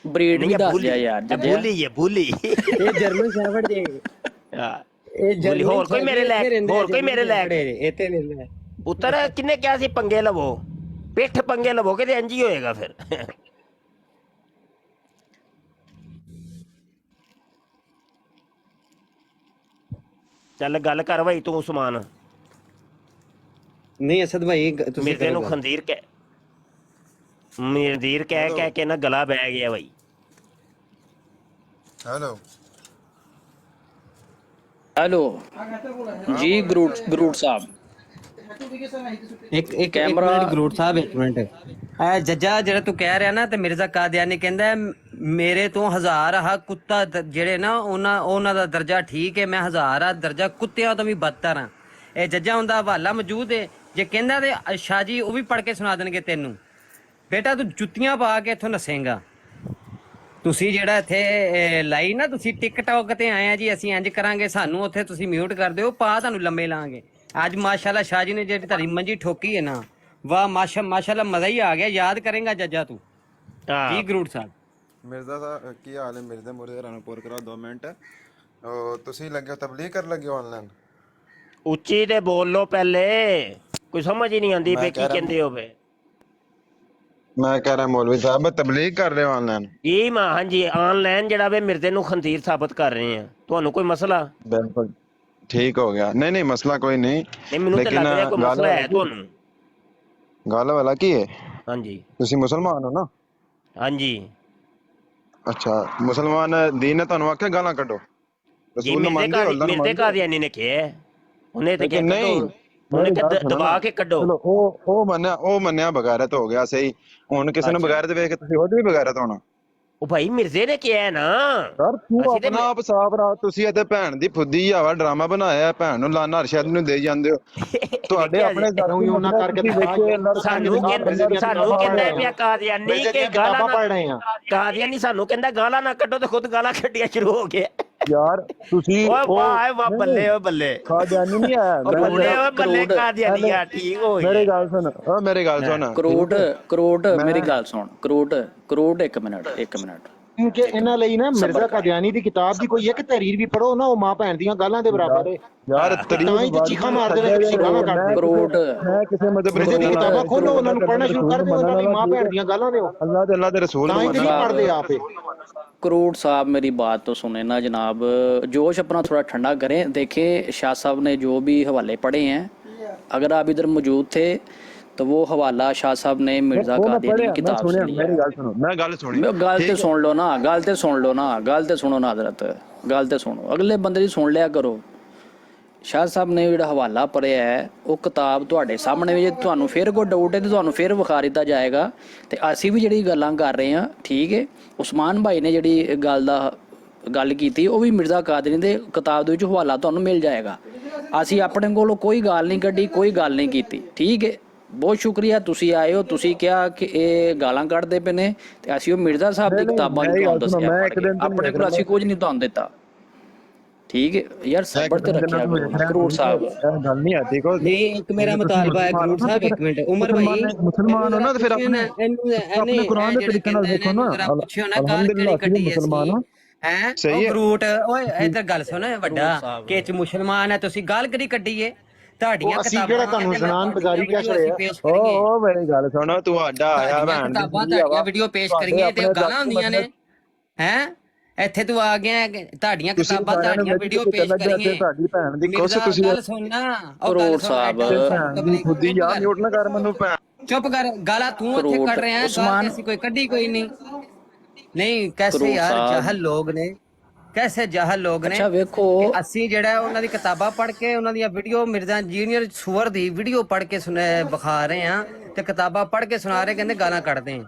ਬਰੀਡ ਵੀ ਦੱਸ ਦਿਆ ਯਾਰ। ਭੁੱਲੀ ਹੈ ਭੁੱਲੀ, ਇਹ ਜਰਮਨ ਸ਼ੈਫਰਡ ਜੇ। ਇਹ ਹੋਰ ਕੋਈ ਮੇਰੇ ਲੈ, ਹੋਰ ਕੋਈ ਮੇਰੇ ਲੈ ਇੱਥੇ ਲੈ ਪੁੱਤਰ ਕਿੰਨੇ ਕਿਹਾ ਸੀ ਪੰਗੇ ਲਵੋ, ਪਿੱਠ ਪੰਗੇ ਲਵੋਗੇ ਤੇ ਇੰਜ ਹੀ ਹੋਏਗਾ ਫਿਰ। ਚੱਲ ਗੱਲ ਕਰ ਭਾਈ ਤੂੰ ਉਸਮਾਨ। ਨਹੀਂ ਅਸਦ ਭਾਈ ਮਿਰਜ਼ੇ ਨੂੰ ਖੰਦੀਰ ਕਹਿ ਕੇ ਨਾ ਗਲਾ ਬਹਿ ਗਿਆ ਭਾਈ। हेलो हेलो जी गरूट साहब ਇੱਕ ਮਿੰਟ ਗਰੂਟ ਸਾਹਿਬ, ਇੱਕ ਮਿੰਟ। ਜੱਜਾ ਜਿਹੜਾ ਤੂੰ ਕਹਿ ਰਿਹਾ ਨਾ, ਤੇ ਮਿਰਜ਼ਾ ਕਾਦੀਆਨੀ ਕਹਿੰਦਾ ਮੇਰੇ ਤੋਂ 1000 ਆਹ ਕੁੱਤਾ ਜਿਹੜੇ ਨਾ ਉਹਨਾਂ ਦਾ ਦਰਜਾ ਠੀਕ ਹੈ, ਮੈਂ 1000 ਆ ਦਰਜਾ ਕੁੱਤਿਆਂ ਤੋਂ ਵੀ ਬਦਤਰ ਹਾਂ। ਇਹ ਜੱਜਾ ਹੁੰਦਾ ਹਵਾਲਾ ਮੌਜੂਦ ਹੈ, ਜੇ ਕਹਿੰਦਾ ਤੇ ਸ਼ਾਹ ਜੀ ਉਹ ਵੀ ਪੜ੍ਹ ਕੇ ਸੁਣਾ ਦੇਣਗੇ ਤੈਨੂੰ। ਬੇਟਾ ਤੂੰ ਜੁੱਤੀਆਂ ਪਾ ਕੇ ਇੱਥੋਂ ਨਸੇਂਗਾ। ਤੁਸੀਂ ਜਿਹੜਾ ਇੱਥੇ ਲਾਈ ਨਾ, ਤੁਸੀਂ ਟਿਕਟੌਕ ਤੇ ਆਏ ਆ ਜੀ, ਅਸੀਂ ਇੰਜ ਕਰਾਂਗੇ, ਸਾਨੂੰ ਉੱਥੇ ਤੁਸੀਂ ਮਿਊਟ ਕਰ ਦਿਓ, ਪਾ ਤੁਹਾਨੂੰ ਲੰਮੇ ਲਾਂਗੇ। ਅੱਜ ਮਾਸ਼ਾਅੱਲਾ ਸ਼ਾਹ ਜੀ ਨੇ ਜਿਹੜੀ ਤੁਹਾਡੀ ਮੰਜੀ ਠੋਕੀ ਹੈ ਨਾ, ਵਾਹ ਮਾਸ਼ਾਅੱਲਾ ਮਜ਼ਾ ਹੀ ਆ ਗਿਆ। ਯਾਦ ਕਰੇਗਾ ਜੱਜਾ ਤੂੰ ਜੀ ਗਰੂਟ ਸਾਹਿਬ। मिर्जा साहब की हाल है? मिर्जा मुर्जा रानपुर करा 2 मिनट। ਤੁਸੀਂ ਲੱਗੇ ਹੋ ਤਬਲੀਗ ਕਰ ਲੱਗੇ ਹੋ ਆਨਲਾਈਨ? ਉੱਚੀ ਤੇ ਬੋਲ ਲੋ ਪਹਿਲੇ, ਕੋਈ ਸਮਝ ਹੀ ਨਹੀਂ ਆਉਂਦੀ ਪਈ ਕੀ ਕਹਿੰਦੇ ਹੋ ਵੇ। ਮੈਂ ਕਹਿ ਰਿਹਾ ਮੌਲਵੀ ਸਾਹਿਬ ਤਬਲੀਗ ਕਰ ਰਹੇ ਹੋ ਆਨਲਾਈਨ? ਜੀ ਮਾਂ, ਹਾਂਜੀ ਆਨਲਾਈਨ ਜਿਹੜਾ ਵੇ ਮਿਰਜ਼ੇ ਨੂੰ ਖੰਦੀਰ ਸਾਬਤ ਕਰ ਰਹੇ ਆ। ਤੁਹਾਨੂੰ ਕੋਈ ਮਸਲਾ? ਬਿਲਕੁਲ ਠੀਕ ਹੋ ਗਿਆ। ਨਹੀਂ ਮਸਲਾ ਕੋਈ ਨਹੀਂ, ਮੈਨੂੰ ਤਾਂ ਲੱਗ ਰਿਹਾ ਕੋਈ ਮਸਲਾ ਹੈ ਤੁਹਾਨੂੰ। ਗੱਲ ਵਾਲਾ ਕੀ ਹੈ? ਹਾਂਜੀ ਤੁਸੀਂ ਮੁਸਲਮਾਨ ਹੋ ਨਾ? ਹਾਂਜੀ। ਅੱਛਾ, ਮੁਸਲਮਾਨ ਦੀਨ ਨੇ ਤੁਹਾਨੂੰ ਆਖਿਆ ਗਾਲਾਂ ਕੱਢੋ? ਜੀ ਮਿਰਜ਼ੇ ਕਾਦੀਆਨੀ ਨੇ ਕਿਹਾ, ਉਹਨੇ ਤੇ ਕਿਹਾ ਨਹੀਂ, ਉਹਨੇ ਦਬਾ ਕੇ ਕੱਢੋ। ਚਲੋ ਉਹ ਮੰਨਿਆ ਬਗੈਰਤ ਹੋ ਗਿਆ ਸਹੀ। ਹੁਣ ਕਿਸੇ ਨੂੰ ਬਗੈਰਤ ਵੇਖ ਕੇ ਤੁਸੀਂ ਉਹਦੀ ਵੀ ਬਗੈਰਤ ਹੋਣਾ? ਉਹ ਭਾਈ ਮਿਰਜ਼ੇ ਨੇ ਕਿਹਾ ਨਾ ਯਾਰ, ਤੂੰ ਆਪਣਾ ਆਪ ਸਾਫ ਰਾ। ਤੁਸੀਂ ਇੱਥੇ ਭੈਣ ਦੀ ਫੁੱਦੀ ਆਵਾ ਡਰਾਮਾ ਬਣਾਇਆ, ਭੈਣ ਨੂੰ ਲਾਨਾ ਅਰਸ਼ਦ ਨੂੰ ਦੇ ਜਾਂਦੇ ਹੋ। ਤੁਹਾਡੇ ਆਪਣੇ ਉਹਨਾਂ ਕਰਕੇ ਸਾਨੂੰ ਕਹਿੰਦਾ ਪਿਆ ਕਾਦੀਆਨੀ ਕਿ ਗਾਲਾਂ ਪੜ ਰਹੇ ਆ। ਕਾਦੀਆਨੀ ਸਾਨੂੰ ਕਹਿੰਦਾ ਗਾਲਾਂ ਨਾ ਕੱਢੋ, ਤੇ ਖੁਦ ਗਾਲਾਂ ਕੱਢੀਆਂ ਸ਼ੁਰੂ ਹੋ ਗਿਆ। ਯਾਰ ਤੁਸੀਂ ਓਏ ਵਾਹ ਬੱਲੇ, ਓਏ ਬੱਲੇ ਕਾਦੀਆਨੀ ਨਹੀਂ ਆਇਆ ਬੱਲੇ ਕਾਦੀਆਨੀ ਆ। ਠੀਕ ਹੋ ਗਿਆ। ਮੇਰੀ ਗੱਲ ਸੁਣ, ਮੇਰੀ ਗੱਲ ਸੁਣ ਕਰੋਟ ਮੇਰੀ ਗੱਲ ਸੁਣ। ਕਰੋਟ ਇੱਕ ਮਿੰਟ ਕਿਉਂਕਿ ਇਹਨਾਂ ਲਈ ਨਾ ਮਿਰਜ਼ਾ ਕਾਦੀਆਨੀ ਦੀ ਕਿਤਾਬ ਦੀ ਕੋਈ ਇੱਕ ਤਹਿਰੀਰ ਵੀ ਪੜੋ ਨਾ, ਉਹ ਮਾਂ ਭੈਣ ਦੀਆਂ ਗਾਲਾਂ ਦੇ ਬਰਾਬਰ ਹੈ ਯਾਰ। ਤਾਂ ਹੀ ਤੇ ਚੀਖਾਂ ਮਾਰਦੇ ਨੇ, ਤੁਸੀਂ ਗਾਲਾਂ ਕੱਢਦੇ। ਕਰੋਟ ਮੈਂ ਕਿਸੇ ਮਤਲਬ ਮਿਰਜ਼ੇ ਦੀ ਕਿਤਾਬਾਂ ਖੋਲੋ, ਉਹਨਾਂ ਨੂੰ ਪੜ੍ਹਨਾ ਸ਼ੁਰੂ ਕਰ ਦਿਓ, ਉਹਨਾਂ ਦੀ ਮਾਂ ਭੈਣ ਦੀਆਂ ਗਾਲਾਂ ਦਿਓ। ਅੱਲਾਹ ਦੇ ਰਸੂਲ ਤਾਂ ਹੀ ਤੇ ਨਹੀਂ ਪੜ੍ਹਦੇ ਆਪੇ। करोड़ साहब मेरी बात तो सुने ना जनाब, जोश अपना थोड़ा ठंडा करें। देखें शाह साहब ने जो भी हवाले पढ़े हैं, अगर आप इधर मौजूद थे तो वो हवाला शाह साहब ने मिर्जा कादियानी की किताब से लिया। गल ते सुन लो ना, गल ते सुनो ना हजरत, गल ते सुनो, अगले बंदे दी सुन लिया करो। शाह साहब ने ਜਿਹੜਾ ਹਵਾਲਾ ਪੜਿਆ ਹੈ, ਉਹ ਕਿਤਾਬ ਤੁਹਾਡੇ ਸਾਹਮਣੇ ਵੀ। ਜੇ ਤੁਹਾਨੂੰ ਫਿਰ ਕੋਈ ਡਾਊਟ ਹੈ ਤੇ ਤੁਹਾਨੂੰ ਫਿਰ ਵਿਖਾ ਦਿੱਤਾ ਜਾਏਗਾ। ਤੇ ਅਸੀਂ ਵੀ ਜਿਹੜੀ ਗੱਲਾਂ ਕਰ ਰਹੇ ਹਾਂ, ਠੀਕ ਹੈ, ਉਸਮਾਨ ਭਾਈ ਨੇ ਜਿਹੜੀ ਗੱਲ ਕੀਤੀ, ਉਹ ਵੀ ਮਿਰਜ਼ਾ ਕਾਦਰੀ ਦੇ ਕਿਤਾਬ ਦੇ ਵਿੱਚ ਹਵਾਲਾ ਤੁਹਾਨੂੰ ਮਿਲ ਜਾਏਗਾ। ਅਸੀਂ ਆਪਣੇ ਕੋਲੋਂ ਕੋਈ ਗੱਲ ਨਹੀਂ ਕੱਢੀ, ਕੋਈ ਗੱਲ ਨਹੀਂ ਕੀਤੀ, ਠੀਕ ਹੈ। ਬਹੁਤ ਸ਼ੁਕਰੀਆ, ਤੁਸੀਂ ਆਏ ਹੋ, ਤੁਸੀਂ ਕਿਹਾ ਕਿ ਇਹ ਗਾਲਾਂ ਕੱਢਦੇ ਪਏ ਨੇ, ਤੇ ਅਸੀਂ ਉਹ ਮਿਰਜ਼ਾ ਸਾਹਿਬ ਦੀ ਕਿਤਾਬਾਂ ਨੂੰ ਤੁਹਾਨੂੰ ਦੱਸਿਆ, ਆਪਣੇ ਕੋਲ ਅਸੀਂ ਕੁਝ ਨਹੀਂ ਤੁਹਾਨੂੰ ਦਿੱਤਾ, ਠੀਕ ਹੈ ਯਾਰ। ਸਬਰ ਤੇ ਰੱਖਿਆ ਕਰੋ ਕਰੋੜ ਸਾਹਿਬ। ਗੱਲ ਨਹੀਂ ਆਤੀ ਕੋ ਨਹੀਂ, ਇੱਕ ਮੇਰਾ ਮੁਤਾਲਬਾ ਹੈ ਕਰੋੜ ਸਾਹਿਬ, ਇੱਕ ਮਿੰਟ। ਉਮਰ ਭਾਈ ਮੁਸਲਮਾਨ ਹੋ ਨਾ, ਤੇ ਫਿਰ ਆਪਣੇ ਕੁਰਾਨ ਦੇ ਤਰੀਕੇ ਨਾਲ ਦੇਖੋ ਨਾ। ਅਲਹਮਦੁਲਿल्लाह ਅਸੀਂ ਮੁਸਲਮਾਨ ਹਾਂ। ਸਹੀ ਹੈ ਗਰੂਟ। ਓਏ ਇੱਧਰ ਗੱਲ ਸੁਣ ਵੱਡਾ, ਕਿ ਚ ਮੁਸਲਮਾਨ ਹੈ, ਤੁਸੀਂ ਗੱਲ ਕਰੀ ਕੱਢੀਏ ਤੁਹਾਡੀਆਂ ਕਿਤਾਬਾਂ ਜਿਹੜਾ ਤੁਹਾਨੂੰ ਜ਼ਨਾਨ ਬਜ਼ਾਰੀ ਕਹਿ ਰਿਹਾ। ਓ ਮੇਰੀ ਗੱਲ ਸੁਣ, ਤੁਹਾਡਾ ਆਇਆ ਭੈਣ ਦੀ ਤੁਹਾਡੀਆਂ ਵੀਡੀਓ ਪੇਸ਼ ਕਰੀਏ ਤੇ ਗਾਲਾਂ ਹੁੰਦੀਆਂ ਨੇ ਹੈ। ਇੱਥੇ ਤੂੰ ਆ ਗਿਆ, ਤੁਹਾਡੀਆਂ ਕਿਤਾਬਾਂ, ਤੁਹਾਡੀਆਂ ਵੀਡੀਓ ਪੇਸ਼ ਕਰੀਏ। ਤੁਹਾਡੀ ਭੈਣ ਦੀ ਕੁਛ ਤੁਸੀਂ ਗੱਲ ਸੁਣਨਾ ਕਰੋੜ ਸਾਹਿਬ ਖੁੱਦੀ ਯਾਰ ਮਿਊਟ ਨਾ ਕਰ ਮੈਨੂੰ। ਚੁੱਪ ਕਰ, ਗਾਲਾਂ ਤੂੰ ਇੱਥੇ ਕੱਢ ਰਿਹਾ, ਗਾਲਾਂ ਅਸੀਂ ਕੋਈ ਕੱਢੀ ਕੋਈ ਨਹੀਂ। कैसे यार जाहल लोग ने, कैसे जाहल लोग ने। अच्छा वेखो, ਅਸੀਂ ਜਿਹੜਾ ਉਹਨਾਂ ਦੀ ਕਿਤਾਬਾਂ ਪੜ੍ਹ ਕੇ, ਉਹਨਾਂ ਦੀਆਂ ਵੀਡੀਓ, ਮਿਰਜ਼ਾ ਜੂਨੀਅਰ ਸੁਵਰ ਦੀ ਵੀਡੀਓ ਪੜ੍ਹ ਕੇ ਵਿਖਾ ਰਹੇ ਆ, ਤੇ ਕਿਤਾਬਾਂ ਪੜ੍ਹ ਕੇ ਸੁਣਾ ਰਹੇ, ਕਹਿੰਦੇ ਗਾਲਾਂ ਕੱਢਦੇ ਆ।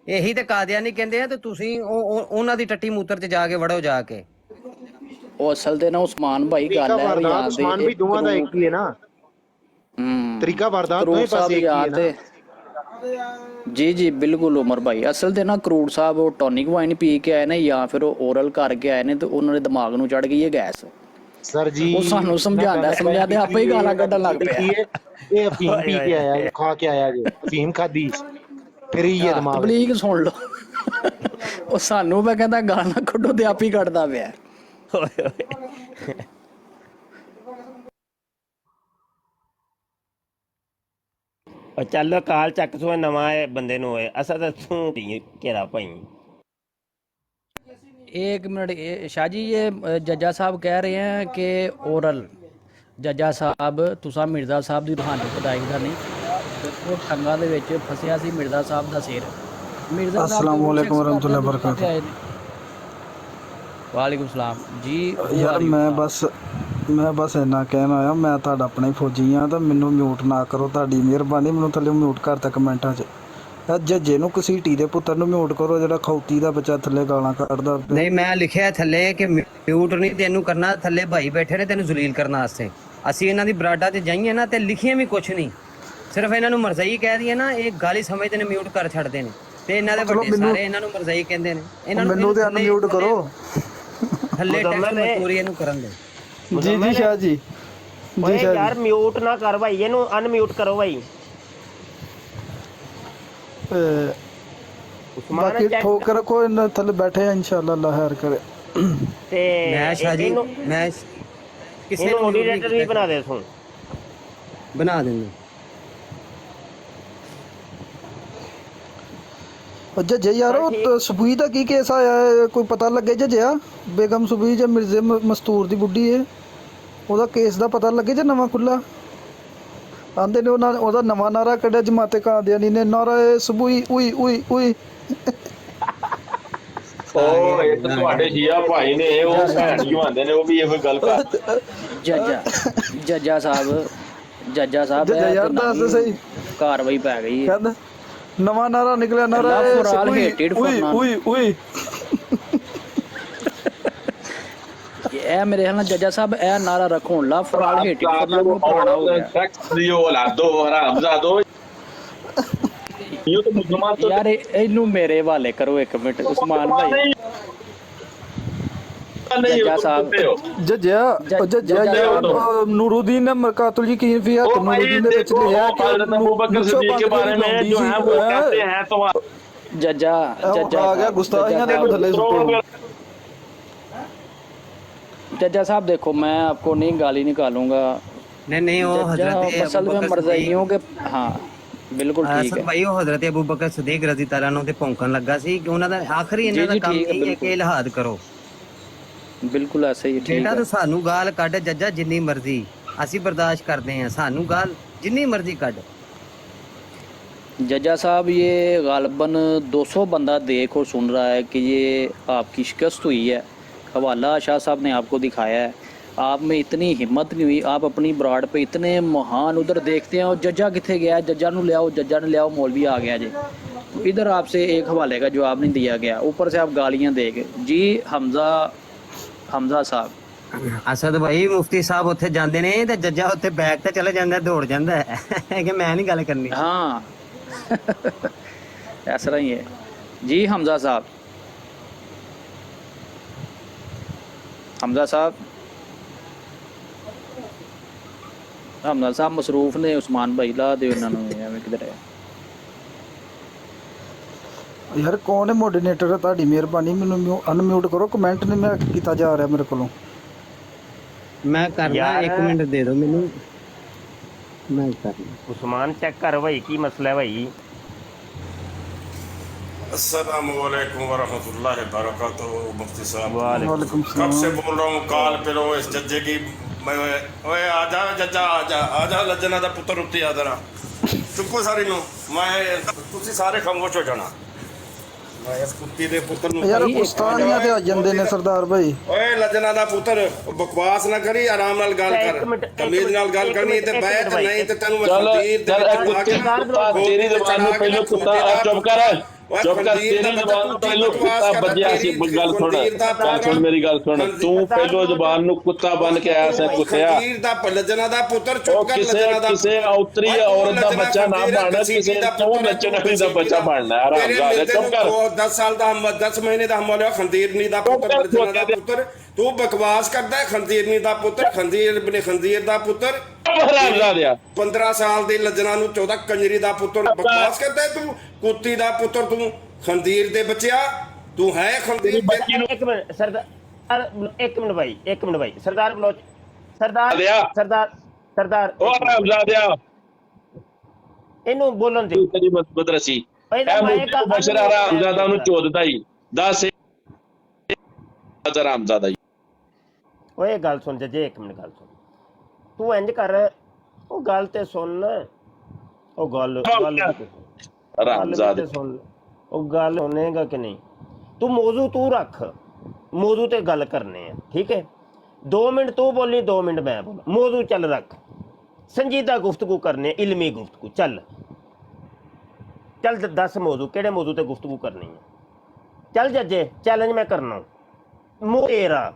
ਇਹੀ ਤੇ ਕਾਦੀਆਨੀ ਕਹਿੰਦੇ ਆ। ਤੇ ਤੁਸੀਂ ਉਹਨਾਂ ਦੀ ਟੱਟੀ ਮੂਤਰ 'ਚ ਜਾ ਕੇ ਵੜੋ ਜਾ ਕੇ। ਉਹ ਅਸਲ ਤੇ ਨਾ ਉਸਮਾਨ ਭਾਈ ਗੱਲ ਹੈ, ਉਸਮਾਨ ਵੀ ਦੋਵਾਂ ਦਾ ਇੱਕ ਹੀ ਹੈ ਨਾ, ਤਰੀਕਾ ਵਾਰਦਾਤ ਦੋਵੇਂ ਪਾਸੇ ਇੱਕ ਹੀ ਹੈ ਨਾ। ਜੀ ਬਿਲਕੁਲ ਉਮਰ ਭਾਈ। ਅਸਲ ਤੇ ਨਾ ਕਰੋੜ ਸਾਹਿਬ ਉਹ ਟੌਨਿਕ ਵਾਈਨ ਪੀ ਕੇ ਆਏ ਨੇ, ਜਾਂ ਫਿਰ ਉਹ ਓਰਲ ਕਰਕੇ ਆਏ ਨੇ, ਤੇ ਉਹਨਾਂ ਦੇ ਦਿਮਾਗ ਨੂੰ ਚੜ ਗਈ ਹੈ ਗੈਸ। ਸਰ ਜੀ ਉਹ ਸਾਨੂੰ ਸਮਝਾਉਂਦੇ ਆਪੇ ਹੀ ਗਾਲਾਂ ਕੱਢਣ ਲੱਗ ਪਿਆ। ਇਹ ਅਫੀਮ ਪੀ ਕੇ ਆਇਆ, ਖਾ ਕੇ ਆਇਆ ਜੀ, ਅਫੀਮ ਖਾਦੀ, ਫਿਰ ਇਹ ਦਿਮਾਗ। ਤਬਲੀਗ ਸੁਣ ਲਓ, ਉਹ ਸਾਨੂੰ ਮੈਂ ਕਹਿੰਦਾ ਗਾਲਾਂ ਕੱਢੋ ਤੇ ਆਪ ਹੀ ਕੱਢਦਾ ਪਿਆ। ਚੱਲ ਕਾਲ ਚੱਕ ਸੋ ਨਵਾਂ ਬੰਦੇ ਨੂੰ ਹੋਏ, ਅਸਾਂ ਤਾਂ ਤੂੰ ਘੇਰਾ ਭਾਈ। एक मिनट शाह जी, ये जज्जा साहब कह रहे हैं कि ओरल जज्जा साहब तुसा मिर्ज़ा साहब की रूहानी पढ़ाई का नहीं, वो ठंगा दे विच फसिया सी मिर्ज़ा साहब का सिर। मिर्ज़ा अस्सलाम वालेकुम वरहमतुल्लाहि वबरकातुहू। ਵਾਲੇਕੁਮ ਸਲਾਮ ਜੀ। ਯਾਰ ਮੈਂ ਬਸ ਇੰਨਾ ਕਹਿਣਾ ਆ, ਮੈਂ ਤੁਹਾਡਾ ਆਪਣਾ ਹੀ ਫੌਜੀ ਆ ਤਾਂ ਮੈਨੂੰ ਮਿਊਟ ਨਾ ਕਰੋ, ਤੁਹਾਡੀ ਮਿਹਰਬਾਨੀ। ਮੈਨੂੰ ਥੱਲੇ ਮਿਊਟ ਕਰਤਾ ਕਮੈਂਟਾਂ 'ਚ। ਜੱਜੇ ਨੂੰ ਘਸੀਟੀ ਦੇ ਪੁੱਤਰ ਨੂੰ ਮਿਊਟ ਕਰੋ, ਜਿਹੜਾ ਖੌਤੀ ਦਾ ਬੱਚਾ ਥੱਲੇ ਗਾਲਾਂ ਕੱਢਦਾ ਪਿਆ। ਨਹੀਂ, ਮੈਂ ਲਿਖਿਆ ਥੱਲੇ ਕਿ ਮਿਊਟ ਨਹੀਂ ਤੈਨੂੰ ਕਰਨਾ, ਥੱਲੇ ਭਾਈ ਬੈਠੇ ਨੇ ਤੈਨੂੰ ਜ਼ਲੀਲ ਕਰਨ ਵਾਸਤੇ। ਅਸੀਂ ਇਹਨਾਂ ਦੀ ਬਰਾਡਾ 'ਚ ਜਾਈਏ ਨਾ ਤੇ ਲਿਖੀਆਂ ਵੀ ਕੁਛ ਨਹੀਂ, ਸਿਰਫ ਇਹਨਾਂ ਨੂੰ ਮਰਜ਼ਈ ਕਹਿ ਦਈਏ ਨਾ, ਇਹ ਗਾਲੀ ਸਮਝਦੇ ਨੇ, ਮਿਊਟ ਕਰ ਛੱਡਦੇ ਨੇ। ਤੇ ਇਹਨਾਂ ਦੇ ਵੱਡੇ ਸਾਰੇ ਇਹਨਾਂ ਨੂੰ ਮਰਜ਼ਈ ਕਹਿੰਦੇ ਨੇ। ਇਹਨਾਂ ਨੂੰ ਮੈਨੂੰ ਤੇ ਅਨਮਿਊਟ ਕਰੋ, ਥੱਲੇ ਟੈਕਸਟ ਮਜ਼ਦੂਰੀ ਇਹਨੂੰ ਕਰਨ ਦੇ। ਜੀ ਸ਼ਾਹ ਜੀ। ਓਏ ਯਾਰ ਮਿਊਟ ਨਾ ਕਰ ਭਾਈ, ਇਹਨੂੰ ਅਨਮਿਊਟ ਕਰੋ ਭਾਈ। ਬਾਕੀ ਠੋਕ ਰੱਖੋ, ਇਹਨਾਂ ਥੱਲੇ ਬੈਠੇ ਆ, ਇਨਸ਼ਾਅੱਲਾ ਅੱਲਾਹ ਖੈਰ ਕਰੇ। ਤੇ ਮੈਂ ਸ਼ਾਹ ਜੀ, ਮੈਂ ਕਿਸੇ ਨੂੰ ਮੋਡਰੇਟਰ ਵੀ ਬਣਾ ਦੇ ਤੂੰ, ਬਣਾ ਦਿੰਦਾ। ਜੱਜੇ ਯਾਰ ਉਹ ਸੁਬਈ ਦਾ ਕੀ ਕੇਸ ਆਇਆ ਹੈ, ਕੋਈ ਪਤਾ ਲੱਗੇ ਜੱਜਿਆ? ਬੇਗਮ ਸੁਬਈ ਜਾਂ ਮਿਰਜ਼ੇ ਮਸਤੂਰ ਦੀ ਬੁੱਢੀ ਹੈ, ਉਹਦਾ ਕੇਸ ਦਾ ਪਤਾ ਲੱਗੇ ਜਾਂ ਨਵਾਂ ਖੁੱਲਾ? ਆਂਦੇ ਨੇ ਉਹਨਾਂ ਉਹਦਾ ਨਵਾਂ ਨਾਰਾ ਕੱਢਿਆ ਜਮਾਤੇ ਕਾਦੀਆਨੀ ਨੇ, ਨਾਰਾ ਸੁਬਈ ਉਈ ਉਈ ਉਈ। ਉਹ ਇਹ ਤਾਂ ਤੁਹਾਡੇ ਸ਼ੀਆ ਭਾਈ ਨੇ, ਉਹ ਭੈਣ ਜੀ ਆਂਦੇ ਨੇ, ਉਹ ਵੀ ਇਹੋ ਗੱਲ ਕਰ। ਜੱਜਾ ਸਾਹਿਬ ਯਾਰ ਦੱਸ ਸਹੀ, ਕਾਰਵਾਈ ਪੈ ਗਈ ਹੈ। ਕਹਿੰਦਾ ਨਵਾਂ ਨਾਰਾ ਨਿਕਲਿਆ, ਨਾਰਾ ਉਈ ਉਈ ਉਈ ਉਈ। ਇਹ ਮੇਰੇ ਖਿਆਲ ਨਾਲ ਜੱਜਾ ਸਾਹਿਬ ਇਹ ਨਾਰਾ ਰੱਖੋ, ਲਾ ਫਰਾਲ ਹੇਟਿਡ ਕਰਨਾ ਕੋਈ ਪੁਰਾਣਾ ਹੋ ਗਿਆ। ਟੈਕਸ ਦਿਓ ਔਲਾਦੋ ਹਰਾਮਜ਼ਾਦੋ। ਇਹ ਤਾਂ ਮੁਸਲਮਾਨ ਤੋਂ ਯਾਰ ਇਹਨੂੰ ਮੇਰੇ ਹਵਾਲੇ ਕਰੋ ਇੱਕ ਮਿੰਟ ਉਸਮਾਨ ਭਾਈ। ਜੱਜਾ ਸਾਹਿਬ ਜੱਜਿਆ ਨੂਰੁद्दीन ने मरकातुल यकीन फी हक ਨੂਰੁद्दीन ਦੇ ਵਿੱਚ ਲਿਖਿਆ ਕਿ अबू बकर सिद्दीक के बारे में जो है वो कहते हैं तो जज्जा आ गया गुस्ताखियां दे थल्ले सुटो। जज्जा साहब देखो, मैं आपको नहीं गाली निकालूंगा, नहीं वो हजरत असल में मर्ज़इयों के, हाँ बिल्कुल ठीक है भाई। ਉਹ ਹਜ਼ਰਤ ਅਬੂ ਬਕਰ ਸਦੀਕ ਰਜ਼ੀ ਤਾਲਾ ਅਨਹੂ ਤੇ ਭੌਂਕਣ ਲੱਗਾ ਸੀ ਕਿ ਉਹਨਾਂ ਦਾ ਆਖਰੀ ਇਹਨਾਂ ਦਾ ਕੰਮ ਇਹ ਹੈ ਕਿ ਇਲਹਾਦ ਕਰੋ। ਬਿਲਕੁਲ ਐਸੇ ਹੀ ਠੀਕ ਹੈ। ਤਾਂ ਸਾਨੂੰ ਗਾਲ ਕੱਢ ਜੱਜਾ ਜਿੰਨੀ ਮਰਜ਼ੀ, ਅਸੀਂ ਬਰਦਾਸ਼ਤ करते हैं, ਸਾਨੂੰ गाल जितनी मर्जी ਕੱਢ। जज्जा साहब ये गालबन 200 बंदा देख और सुन रहा है कि ये आपकी शिकस्त हुई है। हवाला शाह साहब ने आपको दिखाया है, आप में इतनी हिम्मत नहीं हुई, आप अपनी ब्राड पे इतने महान उधर देखते हैं और जज्जा किथे गया, जज्जा ने ले आओ, जज्जा ने ले आओ, मौलवी आ गया जी। तो इधर आपसे एक हवाले का जवाब नहीं दिया गया, ऊपर से आप गालियाँ दे गए जी। हमजा साहब, असद भाई मुफ्ती साहब उत्थे जांदे ने ते जज्जा उत्थे बैग ते चले जांदा, दौड़ जांदा है कि मैं नहीं गल करनी। हाँ ऐसा ही है जी। हमजा साहब हमजा साहब मसरूफ ने उस्मान भाई ला दे उन्होंने किधर है यार? कौन है मोडरेटर? ਤੁਹਾਡੀ ਮਿਹਰਬਾਨੀ ਮੈਨੂੰ ਅਨਮਿਊਟ ਕਰੋ, ਕਮੈਂਟ ਨਹੀਂ ਮੈਂ ਕੀਤਾ ਜਾ ਰਿਹਾ ਮੇਰੇ ਕੋਲੋਂ। ਮੈਂ ਕਰਨਾ, 1 ਮਿੰਟ ਦੇ ਦਿਓ ਮੈਨੂੰ, ਮੈਂ ਕਰਨਾ। उस्मान चेक कर भाई, की मसला है भाई? अस्सलाम वालेकुम वरहमतुल्लाहि वबरकातुहू। मुफ्ती साहब वालेकुम सलाम। कब से बोल रहा हूँ कॉल पे रहो इस जज्जे की। ओए आजा जज्जा, आजा लज्जना दा पुत्र उत्ते आ जरा, चुप्पो सारी नु मैं तुसी सारे खामोश हो जाना। मैं इस कुत्ती दे पुत्र नु यार गुस्ताखियां ते आ जांदे ने सरदार भाई। ओए लज्जना दा पुत्र बकवास ना करी, आराम नाल गल कर, तमीज नाल गल करनी ते बैठ, नहीं ते तैनू मैं खतीब दे तेरी जबान में पहले कुत्ता चुप कर, चुप कर, तेरी जबान में पहले कुत्ता बजिया सी। गल सुन मेरी गल सुन, तू पहलो जबान नु कुत्ता बन के आया से कुत्तिया। खतीब दा लज्जना दा पुत्र चुप कर, लज्जना दा किसे औतरी औरत दा बच्चा ना बनना, किसे तू नचने दा बच्चा बनना। आराम चुप कर। 10 साल दा 10 महीने दा हमला खंदीरनी दा पुत्र, लज्जना दा पुत्र। तू बकवास करदा है, खंदीरनी दा पुत्र, खंदीर बने खंदीर दा पुत्र। 15 साल ਦੀ लज्जना ਨੂੰ 14 ਕੰਜਰੀ ਦਾ ਪੁੱਤਰ ਬਕਵਾਸ ਕਰਦਾ ਤੂੰ, ਕੁੱਤੀ ਦਾ ਪੁੱਤਰ ਤੂੰ, ਖੰਦੀਰ ਦੇ ਬੱਚਿਆ ਤੂੰ ਹੈ ਖੰਦੀਰ। ਇੱਕ ਮਿੰਟ ਸਰਦਾਰ, ਇੱਕ ਮਿੰਟ ਭਾਈ ਸਰਦਾਰ ਬਲੋਚ, ਸਰਦਾਰ ਉਹ ਹਰਾਮਜ਼ਾਦਿਆ ਇਹਨੂੰ ਬੋਲਣ ਦੇ। ਤੇਰੀ ਮਦਰਸੀ ਇਹ ਮੁੱਢ ਬਸ਼ਰ ਹਰਾਮਜ਼ਾਦਾ ਨੂੰ ਚੋਦਦਾ ਹੀ ਦੱਸ ਹਰਾਮਜ਼ਾਦਾ ਹੀ। ਓਏ ਗੱਲ ਸੁਣ ਜੱਜੇ, ਇੱਕ ਮਿੰਟ ਗੱਲ ਸੁਣ, ਤੂੰ ਇੰਜ ਕਰ, ਉਹ ਗੱਲ ਤੇ ਸੁਣ, ਉਹ ਗੱਲ ਹਰਾਮਜ਼ਾਦੇ ਸੁਣ, ਉਹ ਗੱਲ ਸੁਣੇਗਾ ਕਿ ਨਹੀਂ? ਤੂੰ ਮੌਜੂ ਤੂੰ ਰੱਖ, ਮੌਜੂ ਤੇ ਗੱਲ ਕਰਨੇ ਆ, ਠੀਕ ਹੈ। 2 ਮਿੰਟ ਤੂੰ ਬੋਲੀ, 2 ਮਿੰਟ ਮੈਂ ਬੋਲਾਂ। ਮੌਜੂ ਚੱਲ ਰੱਖ, ਸੰਜੀਦਾ ਗੁਫ਼ਤਗੂ ਕਰਨੇ, ਇਲਮੀ ਗੁਫ਼ਤਗੂ। ਚੱਲ ਦੱਸ ਮੌਜੂ, ਕਿਹੜੇ ਮੌਜੂ ਤੇ ਗੁਫ਼ਤਗੂ ਕਰਨੀ ਹੈ? ਚੱਲ ਜੱਜੇ, ਚੈਲੰਜ ਮੈਂ ਕਰਨਾ ਤੇਰਾ।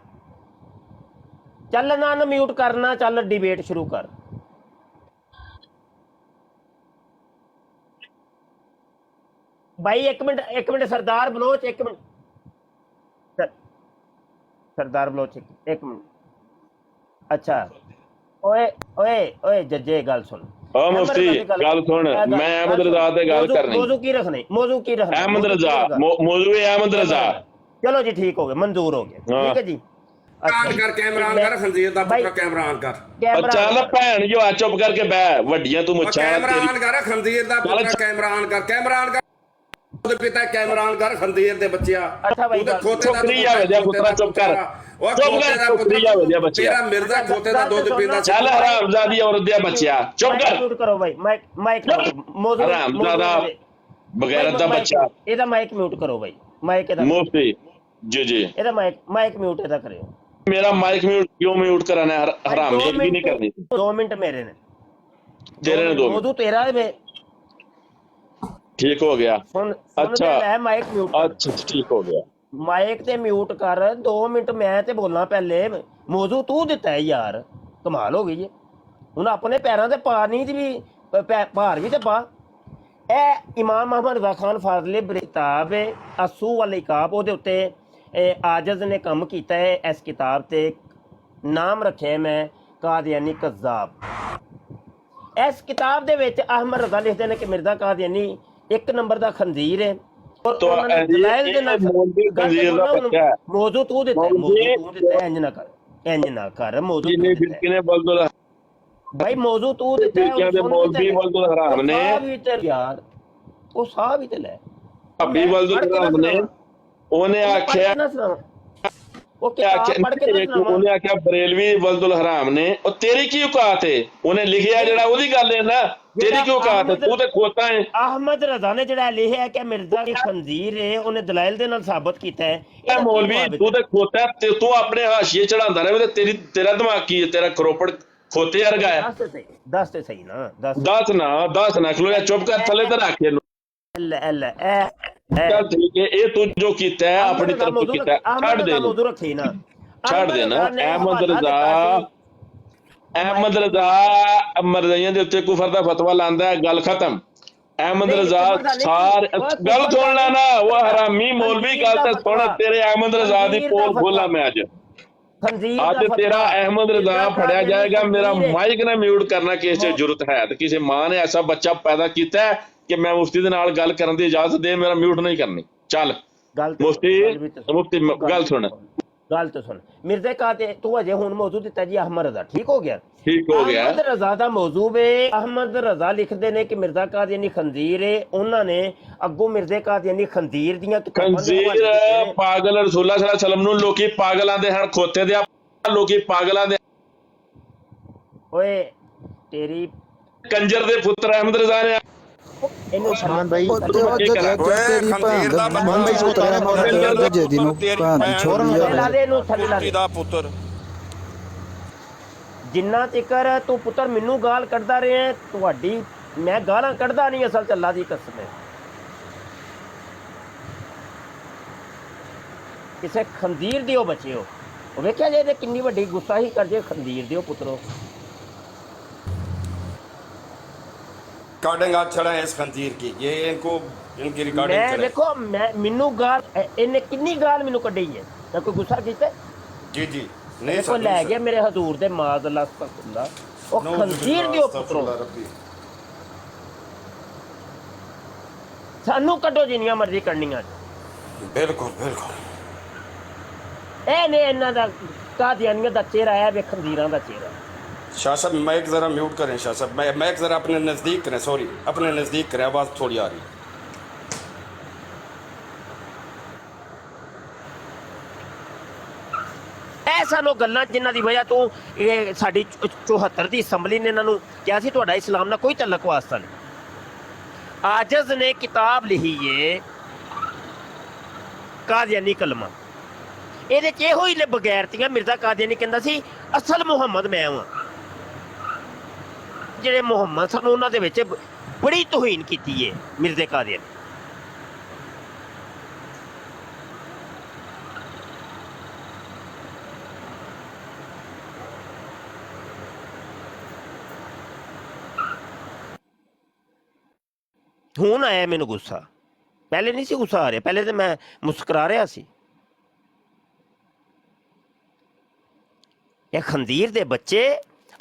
ਚੱਲ ਨਾ ਮਿਊਟ ਕਰਨਾ, ਚੱਲ डिबेट शुरू कर। भाई एक मिनट सरदार बलोच, एक मिनट सरदार बलोच, एक मिनट। अच्छा ओए ओए ओए जज्जे गल सुन, ओ मुफ्ती गल सुन, मैं अहमद रजा ते गल करनी। मौजू की रखनी, मौजू की रखनी, अहमद रजा, मौजू है अहमद रजा। चलो जी ठीक हो गया, मंजूर हो गया, ठीक है जी। कर कैमरा ऑन कर, खंजीर दा पुत्र कैमरा ऑन कर। ਚੱਲ ਭੈਣ ਜੋ ਆ ਚੁੱਪ ਕਰਕੇ ਬਹਿ, ਵੱਡੀਆਂ ਤੂੰ ਮੁੱਛਾਂ कैमरा ऑन कर, खंजीर दा पुत्र कैमरा ऑन कर, कैमरा ऑन कर। ਉਹਦੇ ਪਿਤਾ ਕੈਮਰਾ ਔਨ ਕਰ, ਖੰਦੀਰ ਦੇ ਬੱਚਿਆ। ਅੱਛਾ ਭਾਈ ਛੋਕਰੀ ਆ ਵਜਿਆ ਪੁੱਤਰਾ, ਚੁੱਪ ਕਰ, ਚੁੱਪ ਕਰ, ਛੋਕਰੀ ਆ ਵਜਿਆ ਬੱਚਿਆ। ਤੇਰਾ ਮਿਰਜ਼ਾ ਖੋਤੇ ਦਾ ਦੁੱਧ ਪੀਂਦਾ। ਚੱਲ ਹਰਾਮਜ਼ਾਦੀ ਔਰਤ ਦੇ ਬੱਚਿਆ, ਚੁੱਪ ਕਰ। ਮਿਊਟ ਕਰੋ ਭਾਈ, ਮਾਈਕ ਮੌਜੂ ਹਰਾਮਜ਼ਾਦਾ ਬਗੈਰਤ ਦਾ ਬੱਚਾ। ਇਹਦਾ ਮਾਈਕ ਮਿਊਟ ਕਰੋ ਭਾਈ, ਮਾਈਕ ਇਹਦਾ ਮੁਫਤੀ ਜੀ ਇਹਦਾ ਮਾਈਕ ਮਿਊਟ ਇਹਦਾ ਕਰਿਓ। ਮੇਰਾ ਮਾਈਕ ਮਿਊਟ ਕਿਉਂ ਮਿਊਟ ਕਰਾਣਾ ਹੈ? ਹਰਾਮਜ਼ਾਦੀ ਨਹੀਂ ਕਰਨੀ। 2 ਮਿੰਟ ਮੇਰੇ ਨੇ, ਤੇਰੇ ਨੇ 2 ਮਿੰਟ। ਮੌਜੂ ਤੇਰਾ ਹੈ, ठीक हो गया। अच्छा माइक म्यूट, अच्छा ठीक हो गया। माइक ते म्यूट कर। 2 मिनट मैं ते बोलना पहले। मौजू तू दिता है यार, कमाल हो गई है। हुण अपने पैरों ते पानी दी भी भार भी ते पा। ए इमाम मोहम्मद रजा खान फाजले किताब असू वाली किताब, ओहदे उत्ते आजज ने काम कीता है। इस किताब ते नाम रखे मैं कादियानी कज़्ज़ाब। इस किताब दे विच अहमद रजा लिखते हैं कि मिर्जा कादियानी 1 नंबर ਦਾ ਖੰਜ਼ੀਰ ਹੈ। तो मौजू तू देता है, इंज ना कर, इंज ना कर। मौजू भाई, मौजू तू देता है। मौलवी वल्दुल हराम ने यार वो साह भी ते ले अभी वल्दुल हराम ने ਉਹਨੇ ਆਖਿਆ ਉਹਨੇ ਆਖਿਆ ਬਰੇਲਵੀ ਵਲਦੁਲ ਹਰਾਮ ਨੇ। ਉਹ ਤੇਰੀ ਕੀ ਔਕਾਤ ਹੈ? ਉਹਨੇ ਲਿਖਿਆ ਜਿਹੜਾ ਉਹਦੀ ਗੱਲ ਹੈ ਨਾ, ਤੇਰੀ ਕੀ ਔਕਾਤ ਹੈ? ਤੂੰ ਤੇ ਖੋਤਾ ਹੈ। ਅਹਿਮਦ ਰਜ਼ਾ ਨੇ ਜਿਹੜਾ ਲਿਖਿਆ ਕਿ ਮਿਰਜ਼ਾ ਦੀ ਖੰਜ਼ੀਰ ਹੈ, ਉਹਨੇ ਦਲਾਇਲ ਦੇ ਨਾਲ ਸਾਬਤ ਕੀਤਾ ਹੈ। ਇਹ ਮੌਲਵੀ ਤੂੰ ਤੇ ਖੋਤਾ ਤੇ ਤੂੰ ਆਪਣੇ ਹਾਸ਼ੀਏ ਚੜਾਉਂਦਾ ਰਹੇ ਤੇ ਤੇਰਾ ਦਿਮਾਗ ਕੀ ਹੈ? ਤੇਰਾ ਖਰੋਪੜ ਖੋਤੇ ਵਰਗਾ ਹੈ। ਦੱਸ ਤੇ ਸਹੀ ਨਾ, ਦੱਸ ਨਾ ਖਲੋ, ਚੁੱਪ ਕਰ, ਥੱਲੇ ਤੇ ਰੱਖ ਇਹਨੂੰ। ਚੱਲ ਠੀਕ ਹੈ, ਇਹ ਤੂੰ ਜੋ ਕੀਤਾ ਹੈ ਆਪਣੀ ਤਰਫ ਕੀਤਾ, ਛੱਡ ਦੇ, ਛੱਡ ਦੇਣਾ। ਅਹਿਮਦ ਰਜ਼ਾ ਮਰਜ਼ਈਆਂ ਦੇ ਉੱਤੇ ਕੁਫਰ ਦਾ ਫਤਵਾ ਲਾਂਦਾ ਹੈ, ਗੱਲ ਖਤਮ। ਅਹਿਮਦ ਰਜ਼ਾ ਸਾਰ ਗੱਲ ਸੁਣ ਲੈਣਾ, ਉਹ ਹਰਾਮੀ ਮੌਲਵੀ ਗੱਲ ਤੇ ਸੁਣ। ਤੇਰੇ ਅਹਿਮਦ ਰਜ਼ਾ ਦੀ ਪੋਲ ਖੋਲਾ ਮੈਂ ਅੱਜ ਤੇਰਾ ਅਹਿਮਦ ਰਜ਼ਾ ਫੜਿਆ ਜਾਏਗਾ। ਮੇਰਾ ਮਾਈਕ ਨਾ ਮਿਊਟ ਕਰਨਾ ਕਿਸੇ 'ਚ ਜ਼ਰੂਰਤ ਹੈ ਤੇ ਕਿਸੇ ਮਾਂ ਨੇ ਐਸਾ ਬੱਚਾ ਪੈਦਾ ਕੀਤਾ ਹੈ ਕਿ ਮੈਂ ਮੁਫਤੀ ਦੇ ਨਾਲ ਗੱਲ ਕਰਨ ਦੀ ਇਜਾਜ਼ਤ ਦੇ, ਮੇਰਾ ਮਿਊਟ ਨਹੀਂ ਕਰਨੀ। ਚੱਲ ਮੁਫਤੀ ਗੱਲ ਸੁਣ, ਗੱਲ ਤਾਂ ਸੁਣ। ਮਿਰਜ਼ੇ ਕਾਤੇ ਤੂੰ ਅਜੇ ਹੁਣ ਮੌਜੂ ਦਿੱਤਾ ਜੀ ਅਹਿਮਦ ਰਜ਼ਾ, ਠੀਕ ਹੋ ਗਿਆ, ਠੀਕ ਹੋ ਗਿਆ। ਅਹਿਮਦ ਰਜ਼ਾ ਦਾ ਮੌਜੂ ਵੇ। ਅਹਿਮਦ ਰਜ਼ਾ ਲਿਖਦੇ ਨੇ ਕਿ ਮਿਰਜ਼ਾ ਕਾਦੀਆਨੀ ਖੰਜ਼ੀਰ ਹੈ। ਉਹਨਾਂ ਨੇ ਅੱਗੋਂ ਮਿਰਜ਼ੇ ਕਾਦੀਆਨੀ ਖੰਜ਼ੀਰ ਦੀਆਂ ਖੰਜ਼ੀਰ ਪਾਗਲ ਰਸੂਲullah ਸੱਲੱਲਾਹੁ ਅਲੈਹਿ ਵਸੱਲਮ ਨੂੰ ਲੋਕੀ ਪਾਗਲਾਂ ਦੇ ਹਨ, ਖੋਤੇ ਦੇ ਲੋਕੀ ਪਾਗਲਾਂ ਦੇ। ਓਏ ਤੇਰੀ ਕੰਜਰ ਦੇ ਪੁੱਤਰ ਅਹਿਮਦ ਰਜ਼ਾ ਨੇ ਇਹਨੂੰ ਸਲਮਾਨ ਭਾਈ ਤੇਰੀ ਭੈਣ ਦਾ ਮਨ ਭਾਈ ਸੁਤਰਿਆ ਮੈਂ ਜੇ ਦੀ ਨੂੰ ਭੈਣ ਛੋੜੀ ਦਾ ਪੁੱਤਰ। ਜਿੰਨਾ ਤੀਕਰ ਤੂੰ ਪੁੱਤਰ ਮੈਨੂੰ ਗਾਲ ਕੱਢਦਾ ਰਿਹਾ, ਤੁਹਾਡੀ ਮੈਂ ਗਾਲਾਂ ਕੱਢਦਾ ਨਹੀਂ, ਅਸਲ ਚ ਅੱਲਾ ਦੀ ਕਸਮ ਹੈ। ਕਿਸੇ ਖੰਦੀਰ ਦਿਓ ਬੱਚਿਓ, ਵੇਖਿਆ ਜੇ ਤੇ ਕਿੰਨੀ ਵੱਡੀ ਗੁੱਸਾਹੀ ਕਰ ਜੇ। ਖੰਦੀਰ ਦਿਓ ਪੁੱਤਰੋ, रिकॉर्डिंग आज चढ़ा है इस खंजीर की, ये इनको इनकी रिकॉर्डिंग मैं देखो मैं मिनू गाल इन्हें कितनी गाल मैनू कढ़ी है, मैं कोई गुस्सा कीता? जी जी नहीं सर, ले गया मेरे हजूर दे माद अल्लाह अस्तगफुरुल्लाह। ओ खंजीर दियो पुत्रो, सानू कड्डो जिन्नियां मर्जी करनियां। बिल्कुल बिल्कुल। ए ने इन्हां दा कादियानियां दा चेहरा है, वे खंजीरां दा चेहरा। शाह साहब माइक ज़रा म्यूट करें, शाह साहब माइक ज़रा अपने नज़दीक करें, सॉरी अपने नज़दीक करें, आवाज़ थोड़ी आ रही है। ਸਾਨੂੰ ਗੱਲਾਂ ਜਿਨ੍ਹਾਂ ਦੀ ਵਜ੍ਹਾ ਤੋਂ ਇਹ ਸਾਡੀ 74 ਦੀ ਅਸੈਂਬਲੀ ਨੇ ਇਹਨਾਂ ਨੂੰ ਕਿਹਾ ਸੀ ਤੁਹਾਡਾ ਇਸਲਾਮ ਨਾਲ ਕੋਈ ਤਲਕ ਵਾਸਤਾ ਨਹੀਂ। ਆਜਜ਼ ਨੇ ਕਿਤਾਬ ਲਿਖੀ ਏ ਕਾਦੀਆਨੀ ਕਲਮਾ। ਇਹਦੇ 'ਚ ਇਹੋ ਹੀ ਨੇ ਬਗੈਰਤੀਆਂ। ਮਿਰਜ਼ਾ ਕਾਦੀਆਨੀ ਕਹਿੰਦਾ ਸੀ ਅਸਲ ਮੁਹੰਮਦ ਮੈਂ ਹਾਂ। ਜਿਹੜੇ ਮੁਹੰਮਦ ਸਨ ਉਹਨਾਂ ਦੇ ਵਿੱਚ ਬੜੀ ਤੋਹੀਨ ਕੀਤੀ ਹੈ ਮਿਰਜ਼ੇ ਕਾਦੀਆਨੀ। ਹੁਣ ਆਇਆ ਮੈਨੂੰ ਗੁੱਸਾ, ਪਹਿਲੇ ਨਹੀਂ ਸੀ ਗੁੱਸਾ ਆ ਰਿਹਾ, ਪਹਿਲੇ ਤਾਂ ਮੈਂ ਮੁਸਕਰਾ ਰਿਹਾ ਸੀ। ਇਹ ਖੰਦੀਰ ਦੇ ਬੱਚੇ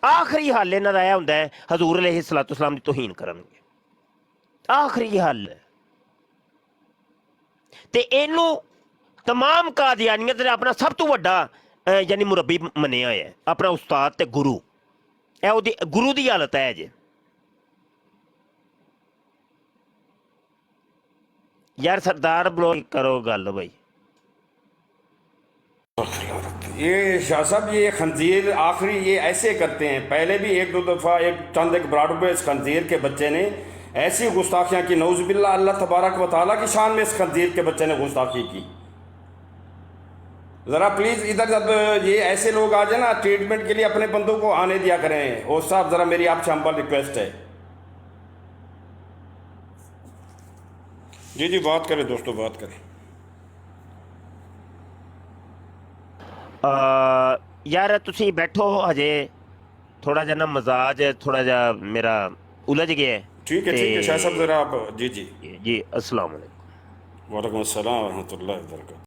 ਆਖਰੀ ਹੱਲ ਇਹਨਾਂ ਦਾ ਇਹ ਹੁੰਦਾ ਹੈ ਹਜ਼ੂਰ अलैहिस्सलाम ਦੀ ਤੋਹੀਨ ਕਰਨਗੇ, ਆਖਰੀ ਹੱਲ। ਤੇ ਇਹਨੂੰ तमाम ਕਾਦੀਆਨੀਅਤ ਨੇ ਆਪਣਾ ਸਭ ਤੋਂ ਵੱਡਾ ਯਾਨੀ ਮੁਰੱਬੀ ਮੰਨਿਆ ਹੋਇਆ, ਆਪਣਾ ਉਸਤਾਦ ਤੇ ਗੁਰੂ। ਇਹ ਉਹਦੀ ਗੁਰੂ ਦੀ ਹਾਲਤ ਹੈ ਜੇ। यार सरदार ब्लॉक करो गल भाई। ये शाह साहब ये खंजीर आखिरी ये ऐसे करते हैं, पहले भी एक दो दफ़ा एक ब्रॉडवे इस खंजीर के बच्चे ने ऐसी गुस्ताखियाँ की, नौज़ुबिल्लाह, अल्लाह तबारक व तआला की शान में इस खंजीर के बच्चे ने गुस्ताखी की। ज़रा प्लीज़ इधर जब ये ऐसे लोग आ जाए ना ट्रीटमेंट के लिए अपने बंदों को आने दिया करें। और साहब ज़रा मेरी आपसे हम्बल रिक्वेस्ट है। जी जी बात करें दोस्तों, बात करें। यार तुसी बैठो, हजे थोड़ा जा ना मजाज थोड़ा जा मेरा उलझ गया है। ठीक है शाह साहब ज़रा आप जी जी जी अस्सलाम वालेकुम। वालेकुम अस्सलाम व रहमतुल्लाहि व बरकातहू।